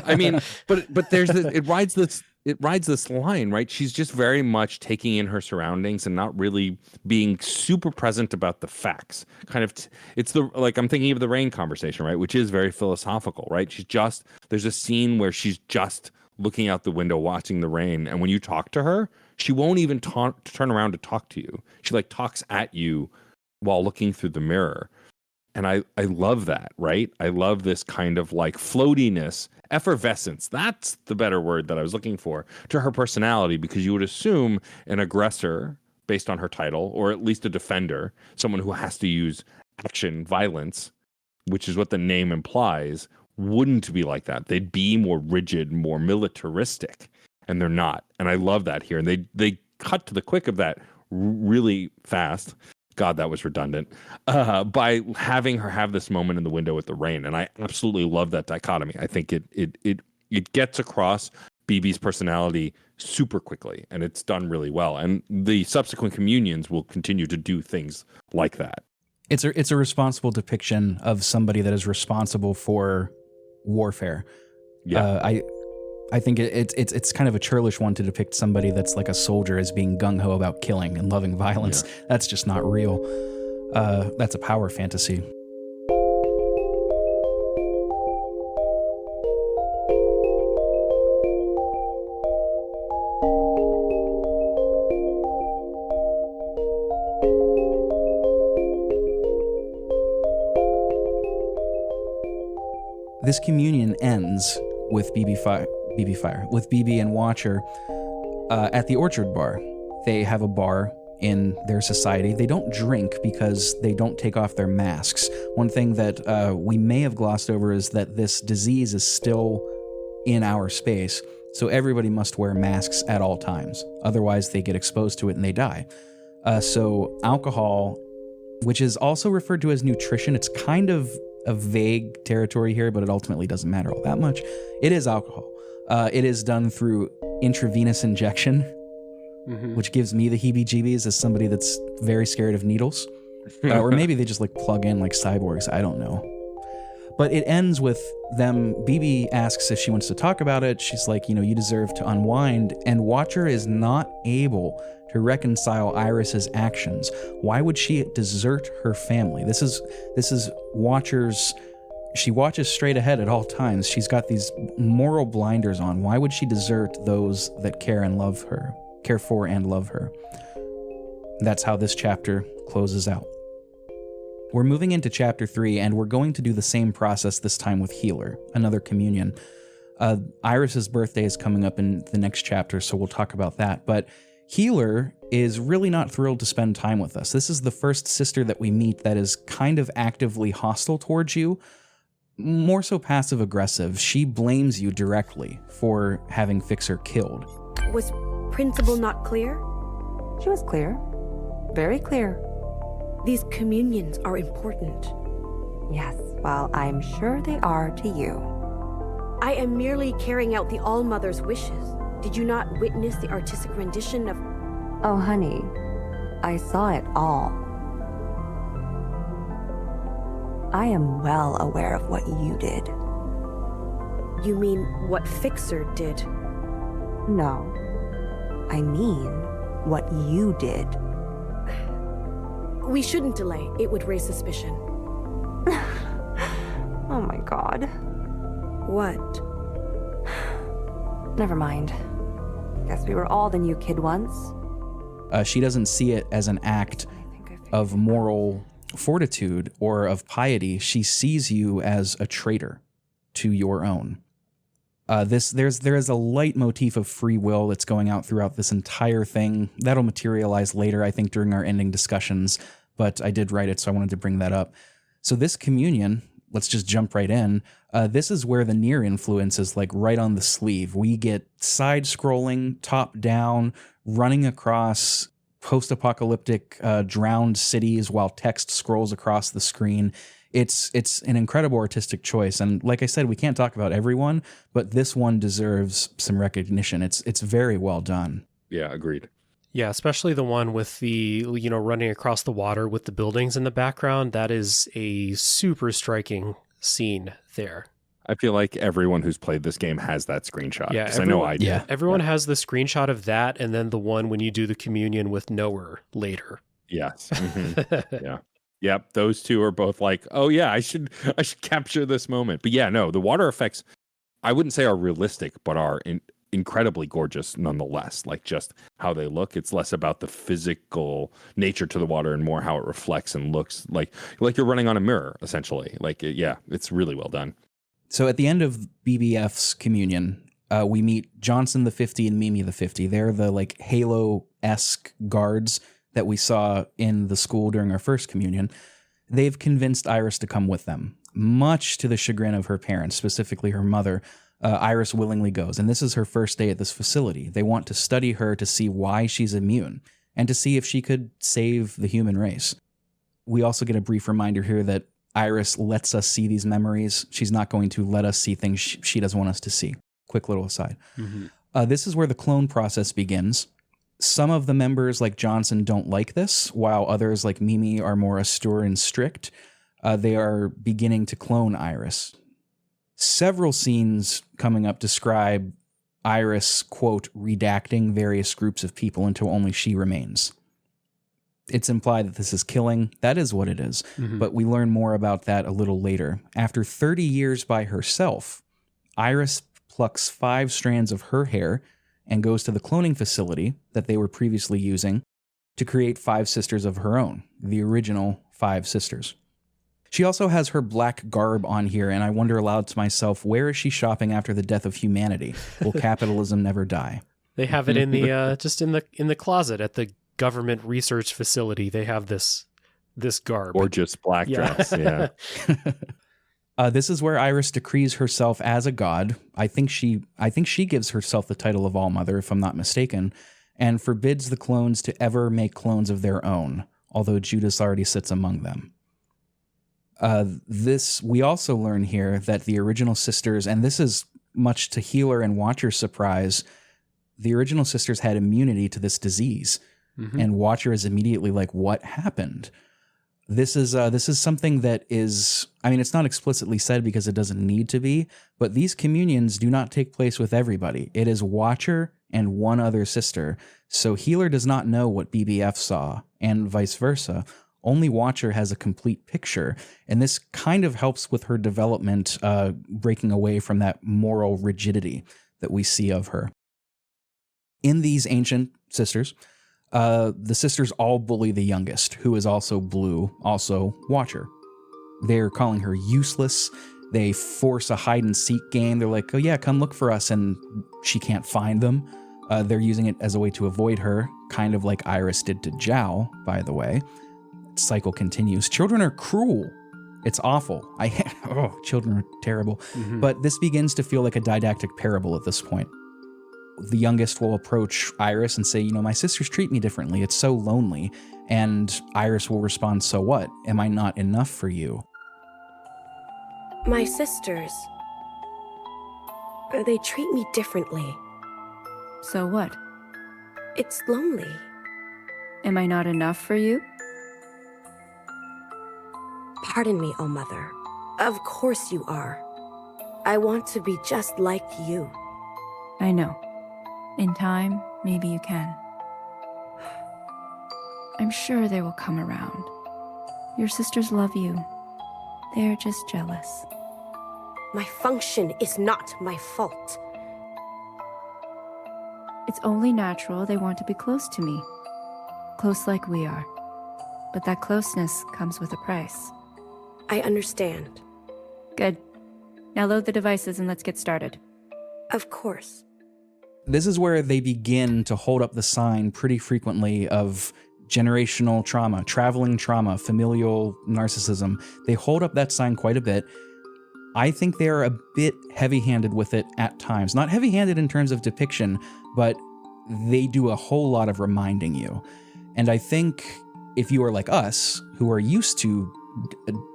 I mean, but there's it rides this line, right? She's just very much taking in her surroundings and not really being super present about the facts. Kind of, it's the, like, I'm thinking of the rain conversation, right? Which is very philosophical, right? There's a scene where she's just looking out the window, watching the rain. And when you talk to her, she won't even turn around to talk to you. She like talks at you while looking through the mirror. And I love that, right? I love this kind of like floatiness, effervescence. That's the better word that I was looking for to her personality, because you would assume an aggressor based on her title, or at least a defender, someone who has to use action, violence, which is what the name implies, wouldn't be like that. They'd be more rigid, more militaristic, and they're not. And I love that here. And they cut to the quick of that really fast. God, that was redundant, by having her have this moment in the window with the rain. And I absolutely love that dichotomy. I think it gets across BB's personality super quickly, and it's done really well. And the subsequent communions will continue to do things like that. It's a responsible depiction of somebody that is responsible for warfare. Yeah. I think it's kind of a churlish one to depict somebody that's like a soldier as being gung-ho about killing and loving violence. Yeah. That's just not real. That's a power fantasy. This communion ends with BB and Watcher at the Orchard Bar. They have a bar in their society. They don't drink because they don't take off their masks. One thing that we may have glossed over is that this disease is still in our space, so everybody must wear masks at all times. Otherwise, they get exposed to it and they die. So alcohol, which is also referred to as nutrition, it's kind of a vague territory here, but it ultimately doesn't matter all that much. It is alcohol. It is done through intravenous injection, which gives me the heebie-jeebies as somebody that's very scared of needles. Or maybe they just like plug in like cyborgs. I don't know. But it ends with them. BB asks if she wants to talk about it. She's like, you deserve to unwind. And Watcher is not able to reconcile Iris's actions. Why would she desert her family? This is Watcher's. She watches straight ahead at all times. She's got these moral blinders on. Why would she desert those that care for and love her? That's how this chapter closes out. We're moving into chapter 3, and we're going to do the same process this time with Healer, another communion. Iris's birthday is coming up in the next chapter, so we'll talk about that. But Healer is really not thrilled to spend time with us. This is the first sister that we meet that is kind of actively hostile towards you, more so passive-aggressive. She blames you directly for having Fixer killed. Was Principal not clear? She was clear. Very clear. These communions are important. Yes, well, I'm sure they are to you. I am merely carrying out the All-Mother's wishes. Did you not witness the artistic rendition of... Oh, honey, I saw it all. I am well aware of what you did. You mean what Fixer did? No, I mean what you did. We shouldn't delay. It would raise suspicion. Oh my god. What? Never mind. Guess we were all the new kid once. She doesn't see it as an act of moral fortitude or of piety. She sees you as a traitor to your own. There is a light motif of free will that's going out throughout this entire thing. That'll materialize later, I think, during our ending discussions, but I did write it, so I wanted to bring that up. So this communion, let's just jump right in. This is where the Nier influence is like right on the sleeve. We get side-scrolling, top-down, running across post-apocalyptic drowned cities while text scrolls across the screen. It's an incredible artistic choice, and like I said, we can't talk about everyone, but this one deserves some recognition. It's very well done. Yeah, agreed. Yeah, especially the one with the, running across the water with the buildings in the background. That is a super striking scene there. I feel like everyone who's played this game has that screenshot. Yeah, I know I do. Yeah. Everyone has the screenshot of that, and then the one when you do the communion with Knower later. Yes. Mm-hmm. Yeah. Yep, those two are both like, oh yeah, I should capture this moment. But yeah, no, the water effects, I wouldn't say are realistic, but are incredibly gorgeous nonetheless. Like just how they look. It's less about the physical nature to the water and more how it reflects and looks like you're running on a mirror, essentially. It's really well done. So at the end of BBF's communion, we meet Johnson the 50 and Mimi the 50. They're the like Halo-esque guards that we saw in the school during our first communion. They've convinced Iris to come with them, much to the chagrin of her parents, specifically her mother. Iris willingly goes, and this is her first day at this facility. They want to study her to see why she's immune and to see if she could save the human race. We also get a brief reminder here that Iris lets us see these memories. She's not going to let us see things she doesn't want us to see. Quick little aside. Mm-hmm. This is where the clone process begins. Some of the members, like Johnson, don't like this, while others, like Mimi, are more austere and strict. They are beginning to clone Iris. Several scenes coming up describe Iris, quote, redacting various groups of people until only she remains. It's implied that this is killing. That is what it is. Mm-hmm. But we learn more about that a little later. After 30 years by herself, Iris plucks 5 strands of her hair and goes to the cloning facility that they were previously using to create 5 sisters of her own, the original 5 sisters. She also has her black garb on here, and I wonder aloud to myself, where is she shopping after the death of humanity? Will capitalism never die? They have it in the just in the closet at the government research facility. They have this garb. Gorgeous black dress, yeah. This is where Iris decrees herself as a god. I think she gives herself the title of All-Mother, if I'm not mistaken, and forbids the clones to ever make clones of their own, although Judas already sits among them. We also learn here that the original sisters, and this is much to Healer and Watcher's surprise, the original sisters had immunity to this disease. Mm-hmm. And Watcher is immediately like, what happened? This is something that is, I mean, it's not explicitly said because it doesn't need to be, but these communions do not take place with everybody. It is Watcher and one other sister. So Healer does not know what BBF saw, and vice versa. Only Watcher has a complete picture, and this kind of helps with her development, breaking away from that moral rigidity that we see of her. In these ancient sisters, the sisters all bully the youngest, who is also Blue, also Watcher. They're calling her useless. They force a hide-and-seek game. They're like, oh yeah, come look for us, and she can't find them. They're using it as a way to avoid her, kind of like Iris did to Zhao, by the way. Cycle continues. Children are cruel. It's awful. Children are terrible. Mm-hmm. But this begins to feel like a didactic parable at this point. The youngest will approach Iris and say, my sisters treat me differently. It's so lonely. And Iris will respond, so what? Am I not enough for you? My sisters, they treat me differently. So what? It's lonely. Am I not enough for you? Pardon me, oh mother. Of course you are. I want to be just like you. I know. In time, maybe you can. I'm sure they will come around. Your sisters love you. They're just jealous. My function is not my fault. It's only natural they want to be close to me. Close like we are. But that closeness comes with a price. I understand. Good. Now load the devices and let's get started. Of course. This is where they begin to hold up the sign pretty frequently of generational trauma, traveling trauma, familial narcissism. They hold up that sign quite a bit. I think they're a bit heavy-handed with it at times. Not heavy-handed in terms of depiction, but they do a whole lot of reminding you. And I think if you are like us, who are used to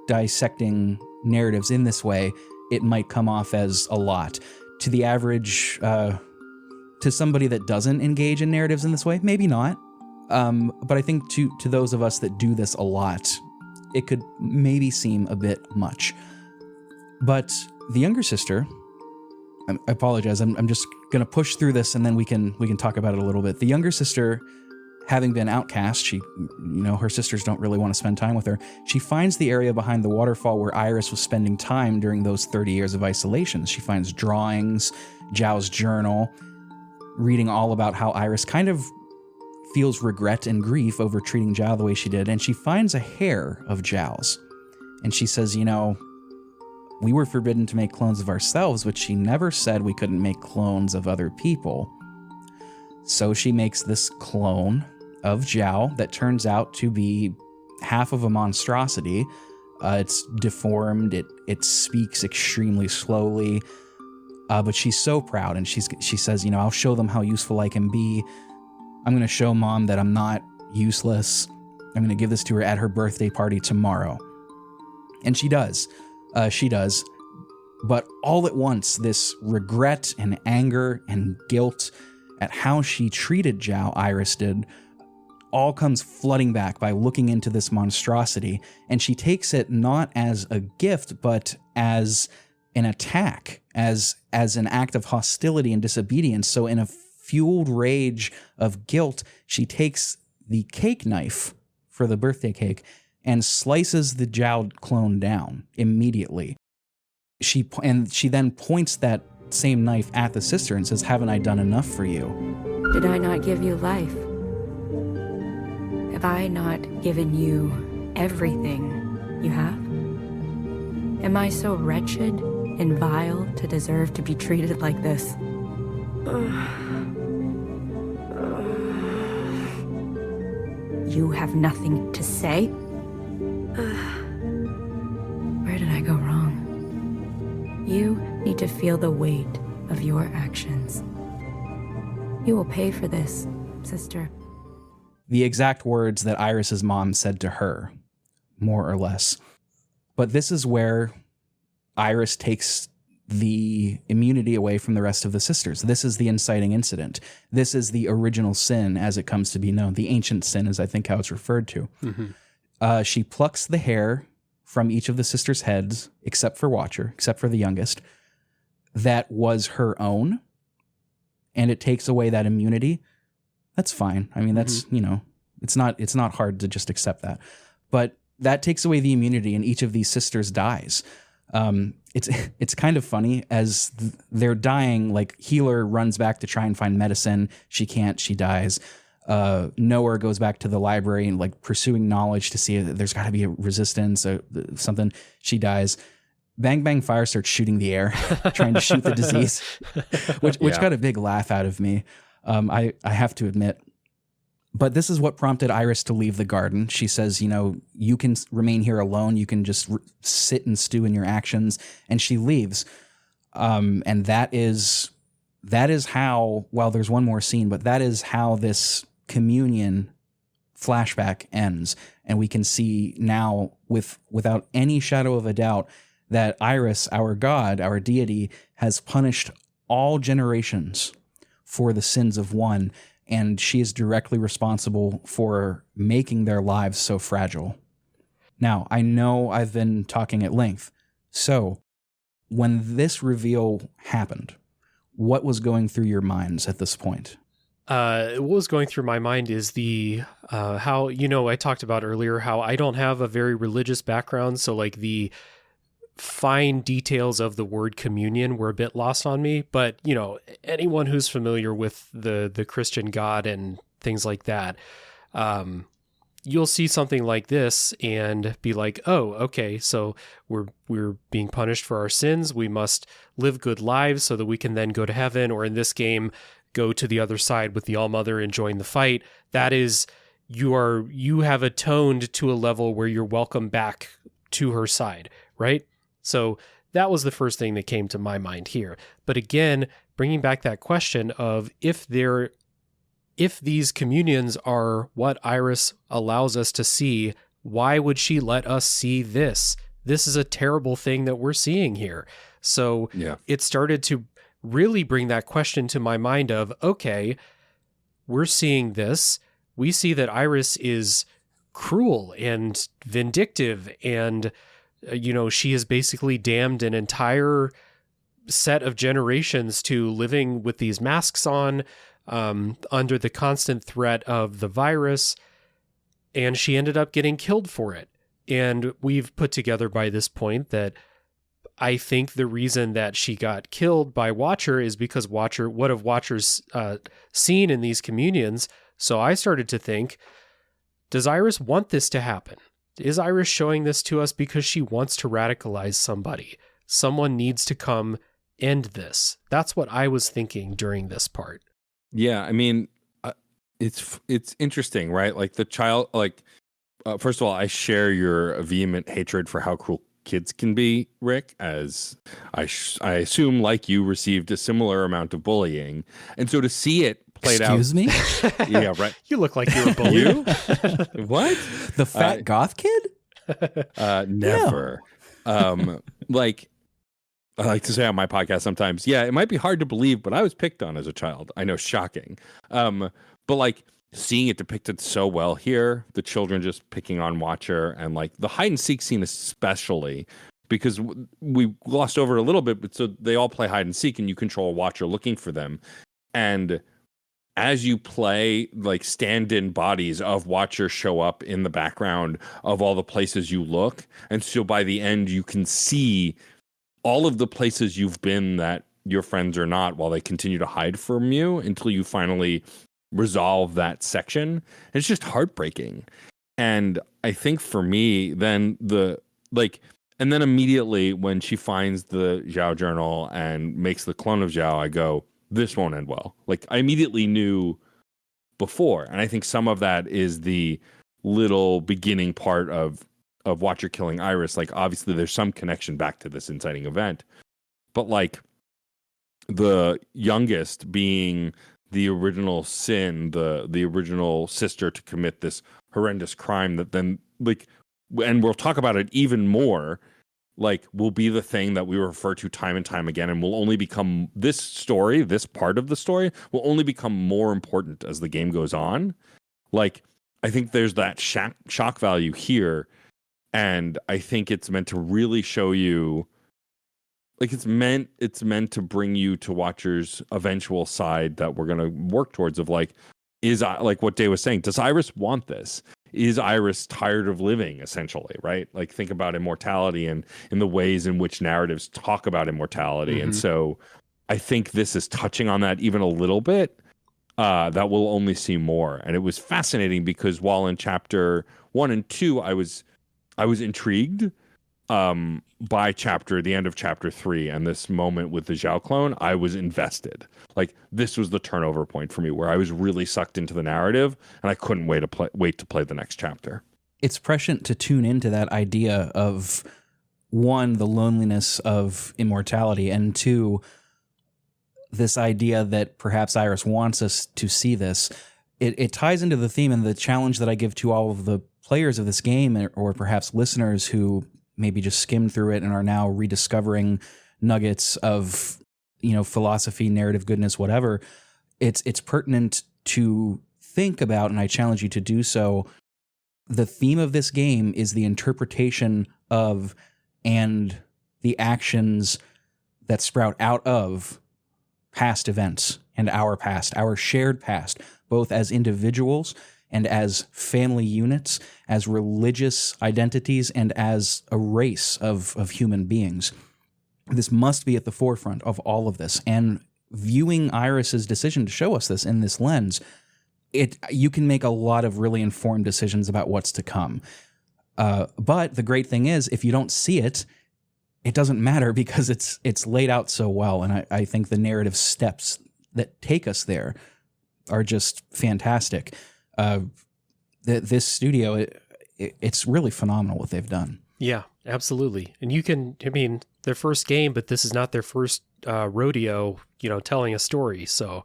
dissecting narratives in this way, it might come off as a lot. To the average, to somebody that doesn't engage in narratives in this way, maybe not. But I think to those of us that do this a lot, it could maybe seem a bit much. But the younger sister, I apologize, I'm just going to push through this and then we can talk about it a little bit. The younger sister, having been outcast, her sisters don't really want to spend time with her. She finds the area behind the waterfall where Iris was spending time during those 30 years of isolation. She finds drawings, Zhao's journal, reading all about how Iris kind of feels regret and grief over treating Zhao the way she did. And she finds a hair of Zhao's. And she says, we were forbidden to make clones of ourselves, but she never said we couldn't make clones of other people. So she makes this clone of Zhao that turns out to be half of a monstrosity. It's deformed. It speaks extremely slowly. But she's so proud, and she says, I'll show them how useful I can be. I'm going to show Mom that I'm not useless. I'm going to give this to her at her birthday party tomorrow. And she does. But all at once, this regret and anger and guilt at how she treated Zhao, Iris did, all comes flooding back by looking into this monstrosity. And she takes it not as a gift, but as an attack, as an act of hostility and disobedience. So in a fueled rage of guilt, she takes the cake knife for the birthday cake and slices the Zhao clone down immediately. She then points that same knife at the sister and says, haven't I done enough for you? Did I not give you life? Have I not given you everything you have? Am I so wretched and vile to deserve to be treated like this? You have nothing to say? Where did I go wrong? You need to feel the weight of your actions. You will pay for this, sister. The exact words that Iris's mom said to her, more or less. But this is where Iris takes the immunity away from the rest of the sisters. This is the inciting incident. This is the original sin as it comes to be known. The ancient sin is, I think, how it's referred to. She plucks the hair from each of the sisters' heads, except for Watcher, except for the youngest, that was her own, and it takes away that immunity. That's fine. I mean, that's, it's not hard to just accept that. But that takes away the immunity, and each of these sisters dies. It's kind of funny as they're dying. Like, Healer runs back to try and find medicine. She can't. She dies. Knower goes back to the library and like pursuing knowledge to see if there's got to be a resistance or something. She dies. Bang Bang Fire starts shooting the air, trying to shoot the disease, which got a big laugh out of me. I have to admit. But this is what prompted Iris to leave the garden. She says, you can remain here alone. You can just sit and stew in your actions. And she leaves. And that is how, well, there's one more scene, but that is how this communion flashback ends. And we can see now without any shadow of a doubt that Iris, our god, our deity, has punished all generations for the sins of one. And she is directly responsible for making their lives so fragile. Now, I know I've been talking at length. So, when this reveal happened, what was going through your minds at this point? What was going through my mind is the how, I talked about earlier how I don't have a very religious background. So, like, the fine details of the word communion were a bit lost on me, but anyone who's familiar with the Christian God and things like that, you'll see something like this and be like, oh, okay, so we're being punished for our sins. We must live good lives so that we can then go to heaven, or in this game, go to the other side with the All-Mother and join the fight. That is, you have atoned to a level where you're welcome back to her side, right? So that was the first thing that came to my mind here. But again, bringing back that question of if these communions are what Iris allows us to see, why would she let us see this? This is a terrible thing that we're seeing here. So It started to really bring that question to my mind of, okay, we're seeing this. We see that Iris is cruel and vindictive, and she has basically damned an entire set of generations to living with these masks on, under the constant threat of the virus, and she ended up getting killed for it. And we've put together by this point that I think the reason that she got killed by Watcher is because what have Watchers seen in these communions? So I started to think, does Iris want this to happen? Is Iris showing this to us because she wants to radicalize somebody? Someone needs to come end this. That's what I was thinking during this part. Yeah, I mean, it's interesting, right? Like the child, first of all, I share your vehement hatred for how cruel kids can be, Rick, as I assume, like you, received a similar amount of bullying. And so to see it played Excuse me? Yeah, right. You look like you're a bully. You? What? The fat goth kid? Never. Like I like to say on my podcast sometimes, yeah, it might be hard to believe, but I was picked on as a child. I know, shocking. But like seeing it depicted so well here, the children just picking on Watcher, and like the hide and seek scene especially, because we glossed over it a little bit, but so they all play hide and seek and you control Watcher looking for them. And as you play, like stand-in bodies of Watcher show up in the background of all the places you look. And so by the end, you can see all of the places you've been that your friends are not, while they continue to hide from you until you finally resolve that section. And it's just heartbreaking. And I think for me, then and then immediately when she finds the Zhao journal and makes the clone of Zhao, I go, this won't end well. Like I immediately knew before. And I think some of that is the little beginning part of Watcher killing Iris. Like obviously there's some connection back to this inciting event, but like the youngest being the original sin, the original sister to commit this horrendous crime that then like and we'll talk about it even more, like will be the thing that we refer to time and time again, and will only become this story, this part of the story will only become more important as the game goes on. Like, I think there's that shock value here, and I think it's meant to really show you, like it's meant to bring you to Watcher's eventual side that we're gonna work towards of like, like what Day was saying, does Iris want this? Is Iris tired of living, essentially, right? Like, think about immortality and in the ways in which narratives talk about immortality. And so I think this is touching on that even a little bit, that we'll only see more. And it was fascinating because while in chapter 1 and 2, I was intrigued by the end of chapter 3 and this moment with the Zhao clone, I was invested. Like, this was the turnover point for me where I was really sucked into the narrative and I couldn't wait to play the next chapter. It's prescient to tune into that idea of, one, the loneliness of immortality, and two, this idea that perhaps Iris wants us to see this. It ties into the theme and the challenge that I give to all of the players of this game, or perhaps listeners who maybe just skimmed through it and are now rediscovering nuggets of, philosophy, narrative goodness, whatever. It's pertinent to think about, and I challenge you to do so. The theme of this game is the interpretation of and the actions that sprout out of past events and our past, our shared past, both as individuals and as family units, as religious identities, and as a race of human beings. This must be at the forefront of all of this. And viewing Iris's decision to show us this in this lens, you can make a lot of really informed decisions about what's to come. But the great thing is, if you don't see it, it doesn't matter because it's laid out so well. And I think the narrative steps that take us there are just fantastic. This studio, it's really phenomenal what they've done. Yeah, absolutely. And their first game, but this is not their first rodeo, telling a story. So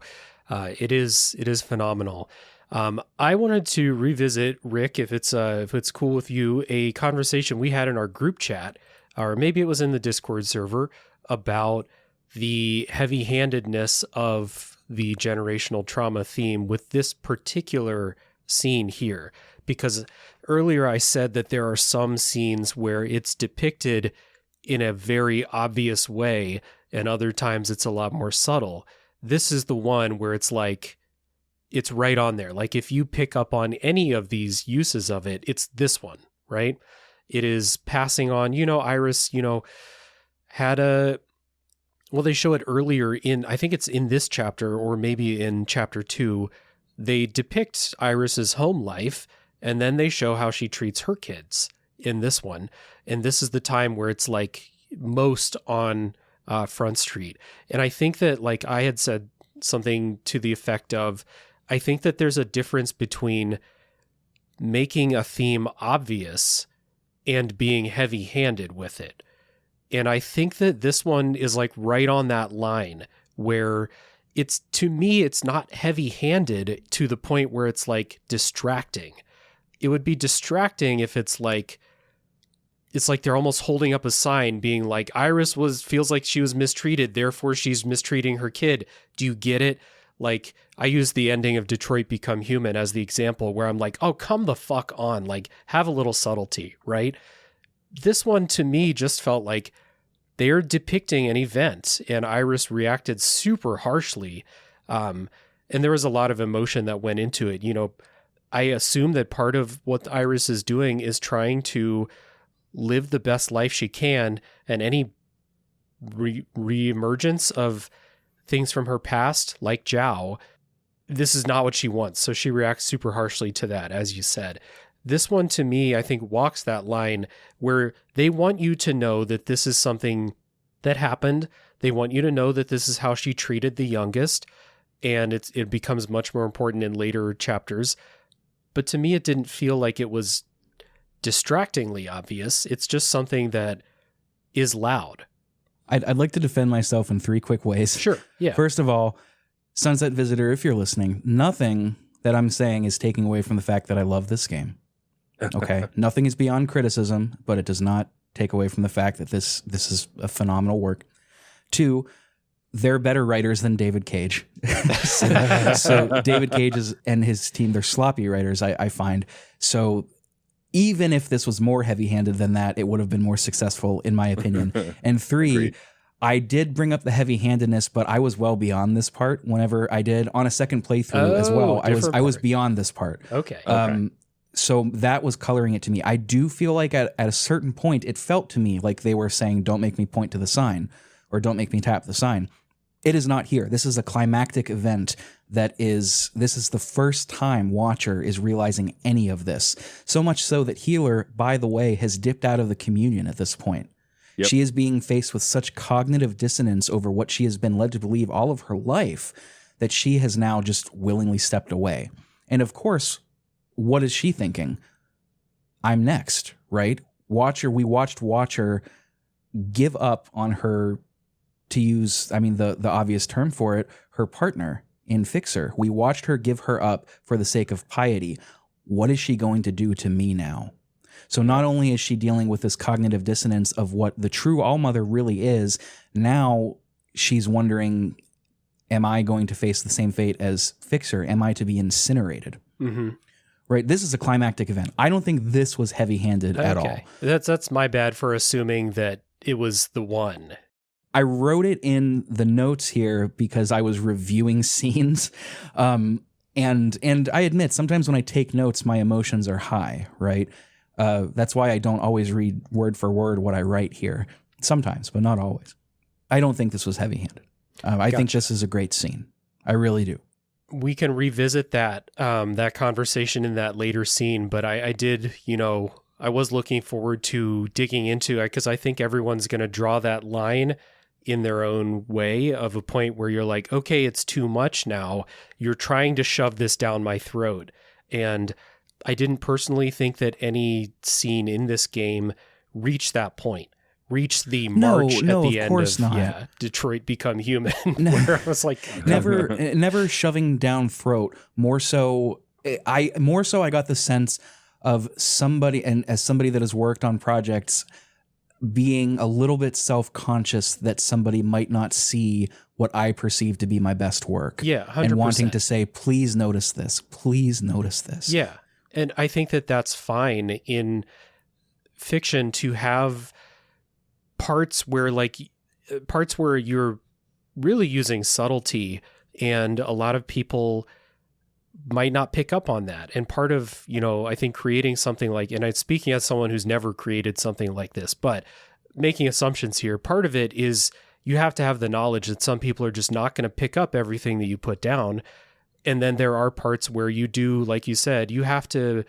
it is phenomenal. I wanted to revisit, Rick, if it's cool with you, a conversation we had in our group chat, or maybe it was in the Discord server, about the heavy-handedness of the generational trauma theme with this particular scene here. Because earlier I said that there are some scenes where it's depicted in a very obvious way, and other times it's a lot more subtle. This is the one where it's like, it's right on there. Like, if you pick up on any of these uses of it, it's this one, right? It is passing on, Iris, they show it earlier I think it's in this chapter, or maybe in chapter 2, they depict Iris's home life, and then they show how she treats her kids in this one. And this is the time where it's like most on Front Street. And I think that, like, I had said something to the effect of, I think that there's a difference between making a theme obvious and being heavy-handed with it. And I think that this one is like right on that line where to me, it's not heavy-handed to the point where it's like distracting. It would be distracting if it's like they're almost holding up a sign being like, Iris feels like she was mistreated, therefore she's mistreating her kid. Do you get it? Like, I use the ending of Detroit Become Human as the example where I'm like, oh, come the fuck on. Like, have a little subtlety, right? This one to me just felt like they're depicting an event and Iris reacted super harshly. And there was a lot of emotion that went into it. I assume that part of what Iris is doing is trying to live the best life she can, and any reemergence of things from her past, like Zhao, this is not what she wants. So she reacts super harshly to that, as you said. This one, to me, I think walks that line where they want you to know that this is something that happened. They want you to know that this is how she treated the youngest, and it becomes much more important in later chapters. But to me, it didn't feel like it was distractingly obvious. It's just something that is loud. I'd like to defend myself in 3 quick ways. Sure, yeah. First of all, Sunset Visitor, if you're listening, nothing that I'm saying is taking away from the fact that I love this game. Okay. Nothing is beyond criticism, but it does not take away from the fact that this is a phenomenal work. 2, they're better writers than David Cage. so David Cage and his team, they're sloppy writers, I find. So even if this was more heavy-handed than that, it would have been more successful, in my opinion. And 3, Agreed. I did bring up the heavy-handedness, but I was well beyond this part whenever I did on a second playthrough as well. I was beyond this part. Okay. So that was coloring it to me. I do feel like at a certain point, it felt to me like they were saying, don't make me point to the sign or don't make me tap the sign. It is not here. This is a climactic event this is the first time Watcher is realizing any of this. So much so that Healer, by the way, has dipped out of the communion at this point. Yep. She is being faced with such cognitive dissonance over what she has been led to believe all of her life that she has now just willingly stepped away. And of course, what is she thinking? I'm next, right? We watched Watcher give up on her, to use, the obvious term for it, her partner in Fixer. We watched her give her up for the sake of piety. What is she going to do to me now? So not only is she dealing with this cognitive dissonance of what the true All-Mother really is, now she's wondering, am I going to face the same fate as Fixer? Am I to be incinerated? Mm-hmm. Right? This is a climactic event. I don't think this was heavy-handed at all. That's my bad for assuming that it was the one. I wrote it in the notes here because I was reviewing scenes. And I admit, sometimes when I take notes, my emotions are high, right? That's why I don't always read word for word what I write here. Sometimes, but not always. I don't think this was heavy-handed. I think this is a great scene. I really do. We can revisit that conversation in that later scene, but I did, I was looking forward to digging into it because I think everyone's going to draw that line in their own way of a point where you're like, okay, it's too much now. You're trying to shove this down my throat. And I didn't personally think that any scene in this game reached that point, reached the march at the end of Detroit Become Human, where I was like, never shoving down throat. More so I got the sense of somebody, and as somebody that has worked on projects, being a little bit self-conscious that somebody might not see what I perceive to be my best work. Yeah, 100%. And wanting to say, please notice this. Please notice this. Yeah. And I think that that's fine in fiction to have parts where you're really using subtlety, and a lot of people might not pick up on that. And part of, I think creating something like, and I'm speaking as someone who's never created something like this, but making assumptions here, part of it is you have to have the knowledge that some people are just not going to pick up everything that you put down. And then there are parts where you do, like you said, you have to,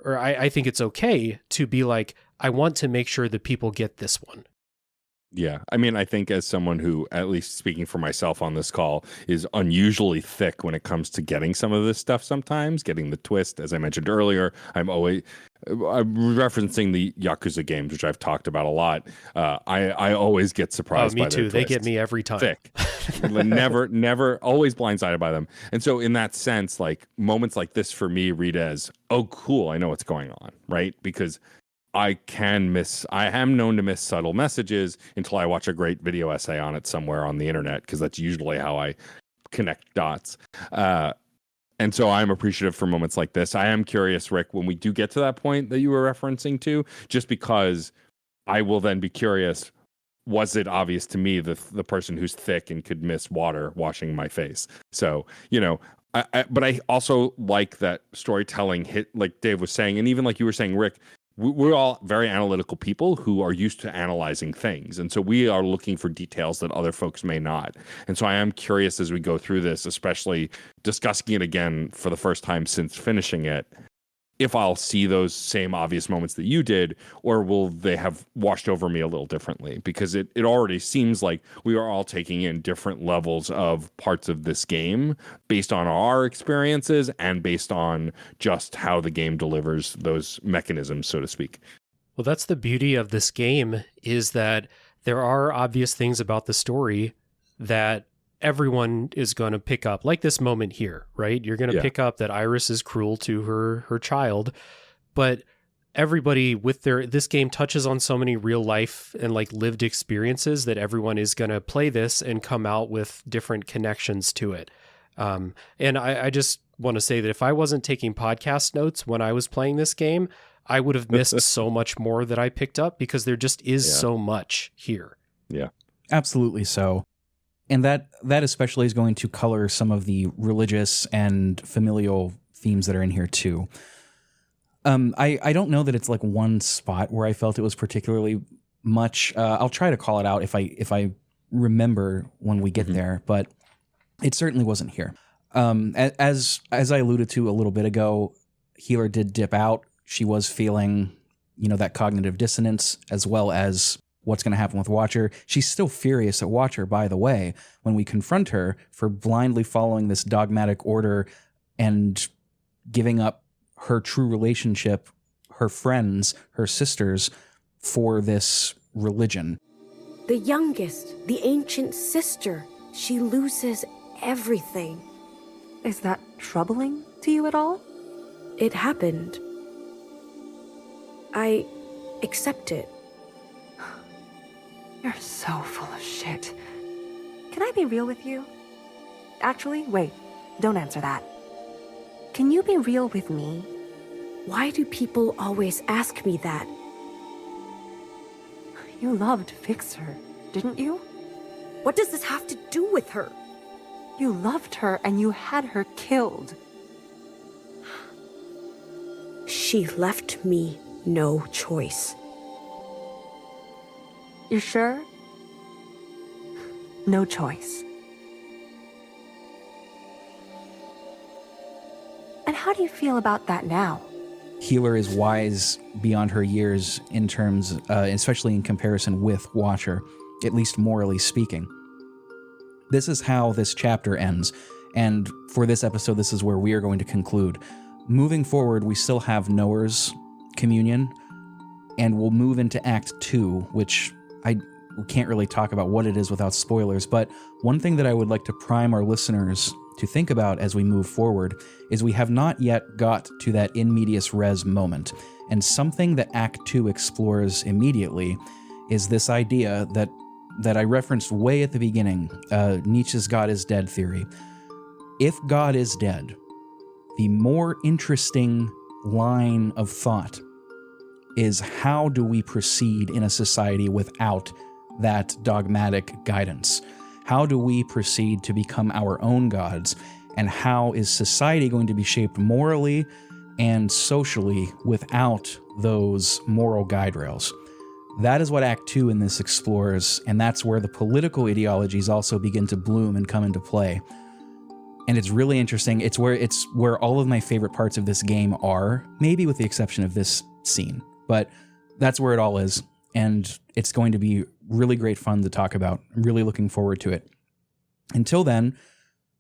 or I think it's okay to be like, I want to make sure that people get this one. Yeah. I think as someone who, at least speaking for myself on this call, is unusually thick when it comes to getting some of this stuff sometimes, getting the twist, as I mentioned earlier, I'm referencing the Yakuza games, which I've talked about a lot. I always get surprised by me too. their They get me every time. Thick. never, always blindsided by them. And so in that sense, like moments like this for me read as, oh, cool, I know what's going on, right? Because I am known to miss subtle messages until I watch a great video essay on it somewhere on the internet, because that's usually how I connect dots. And so I'm appreciative for moments like this. I am curious, Rick, when we do get to that point that you were referencing to, just because I will then be curious, was it obvious to me the person who's thick and could miss water washing my face? So, but I also like that storytelling hit, like Dave was saying, and even like you were saying, Rick, we're all very analytical people who are used to analyzing things. And so we are looking for details that other folks may not. And so I am curious as we go through this, especially discussing it again for the first time since finishing it, if I'll see those same obvious moments that you did, or will they have washed over me a little differently? Because it already seems like we are all taking in different levels of parts of this game based on our experiences and based on just how the game delivers those mechanisms, so to speak. Well, that's the beauty of this game, is that there are obvious things about the story that everyone is going to pick up, like this moment here, right? You're going to pick up that Iris is cruel to her child, but everybody with this game touches on so many real life and like lived experiences that everyone is going to play this and come out with different connections to it. And I just want to say that if I wasn't taking podcast notes when I was playing this game, I would have missed so much more that I picked up, because there just is so much here. Yeah, absolutely so. And that especially is going to color some of the religious and familial themes that are in here too. I don't know that it's like one spot where I felt it was particularly much. I'll try to call it out if I remember when we get there, but it certainly wasn't here. As I alluded to a little bit ago, Healer did dip out. She was feeling, that cognitive dissonance, as well as what's going to happen with Watcher. She's still furious at Watcher, by the way, when we confront her for blindly following this dogmatic order and giving up her true relationship, her friends, her sisters, for this religion. The youngest, the ancient sister, she loses everything. Is that troubling to you at all? It happened. I accept it. You're so full of shit. Can I be real with you? Actually, wait, don't answer that. Can you be real with me? Why do people always ask me that? You loved Fixer, didn't you? What does this have to do with her? You loved her and you had her killed. She left me no choice. You sure? No choice. And how do you feel about that now? Healer is wise beyond her years in terms, especially in comparison with Watcher, at least morally speaking. This is how this chapter ends, and for this episode, this is where we are going to conclude. Moving forward, we still have Knower's communion, and we'll move into Act 2, which I can't really talk about what it is without spoilers, but one thing that I would like to prime our listeners to think about as we move forward is we have not yet got to that in medias res moment, and something that Act 2 explores immediately is this idea that I referenced way at the beginning, Nietzsche's God is dead theory. If God is dead, the more interesting line of thought is, how do we proceed in a society without that dogmatic guidance? How do we proceed to become our own gods? And how is society going to be shaped morally and socially without those moral guide rails? That is what Act 2 in this explores, and that's where the political ideologies also begin to bloom and come into play. And it's really interesting. It's where all of my favorite parts of this game are, maybe with the exception of this scene. But that's where it all is, and it's going to be really great fun to talk about. I'm really looking forward to it. Until then,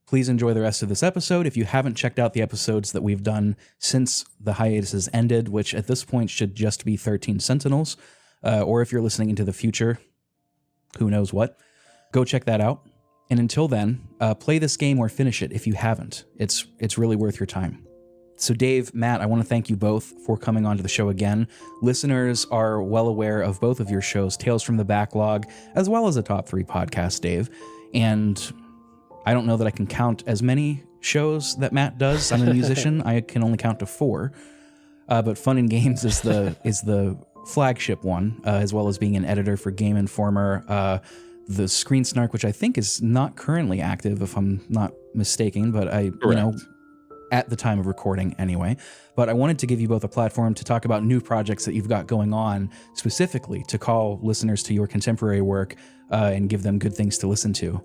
please enjoy the rest of this episode. If you haven't checked out the episodes that we've done since the hiatus has ended, which at this point should just be 13 Sentinels, or if you're listening into the future, who knows what, go check that out. And until then, play this game or finish it if you haven't. It's really worth your time. So Dave, Matt, I want to thank you both for coming onto the show again. Listeners are well aware of both of your shows, Tales from the Backlog, as well as a Top 3 podcast, Dave. And I don't know that I can count as many shows that Matt does. I'm a musician. I can only count to 4. But Fun and Games is the flagship one, as well as being an editor for Game Informer. The Screen Snark, which I think is not currently active, if I'm not mistaken, but at the time of recording anyway. But I wanted to give you both a platform to talk about new projects that you've got going on, specifically to call listeners to your contemporary work and give them good things to listen to.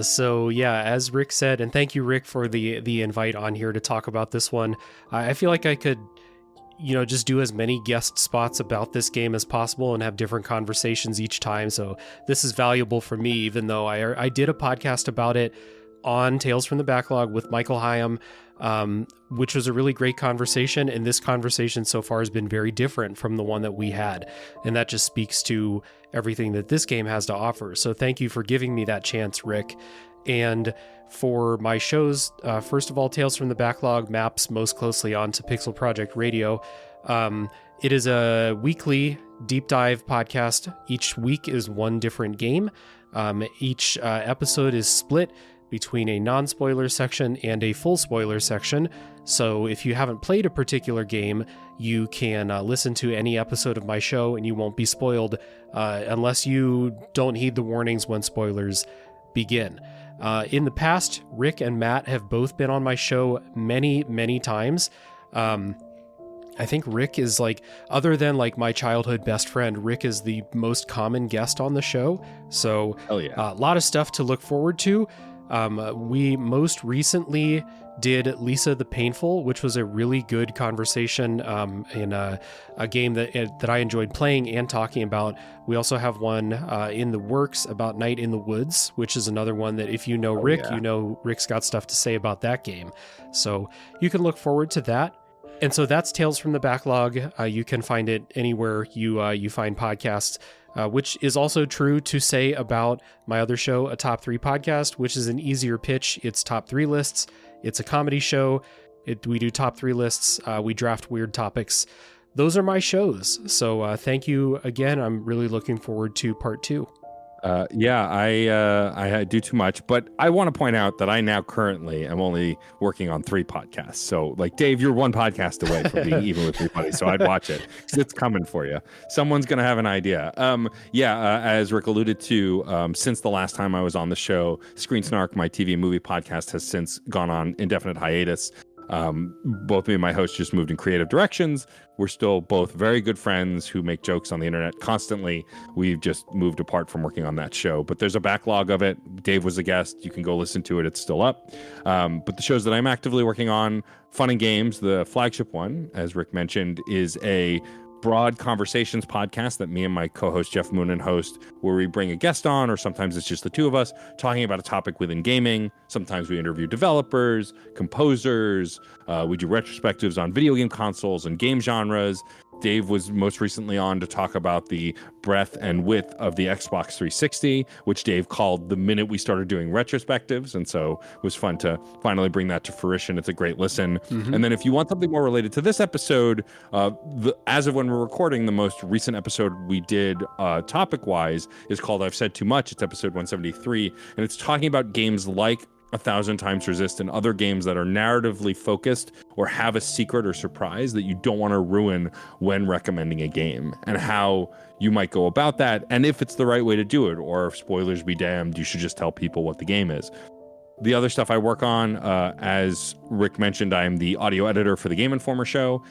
So yeah, as Rick said, and thank you, Rick, for the invite on here to talk about this one. I feel like I could, just do as many guest spots about this game as possible and have different conversations each time. So this is valuable for me, even though I did a podcast about it on Tales from the Backlog with Michael Hyam, which was a really great conversation. And this conversation so far has been very different from the one that we had. And that just speaks to everything that this game has to offer. So thank you for giving me that chance, Rick. And for my shows, first of all, Tales from the Backlog maps most closely onto Pixel Project Radio. It is a weekly deep dive podcast. Each week is one different game. Each episode is split between a non-spoiler section and a full spoiler section. So if you haven't played a particular game, you can listen to any episode of my show and you won't be spoiled unless you don't heed the warnings when spoilers begin. In the past, Rick and Matt have both been on my show many, many times. I think Rick is other than my childhood best friend, Rick is the most common guest on the show. So a lot of stuff to look forward to. We most recently did Lisa the Painful, which was a really good conversation in a game that I enjoyed playing and talking about. We also have one in the works about Night in the Woods, which is another one that if you know Rick, you know Rick's got stuff to say about that game. So you can look forward to that. And so that's Tales from the Backlog. You can find it anywhere you find podcasts, which is also true to say about my other show, A Top 3 Podcast, which is an easier pitch. It's top 3 lists. It's a comedy show. We do top 3 lists. We draft weird topics. Those are my shows. So thank you again. I'm really looking forward to part 2. I do too much, but I want to point out that I now currently am only working on 3 podcasts. So Dave, you're 1 podcast away from being even with everybody. So I'd watch it because it's coming for you. Someone's going to have an idea. As Rick alluded to, since the last time I was on the show, Screen Snark, my TV movie podcast, has since gone on indefinite hiatus. Both me and my host just moved in creative directions. We're still both very good friends who make jokes on the internet constantly. We've just moved apart from working on that show, but there's a backlog of it. Dave was a guest. You can go listen to it. It's still up. But the shows that I'm actively working on, Fun and Games, the flagship one, as Rick mentioned, is a broad conversations podcast that me and my co-host Jeff Moonen host, where we bring a guest on, or sometimes it's just the 2 of us talking about a topic within gaming. Sometimes we interview developers, composers. We do retrospectives on video game consoles and game genres. Dave was most recently on to talk about the breadth and width of the Xbox 360, which Dave called the minute we started doing retrospectives. And so it was fun to finally bring that to fruition. It's a great listen. Mm-hmm. And then if you want something more related to this episode, as of when we're recording, the most recent episode we did topic-wise is called I've Said Too Much. It's episode 173. And it's talking about games like 1000xRESIST and other games that are narratively focused or have a secret or surprise that you don't want to ruin when recommending a game, and how you might go about that, and if it's the right way to do it, or if spoilers be damned, you should just tell people what the game is. The other stuff I work on, as Rick mentioned, I am the audio editor for the Game Informer show,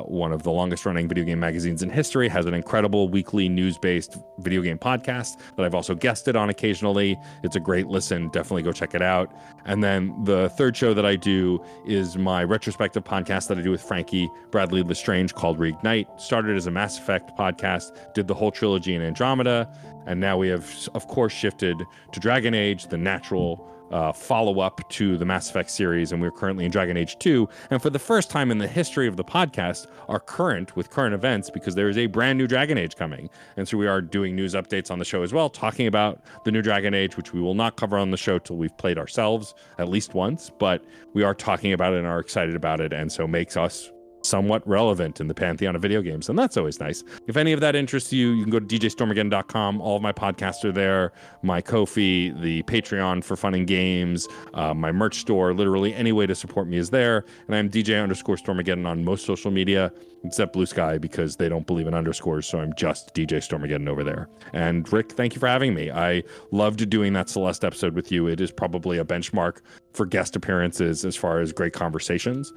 one of the longest running video game magazines in history, has an incredible weekly news-based video game podcast that I've also guested on occasionally. It's a great listen. Definitely go check it out. And then the third show that I do is my retrospective podcast that I do with Frankie Bradley Lestrange called Reignite. Started as a Mass Effect podcast, did the whole trilogy in Andromeda, and now we have, of course, shifted to Dragon Age, the natural follow-up to the Mass Effect series, and we're currently in Dragon Age 2, and for the first time in the history of the podcast are current with current events, because there is a brand new Dragon Age coming, and so we are doing news updates on the show as well, talking about the new Dragon Age, which we will not cover on the show till we've played ourselves at least once, but we are talking about it and are excited about it, and so makes us somewhat relevant in the pantheon of video games, and that's always nice. If any of that interests you, you can go to djstormageddon.com. All of my podcasts are there, my Ko-fi, the Patreon for Fun and Games, my merch store. Literally any way to support me is there, and I'm DJ_Stormageddon on most social media except Blue Sky, because they don't believe in underscores, so I'm just DJ Stormageddon over there. And Rick, thank you for having me. I loved doing that Celeste episode with you. It is probably a benchmark for guest appearances as far as great conversations,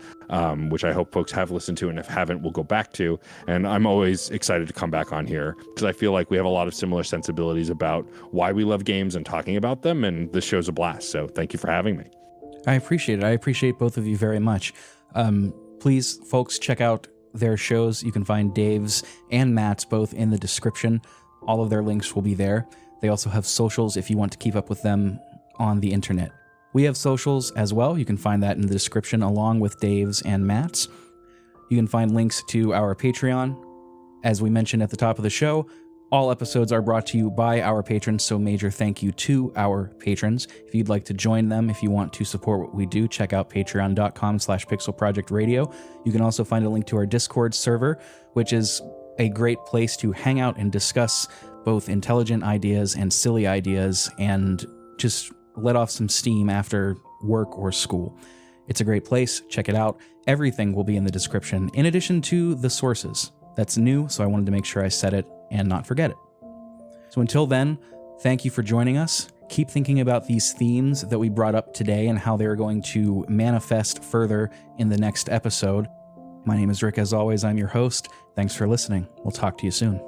which I hope folks have listened to, and if haven't, we'll go back to. And I'm always excited to come back on here because I feel like we have a lot of similar sensibilities about why we love games and talking about them, and this show's a blast. So thank you for having me. I appreciate it. I appreciate both of you very much. Please, folks, check out their shows. You can find Dave's and Matt's both in the description. All of their links will be there. They also have socials if you want to keep up with them on the internet. We have socials as well. You can find that in the description along with Dave's and Matt's. You can find links to our Patreon. As we mentioned at the top of the show, All episodes are brought to you by our patrons, so major thank you to our patrons. If you'd like to join them, if you want to support what we do, check out patreon.com/pixelprojectradio. You can also find a link to our Discord server, which is a great place to hang out and discuss both intelligent ideas and silly ideas and just let off some steam after work or school. It's a great place. Check it out. Everything will be in the description, in addition to the sources. That's new, so I wanted to make sure I said it and not forget it. So until then, thank you for joining us. Keep thinking about these themes that we brought up today and how they're going to manifest further in the next episode. My name is Rick. As always, I'm your host. Thanks for listening. We'll talk to you soon.